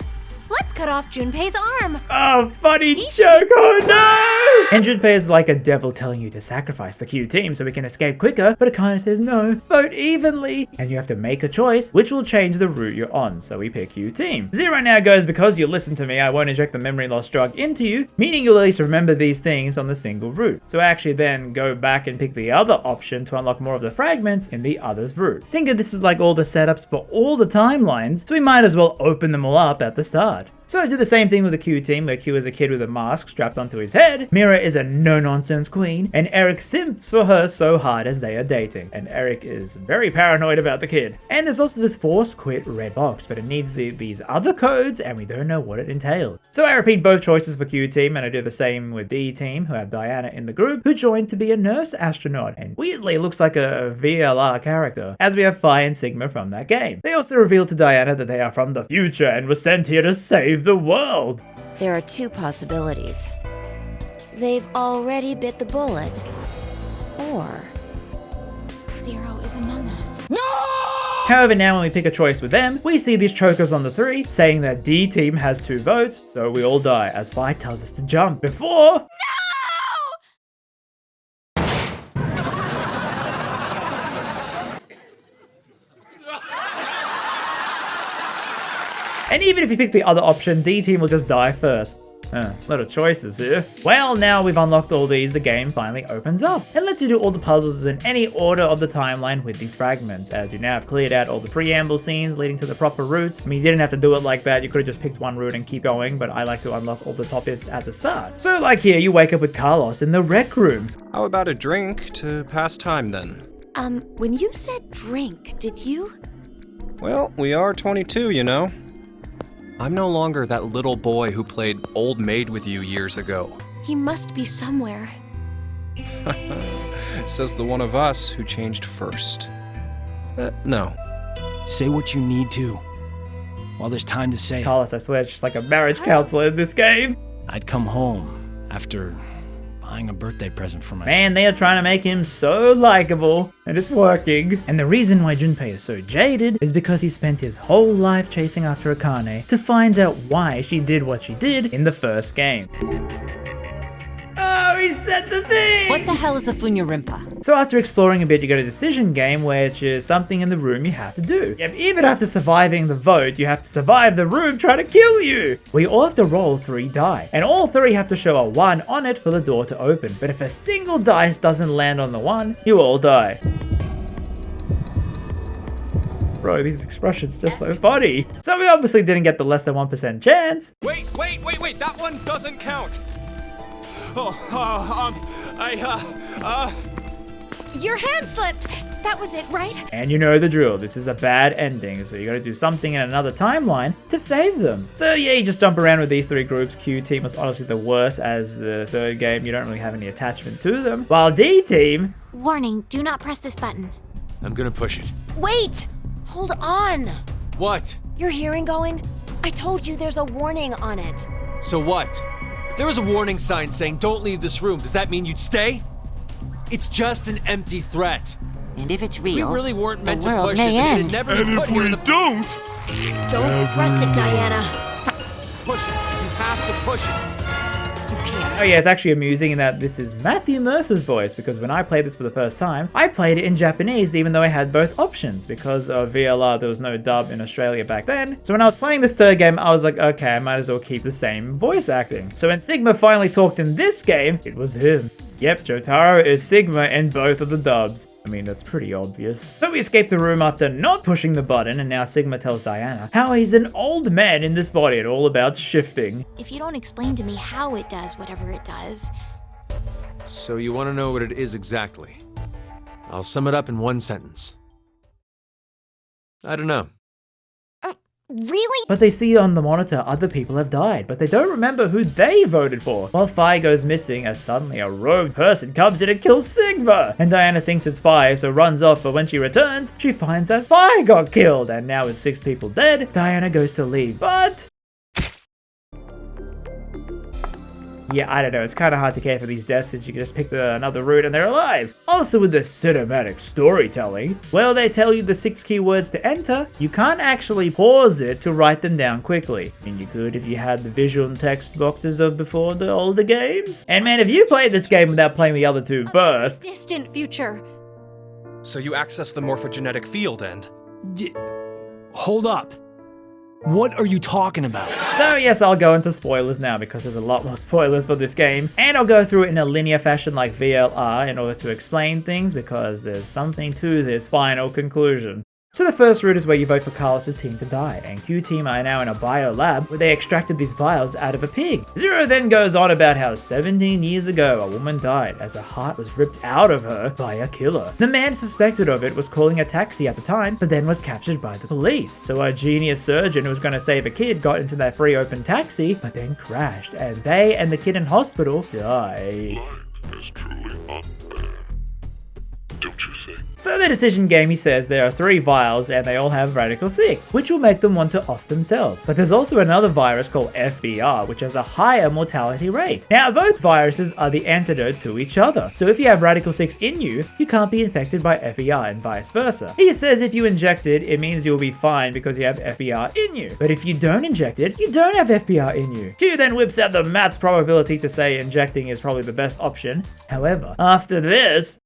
Let's cut off Junpei's arm. Oh, funny joke. Oh no! And Junpei is like a devil telling you to sacrifice the Q team so we can escape quicker, but Akane says no, vote evenly. And you have to make a choice, which will change the route you're on, so we pick Q team. 0 now goes because you listen to me, I won't inject the memory loss drug into you, meaning you'll at least remember these things on the single route. So actually then go back and pick the other option to unlock more of the fragments in the other's route. Think of this as like all the setups for all the timelines, so we might as well open them all up at the start. So I did the same thing with the Q team, where Q is a kid with a mask strapped onto his head, Mira is a no-nonsense queen, and Eric simps for her so hard as they are dating. And Eric is very paranoid about the kid. And there's also this force quit red box, but it needs these other codes, and we don't know what it entails. So I repeat both choices for Q team, and I do the same with D team, who have Diana in the group, who joined to be a nurse astronaut, and weirdly looks like a VLR character, as we have Phi and Sigma from that game. They also reveal to Diana that they are from the future and were sent here to save the world. There are two possibilities. They've already bit the bullet, or Zero is among us. No! However, now when we pick a choice with them, we see these chokers on the 3 saying that D team has 2 votes, so we all die as Phi tells us to jump before... No! And even if you pick the other option, D team will just die first. A lot of choices here. Well, now we've unlocked all these, the game finally opens up and lets you do all the puzzles in any order of the timeline with these fragments, as you now have cleared out all the preamble scenes leading to the proper routes. I mean, you didn't have to do it like that, you could have just picked one route and keep going, but I like to unlock all the top bits at the start. So like here, you wake up with Carlos in the rec room. How about a drink to pass time then? When you said drink, did you? Well, we are 22, you know. I'm no longer that little boy who played old maid with you years ago. He must be somewhere. Says the one of us who changed first. No. Say what you need to, while there's time to say it. Carlos, I swear, it's just like a marriage counselor in this game. I'd come home after buying a birthday present for myself. Man, they are trying to make him so likable, and it's working. And the reason why Junpei is so jaded is because he spent his whole life chasing after Akane to find out why she did what she did in the first game. Oh, he said the thing! What the hell is a Funya-rimpa? So after exploring a bit, you got a decision game, which is something in the room you have to do. Yep, even after surviving the vote, you have to survive the room trying to kill you. We all have to roll 3 die, and all 3 have to show a 1 on it for the door to open. But if a single dice doesn't land on the 1, you all die. Bro, these expressions are just so funny. So we obviously didn't get the less than 1% chance. Wait, that one doesn't count. Your hand slipped. That was it, right? And you know the drill. This is a bad ending, so you gotta do something in another timeline to save them. So yeah, you just jump around with these 3 groups. Q team was honestly the worst, as the 3rd game, you don't really have any attachment to them. While D team... Warning, do not press this button. I'm gonna push it. Wait! Hold on! What? Your hearing going? I told you there's a warning on it. So what? If there was a warning sign saying don't leave this room, does that mean you'd stay? It's just an empty threat. And if it's real, we really weren't meant the to world push may it. end. It never And put if here we in the... don't... Don't press it, Diana. Push it. You have to push it. You can't. Oh yeah, it's actually amusing in that this is Matthew Mercer's voice, because when I played this for the first time, I played it in Japanese even though I had both options. Because of VLR, there was no dub in Australia back then. So when I was playing this 3rd game, I was like, okay, I might as well keep the same voice acting. So when Sigma finally talked in this game, it was him. Yep, Jotaro is Sigma in both of the dubs. I mean, that's pretty obvious. So we escape the room after not pushing the button, and now Sigma tells Diana how he's an old man in this body and all about shifting. If you don't explain to me how it does whatever it does... So you want to know what it is exactly? I'll sum it up in one sentence. I don't know. Really? But they see on the monitor other people have died, but they don't remember who they voted for. While Phi goes missing as suddenly a rogue person comes in and kills Sigma. And Diana thinks it's Phi, so runs off, but when she returns, she finds that Phi got killed. And now with 6 people dead, Diana goes to leave, but... yeah, I don't know, it's kind of hard to care for these deaths since you can just pick another route and they're alive. Also with the cinematic storytelling, well, they tell you the 6 keywords to enter, you can't actually pause it to write them down quickly. I mean, you could if you had the visual and text boxes of before the older games. And man, if you played this game without playing the other 2 first... distant future. So you access the morphogenetic field and... Hold up. What are you talking about? So yes, I'll go into spoilers now because there's a lot more spoilers for this game. And I'll go through it in a linear fashion like VLR in order to explain things because there's something to this final conclusion. So the first route is where you vote for Carlos's team to die, and Q team are now in a bio lab where they extracted these vials out of a pig. Zero then goes on about how 17 years ago a woman died as her heart was ripped out of her by a killer. The man suspected of it was calling a taxi at the time, but then was captured by the police. So a genius surgeon who was going to save a kid got into that free open taxi, but then crashed, and they and the kid in hospital died. Life is truly unfair. Don't you think? So the decision game, he says there are 3 vials and they all have Radical 6, which will make them want to off themselves. But there's also another virus called FBR, which has a higher mortality rate. Now both viruses are the antidote to each other. So if you have Radical 6 in you, you can't be infected by FBR and vice versa. He says if you inject it, it means you'll be fine because you have FBR in you. But if you don't inject it, you don't have FBR in you. Q then whips out the maths probability to say injecting is probably the best option. However, after this...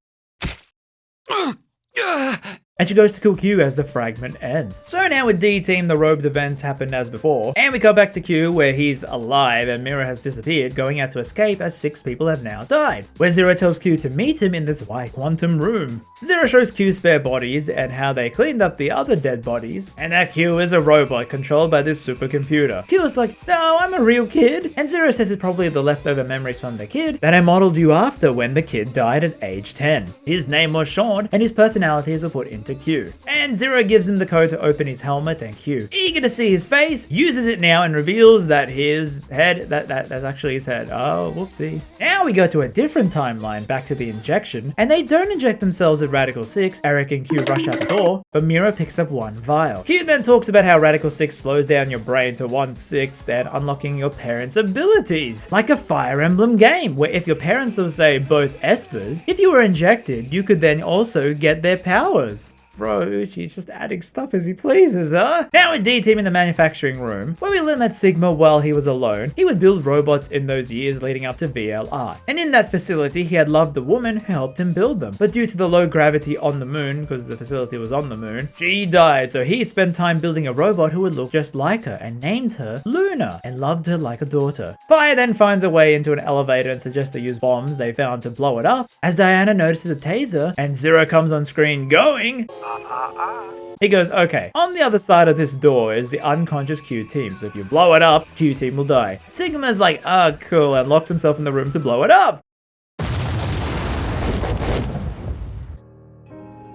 and she goes to kill Q as the fragment ends. So now with D team, the robed events happened as before, and we go back to Q where he's alive and Mira has disappeared, going out to escape as 6 people have now died. Where Zero tells Q to meet him in this white quantum room. Zero shows Q spare bodies and how they cleaned up the other dead bodies, and that Q is a robot controlled by this supercomputer. Q is like, no, I'm a real kid. And Zero says it's probably the leftover memories from the kid that I modeled you after when the kid died at age 10. His name was Sean and his personalities were put into Q. And Zero gives him the code to open his helmet, and Q, eager to see his face, uses it now and reveals that his head, that's actually his head. Oh, whoopsie. Now we go to a different timeline, back to the injection, and they don't inject themselves with Radical 6. Eric and Q rush out the door, but Mira picks up 1 vial. Q then talks about how Radical 6 slows down your brain to 1/6 and unlocking your parents' abilities. Like a Fire Emblem game, where if your parents will say both espers, if you were injected, you could then also get their powers. Bro, she's just adding stuff as he pleases, huh? Now with D-Team in the manufacturing room, where we learn that Sigma, while he was alone, he would build robots in those years leading up to VLR. And in that facility, he had loved the woman who helped him build them. But due to the low gravity on the moon, because the facility was on the moon, she died, so he spent time building a robot who would look just like her and named her Luna and loved her like a daughter. Fire then finds a way into an elevator and suggests they use bombs they found to blow it up, as Diana notices a taser and Zero comes on screen going... He goes, okay, on the other side of this door is the unconscious Q team, so if you blow it up, Q team will die. Sigma's like, oh cool, and locks himself in the room to blow it up.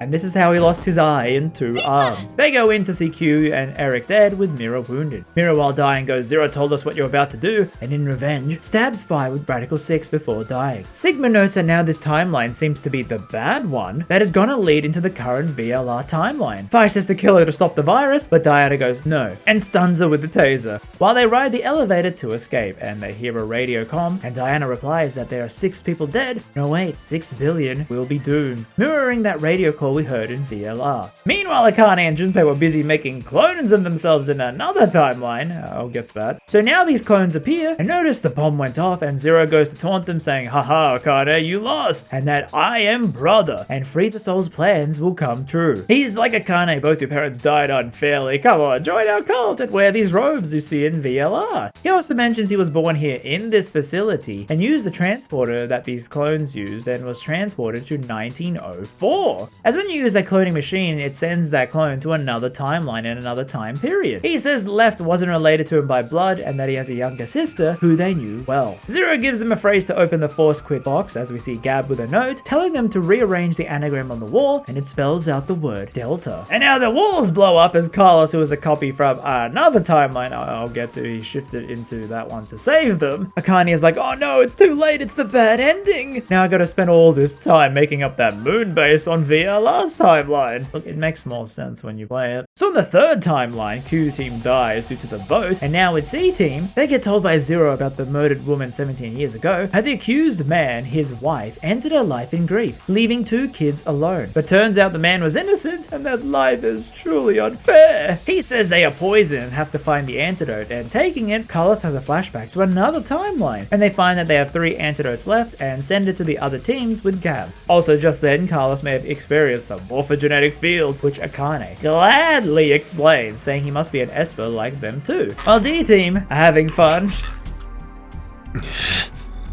And this is how he lost his eye and 2 arms. They go in to see Q and Eric dead with Mira wounded. Mira, while dying, goes, Zero told us what you're about to do, and in revenge, stabs Phi with Radical 6 before dying. Sigma notes that now this timeline seems to be the bad one that is gonna lead into the current VLR timeline. Phi says to kill her to stop the virus, but Diana goes, no, and stuns her with the taser. While they ride the elevator to escape, and they hear a radio comm, and Diana replies that there are 6 people dead. No wait, 6 billion will be doomed. Mirroring that radio call call we heard in VLR. Meanwhile, Akane and Junpei were busy making clones of themselves in another timeline. I'll get to that. So now these clones appear and notice the bomb went off and Zero goes to taunt them saying, haha Akane, you lost, and that I am brother, and Free the Soul's plans will come true. He's like, Akane, both your parents died unfairly. Come on, join our cult and wear these robes you see in VLR. He also mentions he was born here in this facility and used the transporter that these clones used and was transported to 1904. As when you use that cloning machine, it sends that clone to another timeline in another time period. He says Left wasn't related to him by blood and that he has a younger sister who they knew well. Zero gives them a phrase to open the force quit box as we see Gab with a note telling them to rearrange the anagram on the wall, and it spells out the word Delta. And now the walls blow up as Carlos, who is a copy from another timeline I'll get to, he shifted into that one to save them. Akane is like, oh no, it's too late, it's the bad ending. Now I gotta spend all this time making up that moon base on VLR's timeline. Look, it makes more sense when you play it. So in the third timeline, Q team dies due to the vote, and now with C team, they get told by Zero about the murdered woman 17 years ago, how the accused man, his wife, ended her life in grief, leaving 2 kids alone. But turns out the man was innocent, and that life is truly unfair. He says they are poisoned and have to find the antidote, and taking it, Carlos has a flashback to another timeline, and they find that they have 3 antidotes left and send it to the other teams with Gab. Also just then, Carlos may have experienced a morphogenetic field, which Akane gladly explains, saying he must be an Esper like them too. While D team are having fun.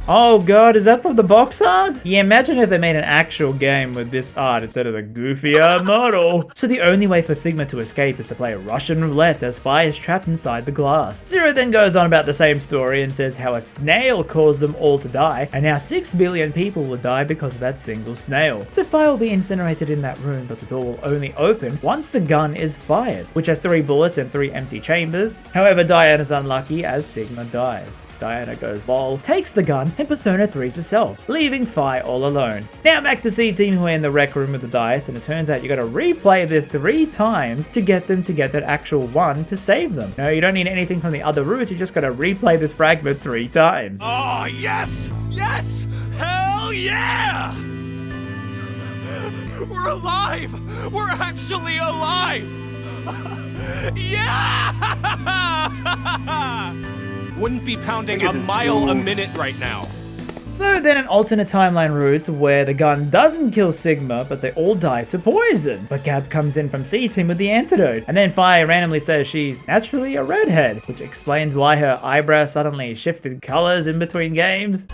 Oh god, is that from the box art? Yeah, imagine if they made an actual game with this art instead of the goofier model. So the only way for Sigma to escape is to play Russian roulette as Phi is trapped inside the glass. Zero then goes on about the same story and says how a snail caused them all to die, and now 6 billion people will die because of that single snail. So Phi will be incinerated in that room, but the door will only open once the gun is fired, which has 3 bullets and 3 empty chambers. However, Diana's unlucky as Sigma dies. Diana goes lol, takes the gun, and Persona 3's herself, leaving Phi all alone. Now back to C team, who are in the rec room with the dice, and it turns out you gotta replay this 3 times to get them to get that actual one to save them. No, you don't need anything from the other routes, you just gotta replay this fragment 3 times. Oh, yes! Yes! Hell yeah! We're alive! We're actually alive! Yeah! Wouldn't be pounding a mile a minute right now. So then an alternate timeline route where the gun doesn't kill Sigma, but they all die to poison. But Gab comes in from C team with the antidote, and then Phi randomly says she's naturally a redhead, which explains why her eyebrow suddenly shifted colors in between games.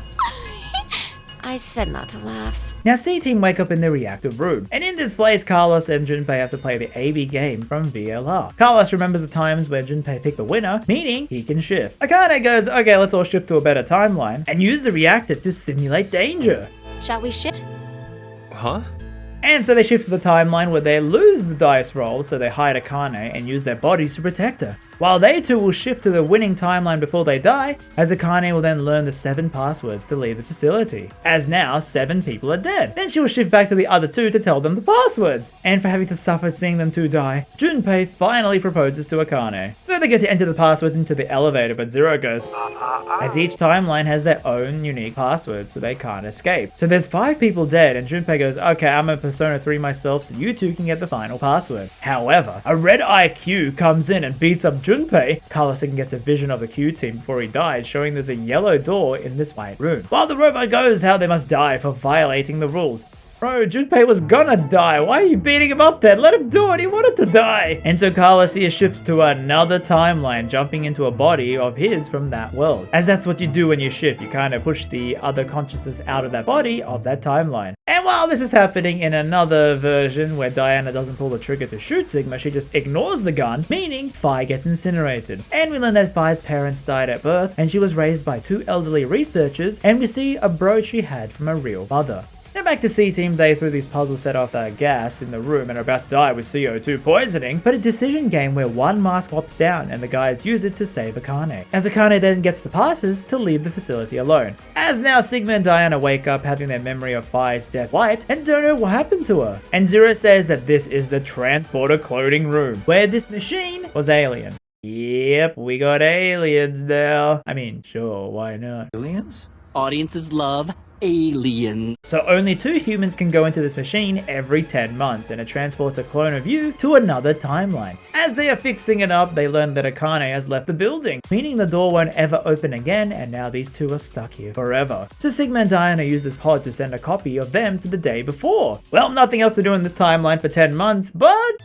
I said not to laugh. Now C team wake up in the reactive room, and in this place Carlos and Junpei have to play the AB game from VLR. Carlos remembers the times where Junpei picked the winner, meaning he can shift. Akane goes, okay, let's all shift to a better timeline, and use the reactor to simulate danger. Shall we shift? Huh? And so they shift to the timeline where they lose the dice roll, so they hide Akane and use their bodies to protect her. While they two will shift to the winning timeline before they die, as Akane will then learn the 7 passwords to leave the facility. As now, 7 people are dead. Then she will shift back to the other 2 to tell them the passwords. And for having to suffer seeing them 2 die, Junpei finally proposes to Akane. So they get to enter the passwords into the elevator, but Zero goes, as each timeline has their own unique passwords, so they can't escape. So there's 5 people dead, and Junpei goes, okay, I'm a Persona 3 myself, so you 2 can get the final password. However, a red IQ comes in and beats up Junpei. Carlos then gets a vision of the Q team before he died, showing there's a yellow door in this white room. While the robot goes how they must die for violating the rules. Bro, Junpei was gonna die. Why are you beating him up then? Let him do it. He wanted to die. And so Carlos here shifts to another timeline, jumping into a body of his from that world. As that's what you do when you shift. You kind of push the other consciousness out of that body of that timeline. And while this is happening in another version where Diana doesn't pull the trigger to shoot Sigma, she just ignores the gun, meaning Phi gets incinerated. And we learn that Phi's parents died at birth, and she was raised by 2 elderly researchers, and we see a brooch she had from a real mother. Now back to C team, they through these puzzles set off the gas in the room and are about to die with CO2 poisoning, but a decision game where one mask pops down and the guys use it to save Akane. As Akane then gets the passes to leave the facility alone. As now Sigma and Diana wake up having their memory of Phi's death wiped and don't know what happened to her. And Zero says that this is the transporter cloning room, where this machine was alien. Yep, we got aliens now. I mean, sure, why not? Aliens? Audiences love alien. So only 2 humans can go into this machine every 10 months, and it transports a clone of you to another timeline. As they are fixing it up, they learn that Akane has left the building, meaning the door won't ever open again, and now these two are stuck here forever. So Sigma and Diana use this pod to send a copy of them to the day before. Well, nothing else to do in this timeline for 10 months, but...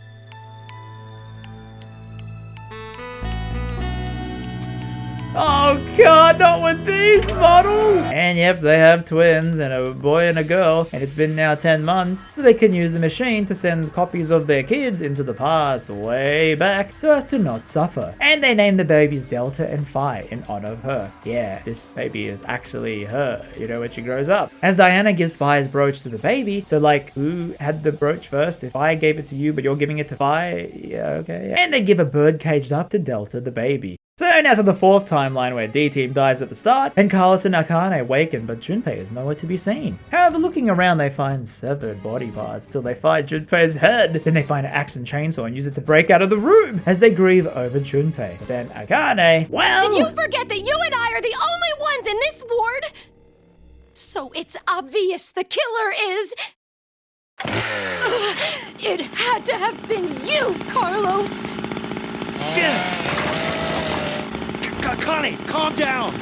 oh god, not with these models! And yep, they have twins and a boy and a girl, and it's been now 10 months, so they can use the machine to send copies of their kids into the past, way back, so as to not suffer. And they name the babies Delta and Phi in honor of her. Yeah, this baby is actually her, you know, when she grows up. As Diana gives Phi's brooch to the baby, so like, who had the brooch first? If I gave it to you, but you're giving it to Phi? Yeah, okay. Yeah. And they give a bird caged up to Delta, the baby. So now to the 4th timeline where D-Team dies at the start, and Carlos and Akane awaken, but Junpei is nowhere to be seen. However, looking around they find severed body parts till they find Junpei's head. Then they find an axe and chainsaw and use it to break out of the room as they grieve over Junpei. But then Akane, well... did you forget that you and I are the only ones in this ward? So it's obvious the killer is... it had to have been you, Carlos! Connie, calm down!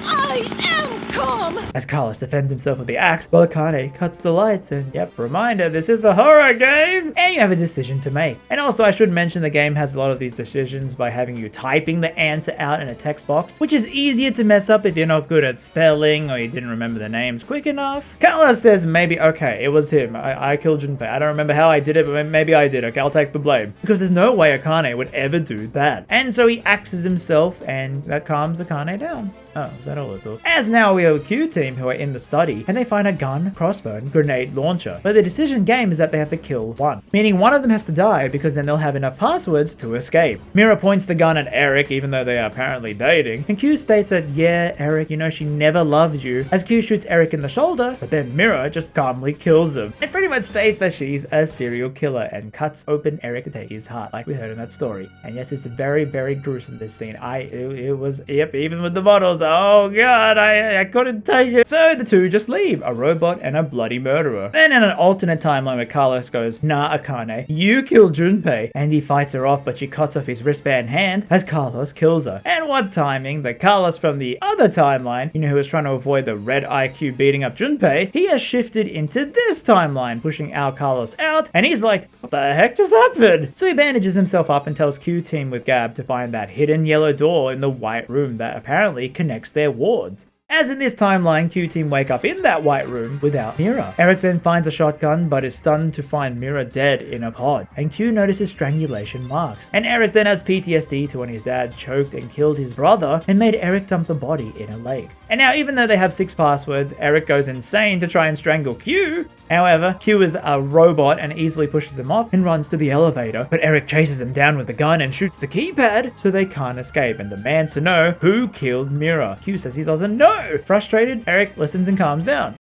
I am calm! As Carlos defends himself with the axe, while Akane cuts the lights, and yep, reminder, this is a horror game! And you have a decision to make. And also, I should mention the game has a lot of these decisions by having you typing the answer out in a text box, which is easier to mess up if you're not good at spelling or you didn't remember the names quick enough. Carlos says maybe, okay, it was him. I killed Junpei. I don't remember how I did it, but maybe I did. Okay, I'll take the blame. Because there's no way Akane would ever do that. And so he axes himself, and that calms Akane down. Oh, is that all it took? As now we have a Q team who are in the study, and they find a gun, crossbow, and grenade launcher. But the decision game is that they have to kill one, meaning one of them has to die because then they'll have enough passwords to escape. Mira points the gun at Eric, even though they are apparently dating, and Q states that, yeah, Eric, you know she never loved you, as Q shoots Eric in the shoulder, but then Mira just calmly kills him. It pretty much states that she's a serial killer and cuts open Eric to take his heart, like we heard in that story. And yes, it's very, very gruesome, this scene. It was, yep, even with the models, oh god, I couldn't take it. So the two just leave, a robot and a bloody murderer. Then in an alternate timeline where Carlos goes, nah, Akane, you killed Junpei, and he fights her off, but she cuts off his wristband hand as Carlos kills her. And what timing, the Carlos from the other timeline, you know, who was trying to avoid the red IQ beating up Junpei, he has shifted into this timeline, pushing our Carlos out, and he's like, what the heck just happened? So he bandages himself up and tells Q team with Gab to find that hidden yellow door in the white room that apparently connects their wards. As in this timeline, Q-Team wake up in that white room without Mira. Eric then finds a shotgun but is stunned to find Mira dead in a pod, and Q notices strangulation marks. And Eric then has PTSD to when his dad choked and killed his brother and made Eric dump the body in a lake. And now even though they have 6 passwords, Eric goes insane to try and strangle Q. However, Q is a robot and easily pushes him off and runs to the elevator, but Eric chases him down with the gun and shoots the keypad so they can't escape and demands to know who killed Mira. Q says he doesn't know. Frustrated, Eric listens and calms down.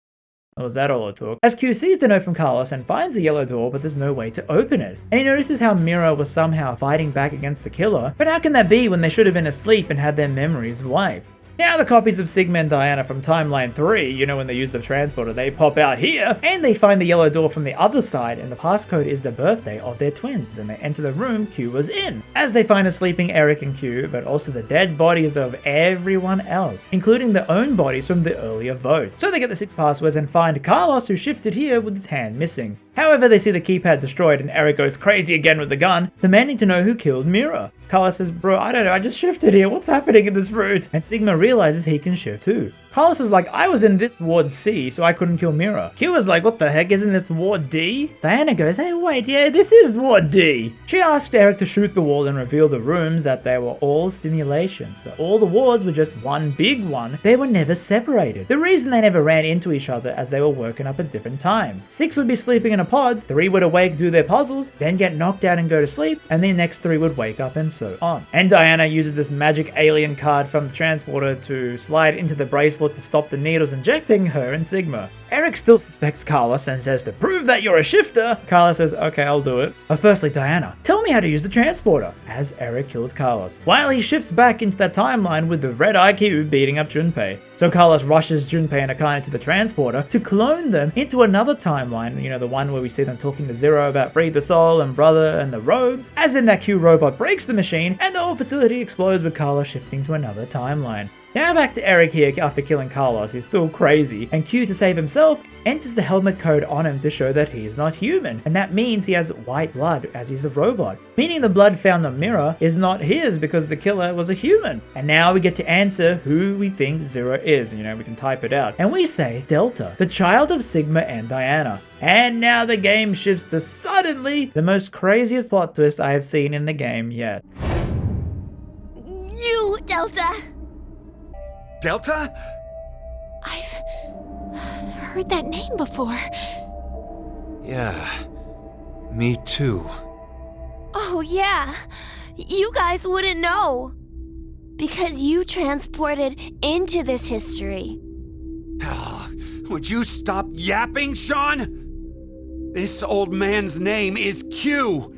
Or was that all it took? As Q sees the note from Carlos and finds the yellow door, but there's no way to open it. And he notices how Mira was somehow fighting back against the killer, but how can that be when they should have been asleep and had their memories wiped? Now the copies of Sigma and Diana from Timeline 3, you know when they use the transporter, they pop out here, and they find the yellow door from the other side, and the passcode is the birthday of their twins, and they enter the room Q was in. As they find a sleeping Eric and Q, but also the dead bodies of everyone else, including their own bodies from the earlier vote. So they get the 6 passwords and find Carlos, who shifted here with his hand missing. However, they see the keypad destroyed and Eric goes crazy again with the gun, demanding to know who killed Mira. Carlos says, bro, I don't know, I just shifted here, what's happening in this route? And Sigma realizes he can shift too. Carlos is like, I was in this ward C, so I couldn't kill Mira. Q is like, what the heck, isn't this ward D? Diana goes, hey wait, yeah, this is ward D. She asked Eric to shoot the wall and reveal the rooms that they were all simulations. That all the wards were just one big one. They were never separated. The reason they never ran into each other as they were woken up at different times. 6 would be sleeping in a pods, 3 would awake, do their puzzles, then get knocked out and go to sleep, and the next 3 would wake up and so on. And Diana uses this magic alien card from the transporter to slide into the bracelet bracelet to stop the needles injecting her and Sigma. Eric still suspects Carlos and says to prove that you're a shifter. Carlos says, okay, I'll do it. But firstly, Diana, tell me how to use the transporter, as Eric kills Carlos, while he shifts back into that timeline with the red IQ beating up Junpei. So Carlos rushes Junpei and Akane to the transporter to clone them into another timeline, you know, the one where we see them talking to Zero about free the soul and brother and the robes, as in that Q robot breaks the machine and the whole facility explodes with Carlos shifting to another timeline. Now back to Eric here after killing Carlos, he's still crazy, and Q, to save himself, enters the helmet code on him to show that he is not human, and that means he has white blood as he's a robot, meaning the blood found on Mirror is not his because the killer was a human. And now we get to answer who we think Zero is, you know, we can type it out, and we say Delta, the child of Sigma and Diana. And now the game shifts to suddenly the most craziest plot twist I have seen in the game yet. You, Delta! Delta? I've heard that name before. Yeah, me too. Oh yeah, you guys wouldn't know. Because you transported into this history. Would you stop yapping, Sean? This old man's name is Q.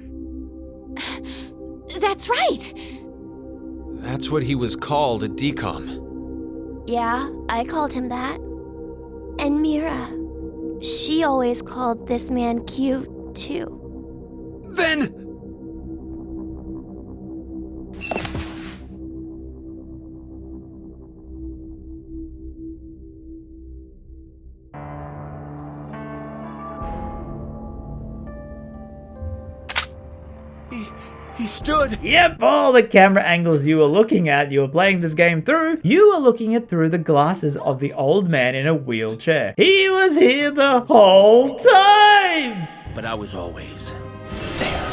That's right. That's what he was called at DCOM. Yeah, I called him that. And Mira, she always called this man Q, too. Then... He stood. Yep, all the camera angles you were looking at, you were playing this game through, you were looking at through the glasses of the old man in a wheelchair. He was here the whole time! But I was always there.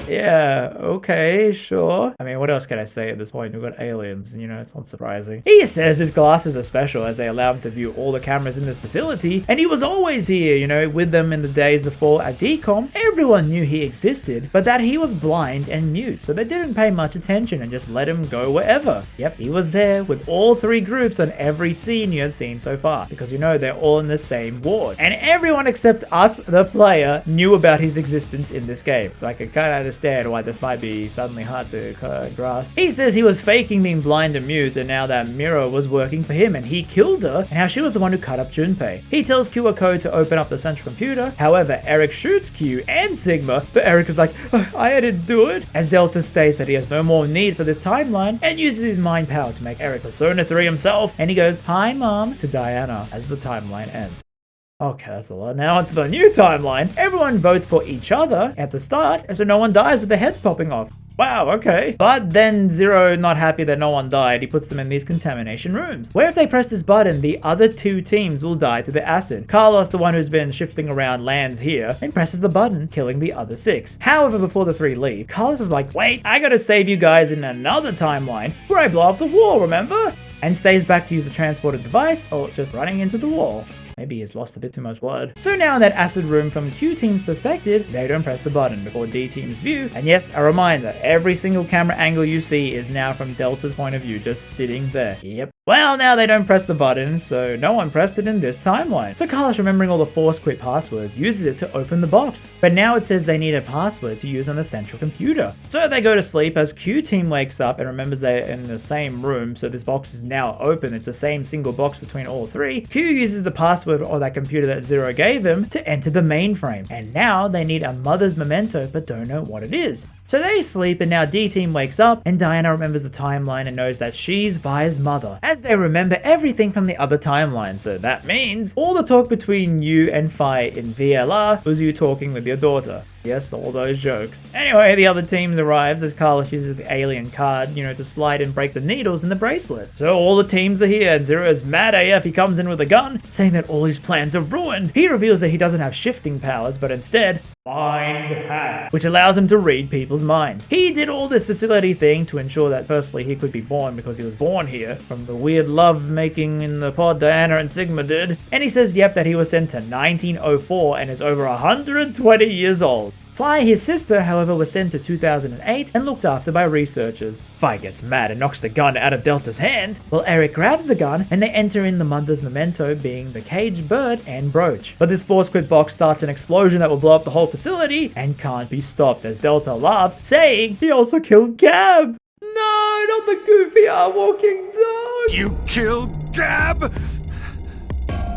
Yeah, okay, sure. I mean, what else can I say at this point? We've got aliens, you know, it's not surprising. He says his glasses are special as they allow him to view all the cameras in this facility, and he was always here, you know, with them in the days before at DCOM. Everyone knew he existed, but that he was blind and mute, so they didn't pay much attention and just let him go wherever. Yep, he was there with all three groups on every scene you have seen so far, because you know they're all in the same ward. And everyone except us, the player, knew about his existence in this game, so I can kind of understand why this might be suddenly hard to grasp. He says he was faking being blind and mute, and now that Mira was working for him and he killed her, and how she was the one who cut up Junpei. He tells Q a code to open up the central computer. However, Eric shoots Q and Sigma, but Eric is like, I didn't do it, as Delta states that he has no more need for this timeline and uses his mind power to make Eric Persona 3 himself, and he goes, "Hi mom," to Diana as the timeline ends. Okay, that's a lot. Now onto the new timeline. Everyone votes for each other at the start, so no one dies with their heads popping off. Wow, okay. But then Zero, not happy that no one died, he puts them in these contamination rooms, where if they press this button, the other two teams will die to the acid. Carlos, the one who's been shifting around, lands here and presses the button, killing the other 6. However, before the 3 leave, Carlos is like, wait, I gotta save you guys in another timeline where I blow up the wall, remember? And stays back to use the transporter device, or just running into the wall. Maybe he's lost a bit too much blood. So now in that acid room, from Q Team's perspective, they don't press the button before D Team's view. And yes, a reminder, every single camera angle you see is now from Delta's point of view, just sitting there. Yep. Well, now they don't press the button, so no one pressed it in this timeline. So Carlos, remembering all the force quit passwords, uses it to open the box. But now it says they need a password to use on the central computer. So they go to sleep as Q Team wakes up and remembers they're in the same room, so this box is now open. It's the same single box between all 3. Q uses the password or that computer that Zero gave him to enter the mainframe. And now they need a mother's memento, but don't know what it is. So they sleep, and now D-Team wakes up, and Diana remembers the timeline and knows that she's Vi's mother, as they remember everything from the other timeline. So that means all the talk between you and Fi in VLR was you talking with your daughter. Yes, all those jokes. Anyway, the other teams arrives as Carlos uses the alien card, you know, to slide and break the needles in the bracelet. So all the teams are here, and Zero is mad AF. He comes in with a gun, saying that all his plans are ruined. He reveals that he doesn't have shifting powers, but instead, mind hack, which allows him to read people's minds. He did all this facility thing to ensure that firstly he could be born because he was born here from the weird love making in the pod Diana and Sigma did. And he says, yep, that he was sent to 1904 and is over 120 years old. Fly, his sister, however, was sent to 2008 and looked after by researchers. Fly gets mad and knocks the gun out of Delta's hand. Well, Eric grabs the gun and they enter in the mother's memento, being the caged bird and brooch. But this force quit box starts an explosion that will blow up the whole facility and can't be stopped as Delta laughs, saying he also killed Gab. No, not the goofy walking dog. You killed Gab?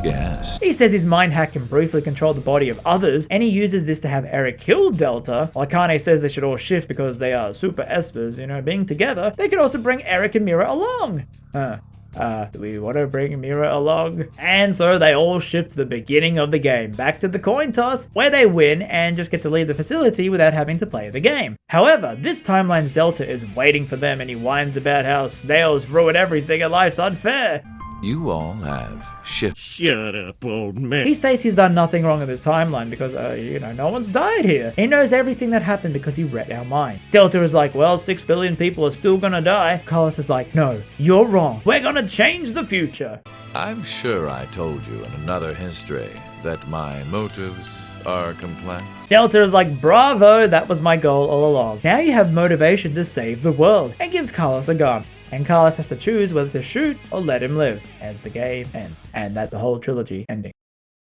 Yes. He says his mind hack can briefly control the body of others, and he uses this to have Eric kill Delta. While Akane says they should all shift because they are super espers, you know, being together, they could also bring Eric and Mira along. Do we want to bring Mira along? And so they all shift to the beginning of the game, back to the coin toss, where they win and just get to leave the facility without having to play the game. However, this timeline's Delta is waiting for them and he whines about how snails ruin everything and life's unfair. You all have shift. Shut up, old man. He states he's done nothing wrong in this timeline because, you know, no one's died here. He knows everything that happened because he read our mind. Delta is like, well, 6 billion people are still gonna die. Carlos is like, no, you're wrong. We're gonna change the future. I'm sure I told you in another history that my motives are complex. Delta is like, bravo, that was my goal all along. Now you have motivation to save the world, and gives Carlos a gun. And Carlos has to choose whether to shoot or let him live as the game ends. And that the whole trilogy ending.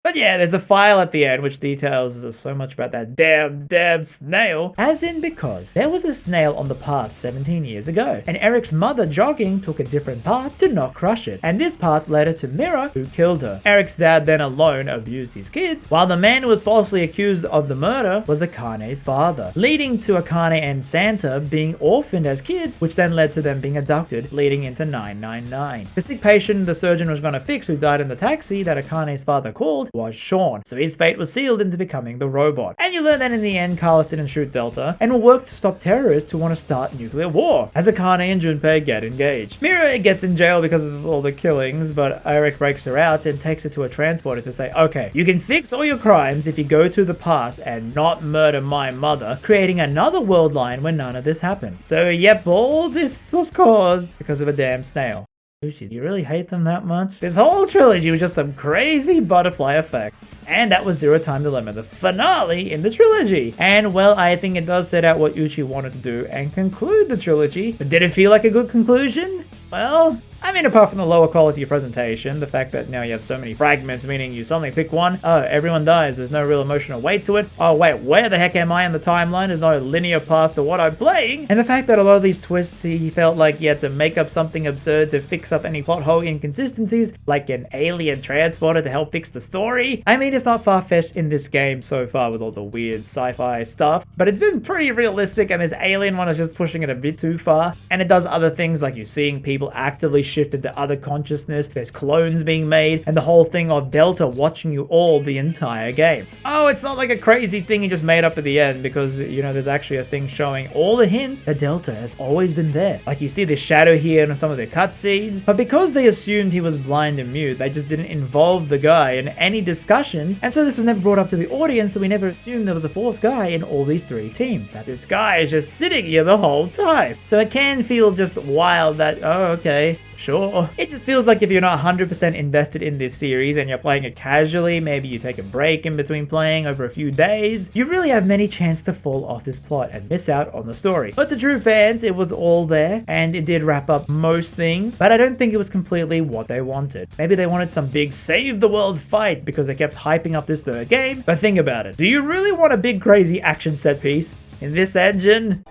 But yeah, there's a file at the end which details so much about that damn snail. As in because there was a snail on the path 17 years ago, and Eric's mother jogging took a different path to not crush it. And this path led her to Mira, who killed her. Eric's dad then alone abused his kids, while the man who was falsely accused of the murder was Akane's father, leading to Akane and Santa being orphaned as kids, which then led to them being abducted, leading into 999. The sick patient the surgeon was going to fix who died in the taxi that Akane's father called was Sean, so his fate was sealed into becoming the robot. And you learn that in the end, Carlos didn't shoot Delta, and will work to stop terrorists who want to start nuclear war, as Akane and Junpei get engaged. Mira gets in jail because of all the killings, but Eric breaks her out and takes her to a transporter to say, okay, you can fix all your crimes if you go to the past and not murder my mother, creating another world line where none of this happened. So yep, all this was caused because of a damn snail. Do you really hate them that much? This whole trilogy was just some crazy butterfly effect. And that was Zero Time Dilemma, the finale in the trilogy. And well, I think it does set out what Uchi wanted to do and conclude the trilogy. But did it feel like a good conclusion? Well, I mean, apart from the lower quality of presentation, the fact that now you have so many fragments, meaning you suddenly pick one, oh, everyone dies, there's no real emotional weight to it, oh wait, where the heck am I in the timeline, there's no linear path to what I'm playing, and the fact that a lot of these twists, he felt like he had to make up something absurd to fix up any plot hole inconsistencies, like an alien transporter to help fix the story. I mean, it's not far-fetched in this game so far with all the weird sci-fi stuff, but it's been pretty realistic, and this alien one is just pushing it a bit too far, and it does other things like you seeing people actively shifted to other consciousness, there's clones being made, and the whole thing of Delta watching you all the entire game. Oh, it's not like a crazy thing he just made up at the end, because, you know, there's actually a thing showing all the hints that Delta has always been there. Like you see this shadow here in some of the cutscenes, but because they assumed he was blind and mute, they just didn't involve the guy in any discussions, and so this was never brought up to the audience, so we never assumed there was a fourth guy in all these three teams, that this guy is just sitting here the whole time. So it can feel just wild that, oh, okay, sure. It just feels like if you're not 100% invested in this series and you're playing it casually, maybe you take a break in between playing over a few days, you really have many chances to fall off this plot and miss out on the story. But to true fans, it was all there, and it did wrap up most things, but I don't think it was completely what they wanted. Maybe they wanted some big save the world fight because they kept hyping up this third game, but think about it. Do you really want a big crazy action set piece in this engine?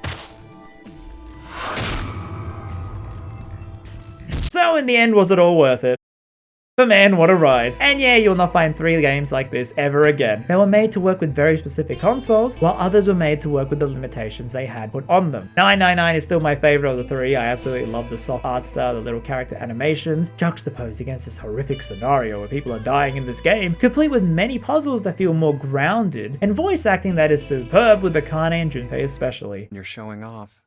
So in the end, was it all worth it? But man, what a ride. And yeah, you'll not find 3 games like this ever again. They were made to work with very specific consoles, while others were made to work with the limitations they had put on them. 999 is still my favorite of the 3. I absolutely love the soft art style, the little character animations, juxtaposed against this horrific scenario where people are dying in this game, complete with many puzzles that feel more grounded, and voice acting that is superb with Akane and Junpei especially. You're showing off.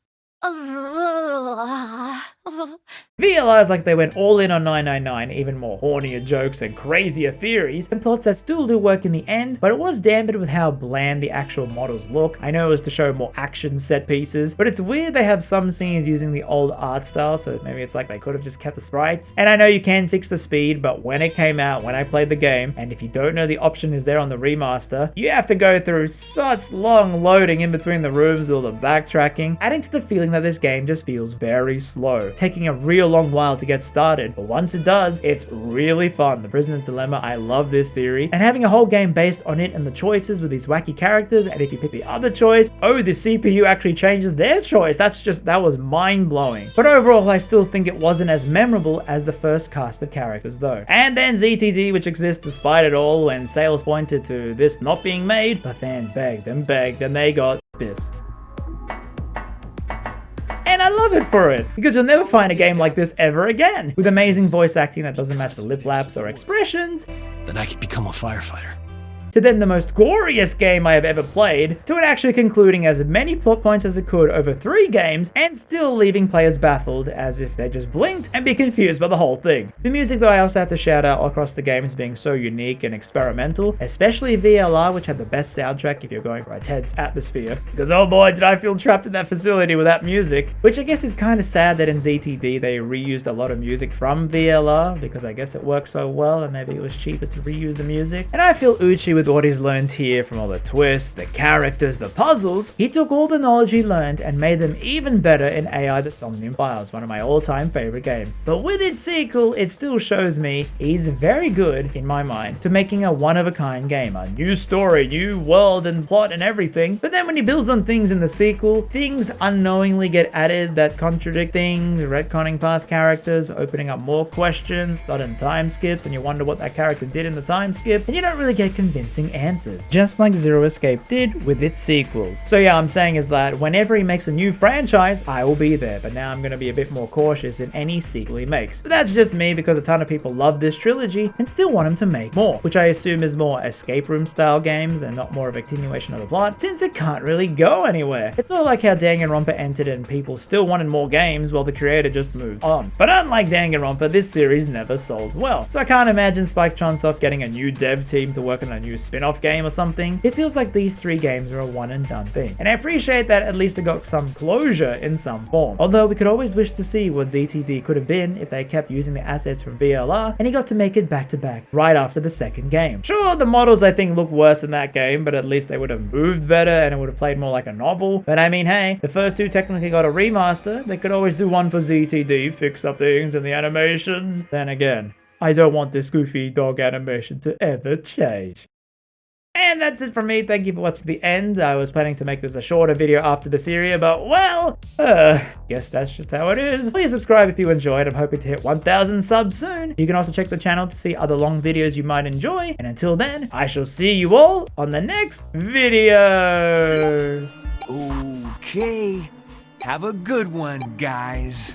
VLR VLR is like they went all in on 999, even more hornier jokes and crazier theories, and plots that still do work in the end, but it was dampened with how bland the actual models look. I know it was to show more action set pieces, but it's weird they have some scenes using the old art style, so maybe it's like they could have just kept the sprites. And I know you can fix the speed, but when it came out, when I played the game, and if you don't know the option is there on the remaster, you have to go through such long loading in between the rooms, all the backtracking, adding to the feeling that this game just feels very slow, taking a real long while to get started. But once it does, it's really fun. The Prisoner's Dilemma, I love this theory, and having a whole game based on it and the choices with these wacky characters, and if you pick the other choice, oh, the CPU actually changes their choice. That was mind-blowing. But overall, I still think it wasn't as memorable as the first cast of characters though. And then ZTD, which exists despite it all, when sales pointed to this not being made, but fans begged, and they got this. And I love it for it, because you'll never find a game like this ever again, with amazing voice acting that doesn't match the lip laps or expressions. Then I could become a firefighter. To then the most goriest game I have ever played, to it actually concluding as many plot points as it could over 3 games, and still leaving players baffled as if they just blinked and be confused by the whole thing. The music though I also have to shout out across the game as being so unique and experimental, especially VLR, which had the best soundtrack if you're going for a tense atmosphere, because oh boy did I feel trapped in that facility with that music, which I guess is kind of sad that in ZTD they reused a lot of music from VLR, because I guess it worked so well and maybe it was cheaper to reuse the music. And I feel Uchi with what he's learned here from all the twists, the characters, the puzzles. He took all the knowledge he learned and made them even better in AI The Somnium Files, one of my all-time favorite games. But with its sequel, it still shows me he's very good, in my mind, to making a one-of-a-kind game. A new story, new world and plot and everything. But then when he builds on things in the sequel, things unknowingly get added that contradict things, retconning past characters, opening up more questions, sudden time skips, and you wonder what that character did in the time skip, and you don't really get convincing answers, just like Zero Escape did with its sequels. So yeah, I'm saying is that whenever he makes a new franchise, I will be there, but now I'm going to be a bit more cautious in any sequel he makes. But that's just me, because a ton of people love this trilogy and still want him to make more, which I assume is more escape room style games and not more of a continuation of the plot, since it can't really go anywhere. It's all like how Danganronpa entered and people still wanted more games while the creator just moved on. But unlike Danganronpa, this series never sold well, so I can't imagine Spike Chunsoft getting a new dev team to work on a new spin-off game or something. It feels like these 3 games are a one and done thing, and I appreciate that at least it got some closure in some form. Although we could always wish to see what ZTD could have been if they kept using the assets from VLR and he got to make it back to back right after the second game. Sure, the models I think look worse in that game, but at least they would have moved better and it would have played more like a novel. But I mean, hey, the first 2 technically got a remaster. They could always do one for ZTD, fix up things and the animations. Then again, I don't want this goofy dog animation to ever change. And that's it from me. Thank you for watching to the end. I was planning to make this a shorter video after Berseria, but well, guess that's just how it is. Please subscribe if you enjoyed. I'm hoping to hit 1,000 subs soon. You can also check the channel to see other long videos you might enjoy. And until then, I shall see you all on the next video. Okay, have a good one, guys.